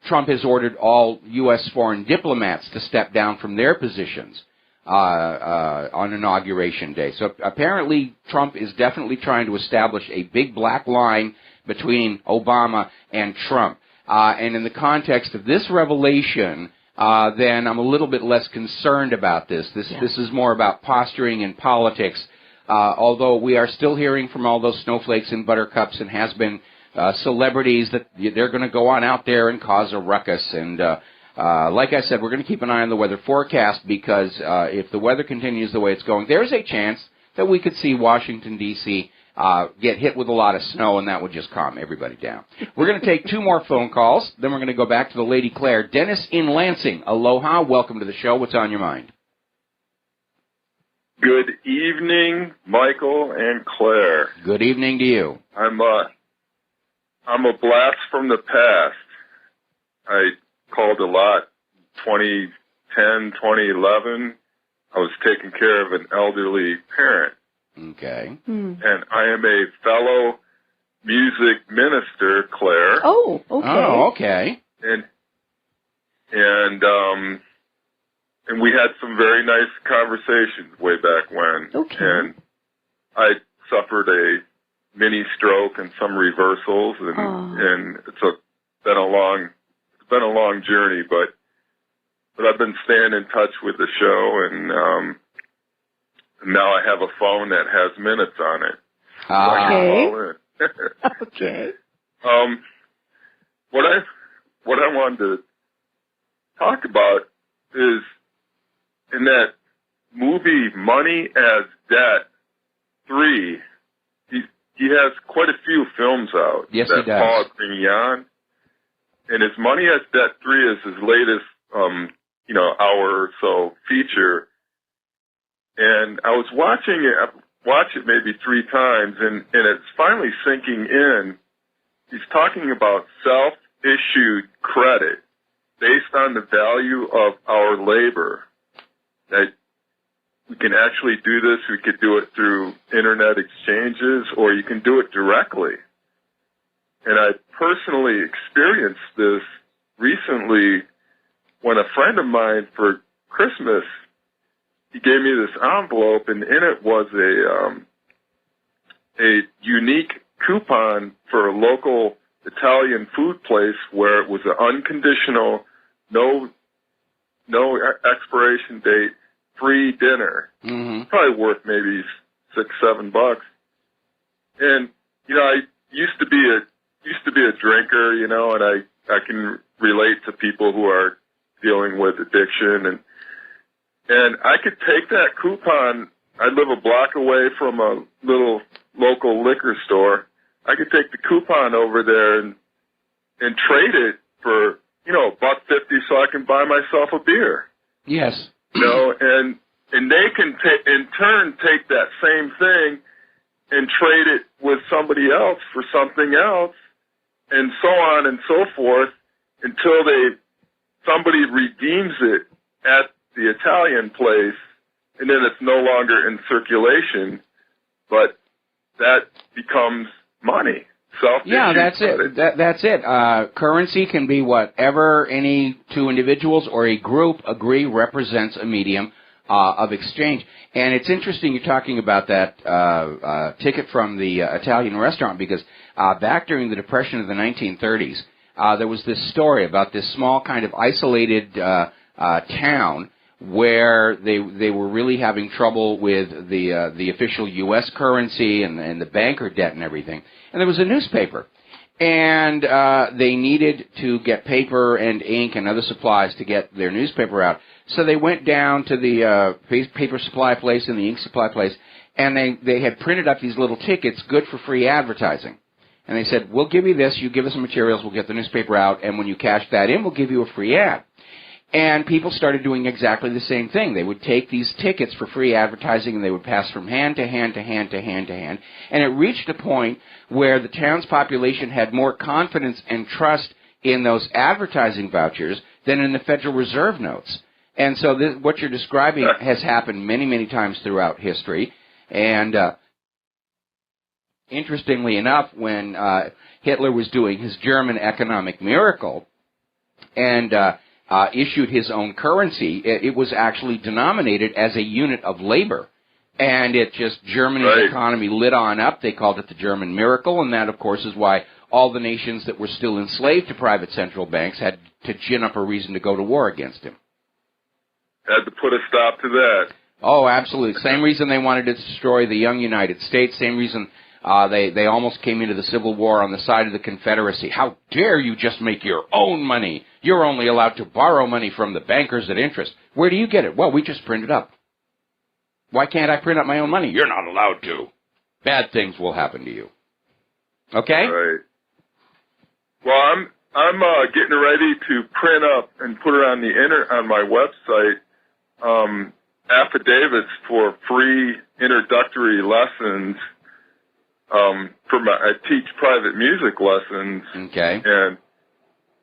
Trump has ordered all U.S. foreign diplomats to step down from their positions on Inauguration Day. So apparently Trump is definitely trying to establish a big black line between Obama and Trump. And in the context of this revelation, then I'm a little bit less concerned about this. This is more about posturing in politics, although we are still hearing from all those snowflakes and buttercups and has-been celebrities that they're going to go on out there and cause a ruckus. And like I said, we're going to keep an eye on the weather forecast because if the weather continues the way it's going, there's a chance that we could see Washington, D.C. Get hit with a lot of snow, and that would just calm everybody down. We're going to take 2 more phone calls. Then we're going to go back to the Lady Claire. Dennis in Lansing. Aloha. Welcome to the show. What's on your mind? Good evening, Michael and Claire. Good evening to you. I'm a blast from the past. I called a lot 2010, 2011. I was taking care of an elderly parent. Okay. And I am a fellow music minister, Claire. Oh, okay. Oh, okay. And we had some very nice conversations way back when. Okay. And I suffered a mini stroke and some reversals, and it's been a long journey, but I've been staying in touch with the show, and now I have a phone that has minutes on it. So I can call in. Okay. What I wanted to talk about is in that movie Money as Debt 3, he has quite a few films out. Yes, that he does. Paul Grignon. And his Money as Debt 3 is his latest, hour or so feature. And I was watch it maybe 3 times, and it's finally sinking in. He's talking about self-issued credit based on the value of our labor. That we can actually do this. We could do it through internet exchanges, or you can do it directly. And I personally experienced this recently when a friend of mine for Christmas, he gave me this envelope, and in it was a unique coupon for a local Italian food place where it was an unconditional, no expiration date, free dinner. Mm-hmm. Probably worth maybe $6-7. And I used to be a drinker, and I can relate to people who are dealing with addiction, and I could take that coupon. I live a block away from a little local liquor store. I could take the coupon over there and trade it for, $1.50 so I can buy myself a beer. Yes. And they can in turn take that same thing and trade it with somebody else for something else, and so on and so forth until somebody redeems it at the Italian place, and then it's no longer in circulation, but that becomes money. Yeah, that's it. That's it. Currency can be whatever any 2 individuals or a group agree represents a medium of exchange. And it's interesting you're talking about that ticket from the Italian restaurant, because back during the Depression of the 1930s, there was this story about this small kind of isolated town where they were really having trouble with the official U.S. currency and the banker debt and everything. And there was a newspaper. And they needed to get paper and ink and other supplies to get their newspaper out. So they went down to the paper supply place and the ink supply place, and they had printed up these little tickets, good for free advertising. And they said, we'll give you this, you give us some materials, we'll get the newspaper out, and when you cash that in, we'll give you a free ad. And people started doing exactly the same thing. They would take these tickets for free advertising and they would pass from hand to hand to hand to hand to hand. And it reached a point where the town's population had more confidence and trust in those advertising vouchers than in the Federal Reserve notes. And so what you're describing has happened many, many times throughout history. And interestingly enough, when Hitler was doing his German economic miracle and issued his own currency, it was actually denominated as a unit of labor. And it just, Germany's economy lit on up. They called it the German miracle, and that, of course, is why all the nations that were still enslaved to private central banks had to gin up a reason to go to war against him. Had to put a stop to that. Oh, absolutely. Same reason they wanted to destroy the young United States, same reason they almost came into the Civil War on the side of the Confederacy. How dare you just make your own money? You're only allowed to borrow money from the bankers at interest. Where do you get it? Well, we just print it up. Why can't I print up my own money? You're not allowed to. Bad things will happen to you. Okay? Right. Well, I'm getting ready to print up and put it on my website affidavits for free introductory lessons. I teach private music lessons. Okay. And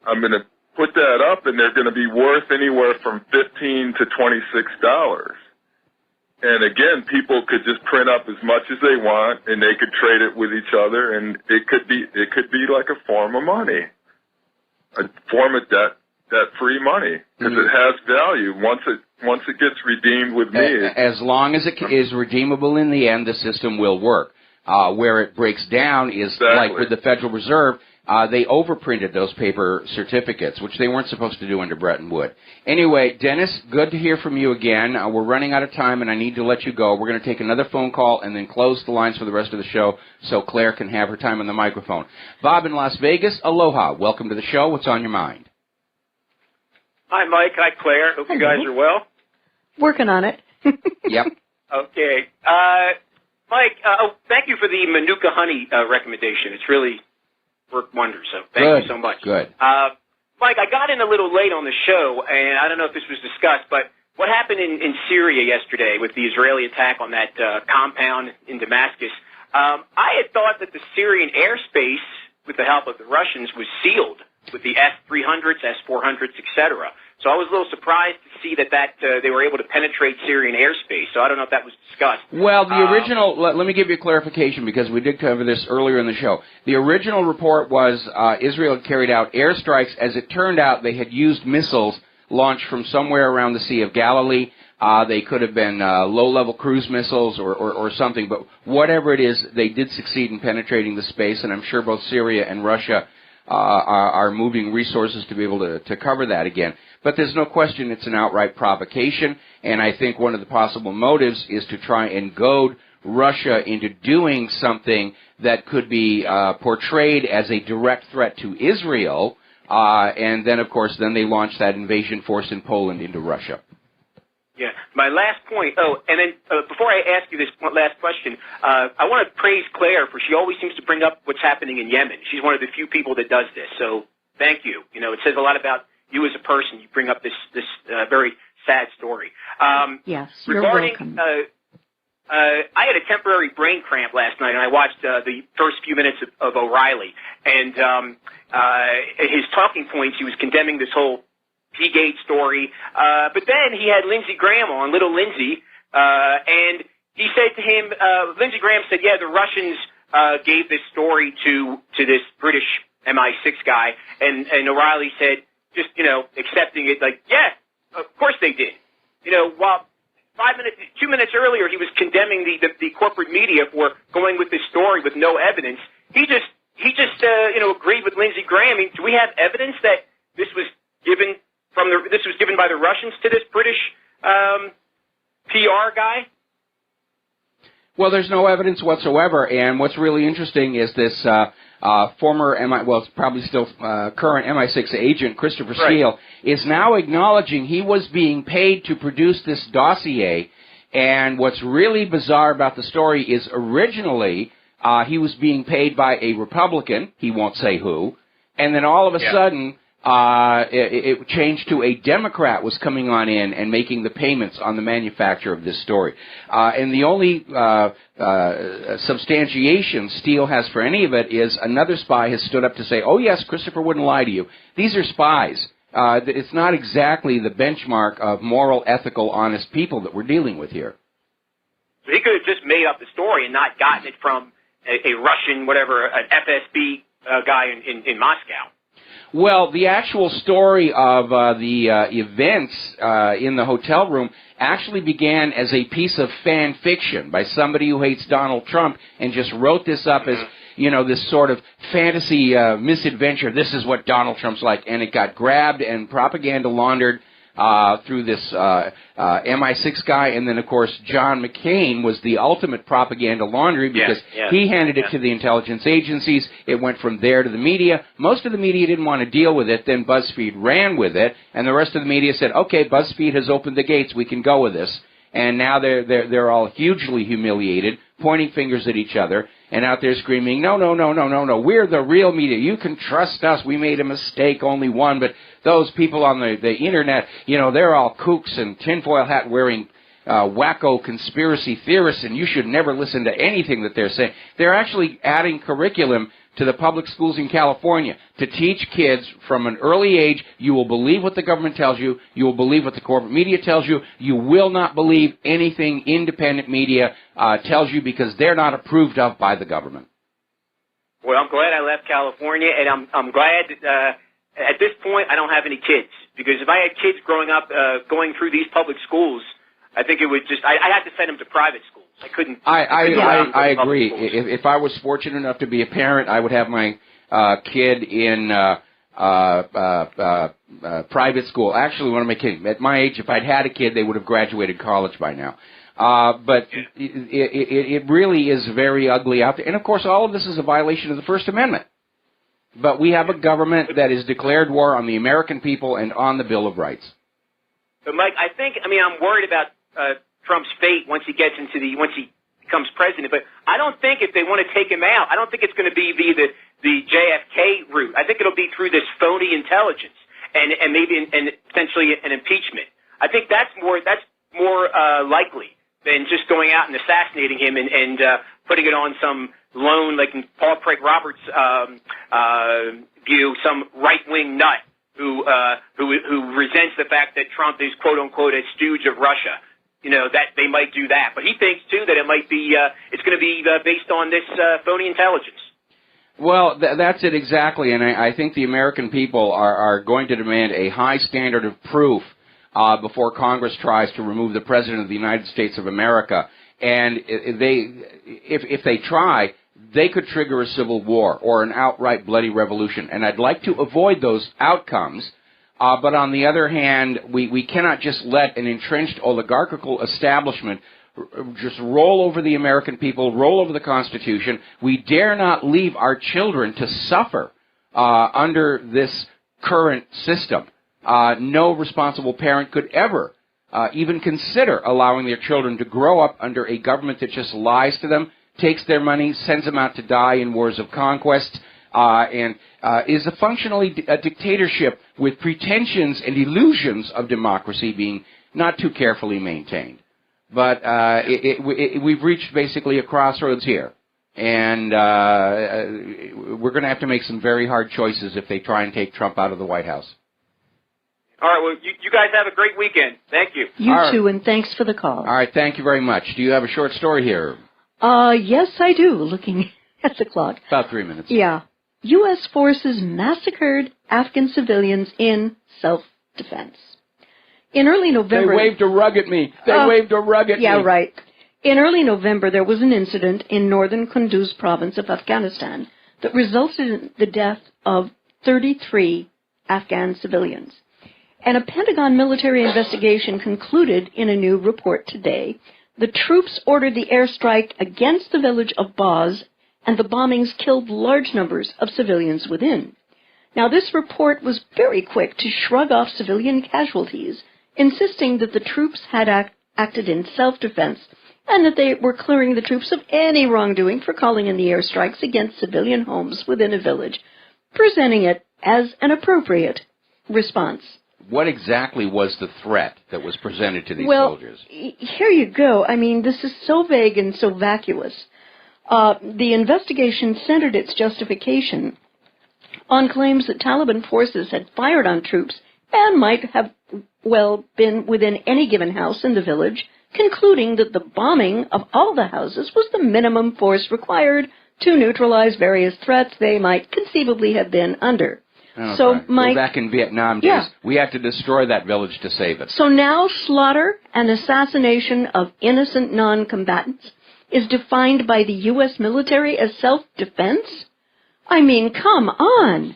I'm going to put that up, and they're going to be worth anywhere from $15 to $26. And again, people could just print up as much as they want, and they could trade it with each other, and it could be like a form of money, a form of debt-free money, because it has value once it gets redeemed with me. As long as it is redeemable in the end, the system will work. Where it breaks down is like with the Federal Reserve. They overprinted those paper certificates, which they weren't supposed to do under Bretton Woods. Anyway, Dennis, good to hear from you again. We're running out of time, and I need to let you go. We're going to take another phone call and then close the lines for the rest of the show so Claire can have her time on the microphone. Bob in Las Vegas, aloha. Welcome to the show. What's on your mind? Hi, Mike. Hi, Claire. Hope you guys are well. Working on it. Yep. Okay. Mike, thank you for the Manuka honey recommendation. It's really worked wonders, so thank you so much. Good. Mike, I got in a little late on the show, and I don't know if this was discussed, but what happened in Syria yesterday with the Israeli attack on that compound in Damascus, I had thought that the Syrian airspace, with the help of the Russians, was sealed with the S-300s, S-400s, etc. So I was a little surprised to see that they were able to penetrate Syrian airspace. So I don't know if that was discussed. Well, the original, let me give you a clarification because we did cover this earlier in the show. The original report was Israel had carried out airstrikes. As it turned out, they had used missiles launched from somewhere around the Sea of Galilee. They could have been low-level cruise missiles or something. But whatever it is, they did succeed in penetrating the space, and I'm sure both Syria and Russia are moving resources to be able to cover that again. But there's no question it's an outright provocation, and I think one of the possible motives is to try and goad Russia into doing something that could be portrayed as a direct threat to Israel, and then, of course, then they launch that invasion force in Poland into Russia. Yeah. My last point, and then before I ask you this last question, I want to praise Claire for she always seems to bring up what's happening in Yemen. She's one of the few people that does this, so thank you. You know, it says a lot about you as a person. You bring up this very sad story. Yes, you're welcome. I had a temporary brain cramp last night, and I watched the first few minutes of O'Reilly. And his talking points, he was condemning this whole P-Gate story. But then he had Lindsey Graham on, little Lindsey, and he said to him, Lindsey Graham said, yeah, the Russians gave this story to this British MI6 guy. And O'Reilly said, just, accepting it like, yeah, of course they did. While 2 minutes earlier he was condemning the corporate media for going with this story with no evidence, he just he just agreed with Lindsey Graham. I mean, do we have evidence that this was given by the Russians to this British PR guy? Well, there's no evidence whatsoever, and what's really interesting is this former it's probably still current MI6 agent, Christopher Steele, is now acknowledging he was being paid to produce this dossier, and what's really bizarre about the story is originally he was being paid by a Republican, he won't say who, and then all of a sudden it changed to a Democrat was coming on in and making the payments on the manufacture of this story. And the only substantiation Steele has for any of it is another spy has stood up to say, oh, yes, Christopher wouldn't lie to you. These are spies. It's not exactly the benchmark of moral, ethical, honest people that we're dealing with here. So he could have just made up the story and not gotten it from a Russian, whatever, an FSB guy in Moscow. Well, the actual story of the events in the hotel room actually began as a piece of fan fiction by somebody who hates Donald Trump and just wrote this up as, this sort of fantasy misadventure. This is what Donald Trump's like. And it got grabbed and propaganda laundered through this MI6 guy. And then, of course, John McCain was the ultimate propaganda laundry because he handed it to the intelligence agencies. It went from there to the media. Most of the media didn't want to deal with it. Then BuzzFeed ran with it. And the rest of the media said, okay, BuzzFeed has opened the gates. We can go with this. And now they're all hugely humiliated, pointing fingers at each other, and out there screaming, no, we're the real media. You can trust us. We made a mistake, only one. But those people on the Internet, they're all kooks and tinfoil hat wearing wacko conspiracy theorists, and you should never listen to anything that they're saying. They're actually adding curriculum to the public schools in California to teach kids from an early age, you will believe what the government tells you, you will believe what the corporate media tells you, you will not believe anything independent media tells you because they're not approved of by the government. Well, I'm glad I left California, and I'm glad at this point I don't have any kids, because if I had kids growing up going through these public schools, I think it would just, I had to send them to private schools. I couldn't. I agree. If I was fortunate enough to be a parent, I would have my kid in private school. Actually, what am I kidding? At my age, if I'd had a kid, they would have graduated college by now. But it really is very ugly out there. And, of course, all of this is a violation of the First Amendment. But we have a government that has declared war on the American people and on the Bill of Rights. But, Mike, I'm worried about Trump's fate once he becomes president. But I don't think if they want to take him out, I don't think it's going to be via the JFK route. I think it'll be through this phony intelligence and maybe potentially an impeachment. I think that's more likely than just going out and assassinating him and putting it on some lone, like in Paul Craig Roberts' view, some right-wing nut who resents the fact that Trump is quote unquote a stooge of Russia. That they might do that, but he thinks too that it might be it's going to be based on this phony intelligence. Well, that's it exactly, and I think the American people are going to demand a high standard of proof before Congress tries to remove the President of the United States of America. And if they try, they could trigger a civil war or an outright bloody revolution. And I'd like to avoid those outcomes. But on the other hand, we cannot just let an entrenched oligarchical establishment just roll over the American people, roll over the Constitution. We dare not leave our children to suffer under this current system. No responsible parent could ever even consider allowing their children to grow up under a government that just lies to them, takes their money, sends them out to die in wars of conquest, and is a functionally a dictatorship with pretensions and illusions of democracy being not too carefully maintained. But we've reached basically a crossroads here, and we're going to have to make some very hard choices if they try and take Trump out of the White House. All right, well, you guys have a great weekend. Thank you. You too, and thanks for the call. All right, thank you very much. Do you have a short story here? Yes, I do, looking at the clock. About 3 minutes. Yeah. U.S. forces massacred Afghan civilians in self-defense. In early November... They waved a rug at me. They waved a rug at me. Yeah, right. In early November, there was an incident in northern Kunduz province of Afghanistan that resulted in the death of 33 Afghan civilians. And a Pentagon military investigation concluded in a new report today. The troops ordered the airstrike against the village of Baz, and the bombings killed large numbers of civilians within. Now, this report was very quick to shrug off civilian casualties, insisting that the troops had acted in self-defense and that they were clearing the troops of any wrongdoing for calling in the airstrikes against civilian homes within a village, presenting it as an appropriate response. What exactly was the threat that was presented to these soldiers? Well, here you go. I mean, this is so vague and so vacuous. The investigation centered its justification on claims that Taliban forces had fired on troops and might have, been within any given house in the village, concluding that the bombing of all the houses was the minimum force required to neutralize various threats they might conceivably have been under. Okay. So, Mike, back in Vietnam days, we had to destroy that village to save it. So now slaughter and assassination of innocent non-combatants is defined by the U.S. military as self-defense? I mean, come on.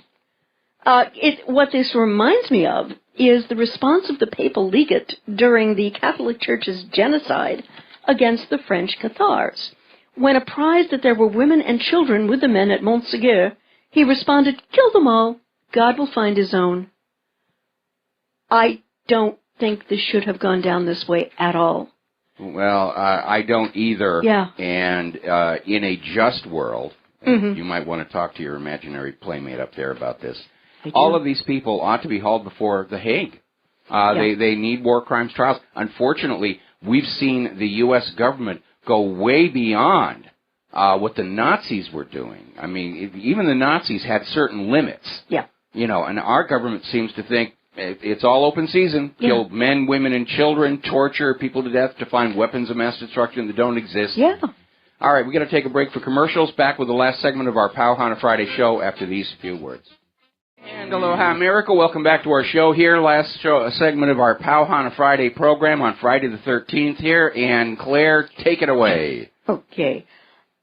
What this reminds me of is the response of the papal legate during the Catholic Church's genocide against the French Cathars. When apprised that there were women and children with the men at Montségur, he responded, "Kill them all. God will find his own." I don't think this should have gone down this way at all. Well, I don't either. Yeah. And in a just world, you might want to talk to your imaginary playmate up there about this. All of these people ought to be hauled before The Hague. They need war crimes trials. Unfortunately, we've seen the U.S. government go way beyond what the Nazis were doing. I mean, even the Nazis had certain limits. Yeah. You know, and our government seems to think it's all open season. Kill men, women, and children, torture people to death to find weapons of mass destruction that don't exist. Yeah. All right, we're going to take a break for commercials. Back with the last segment of our Powhana Friday show after these few words. And aloha, America. Welcome back to our show here. Last segment of our Powhana Friday program on Friday the 13th here. And Claire, take it away. Okay.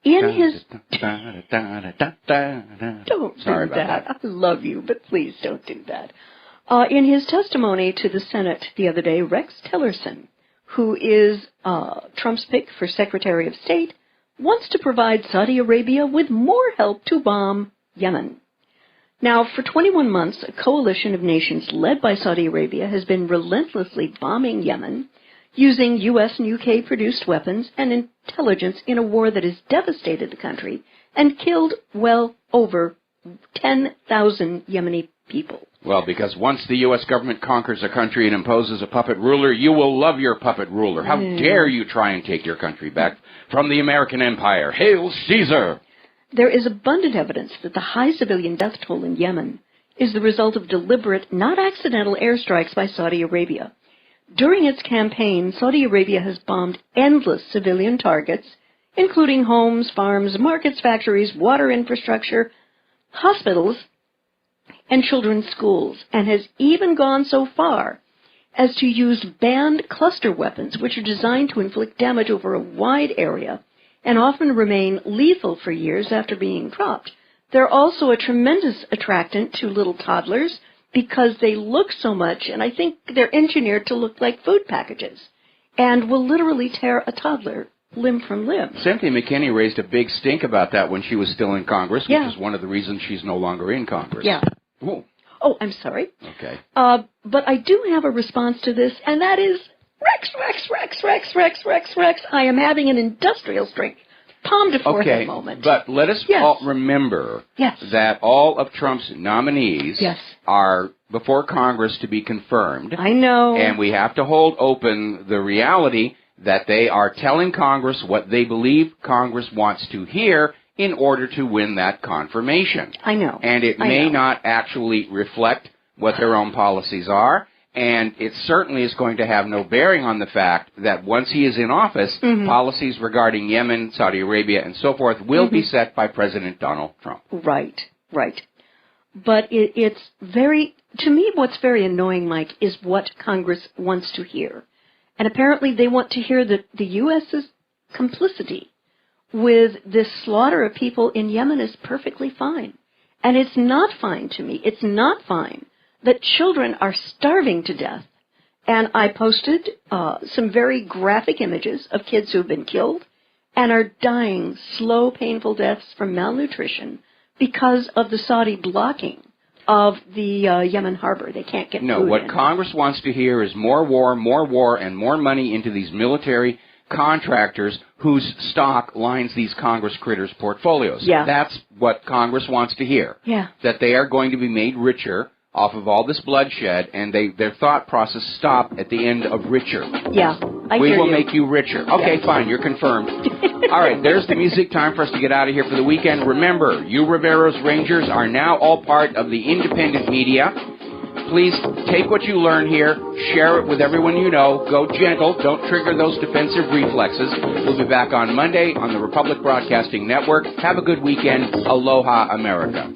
In his... Sorry Don't do about that. I love you, but please don't do that. In his testimony to the Senate the other day, Rex Tillerson, who is Trump's pick for Secretary of State, wants to provide Saudi Arabia with more help to bomb Yemen. Now, for 21 months, a coalition of nations led by Saudi Arabia has been relentlessly bombing Yemen, using U.S. and UK-produced weapons and intelligence in a war that has devastated the country and killed well over 10,000 Yemeni people. Well, because once the U.S. government conquers a country and imposes a puppet ruler, you will love your puppet ruler. How dare you try and take your country back from the American empire? Hail Caesar! There is abundant evidence that the high civilian death toll in Yemen is the result of deliberate, not accidental airstrikes by Saudi Arabia. During its campaign, Saudi Arabia has bombed endless civilian targets, including homes, farms, markets, factories, water infrastructure, hospitals, and children's schools, and has even gone so far as to use banned cluster weapons, which are designed to inflict damage over a wide area and often remain lethal for years after being dropped. They're also a tremendous attractant to little toddlers because they look so much, and I think they're engineered to look like food packages, and will literally tear a toddler limb from limb. Cynthia McKinney raised a big stink about that when she was still in Congress, which is one of the reasons she's no longer in Congress. Yeah. Ooh. Oh, I'm sorry. Okay. But I do have a response to this, and that is Rex. I am having an industrial strength. Palm to forehead moment. But let us all remember that all of Trump's nominees are before Congress to be confirmed. I know. And we have to hold open the reality that they are telling Congress what they believe Congress wants to hear in order to win that confirmation. I know. And it may not actually reflect what their own policies are. And it certainly is going to have no bearing on the fact that once he is in office, policies regarding Yemen, Saudi Arabia, and so forth will be set by President Donald Trump. Right. But it's very, to me, what's very annoying, Mike, is what Congress wants to hear. And apparently they want to hear that the U.S.'s complicity with this slaughter of people in Yemen is perfectly fine. And it's not fine to me. It's not fine that children are starving to death. And I posted some very graphic images of kids who have been killed and are dying slow, painful deaths from malnutrition because of the Saudi blocking of the Yemen harbor. They can't get No, food what in. Congress wants to hear is more war, and more money into these military contractors whose stock lines these Congress critters' portfolios. Yeah. That's what Congress wants to hear. Yeah. That they are going to be made richer off of all this bloodshed, and their thought process stop at the end of richer. Yeah, We will you. make you richer. Okay, Yeah. fine, you're confirmed. All right, there's the music. Time for us to get out of here for the weekend. Remember, you Rivero's Rangers are now all part of the independent media. Please take what you learn here, share it with everyone you know. Go gentle. Don't trigger those defensive reflexes. We'll be back on Monday on the Republic Broadcasting Network. Have a good weekend. Aloha, America.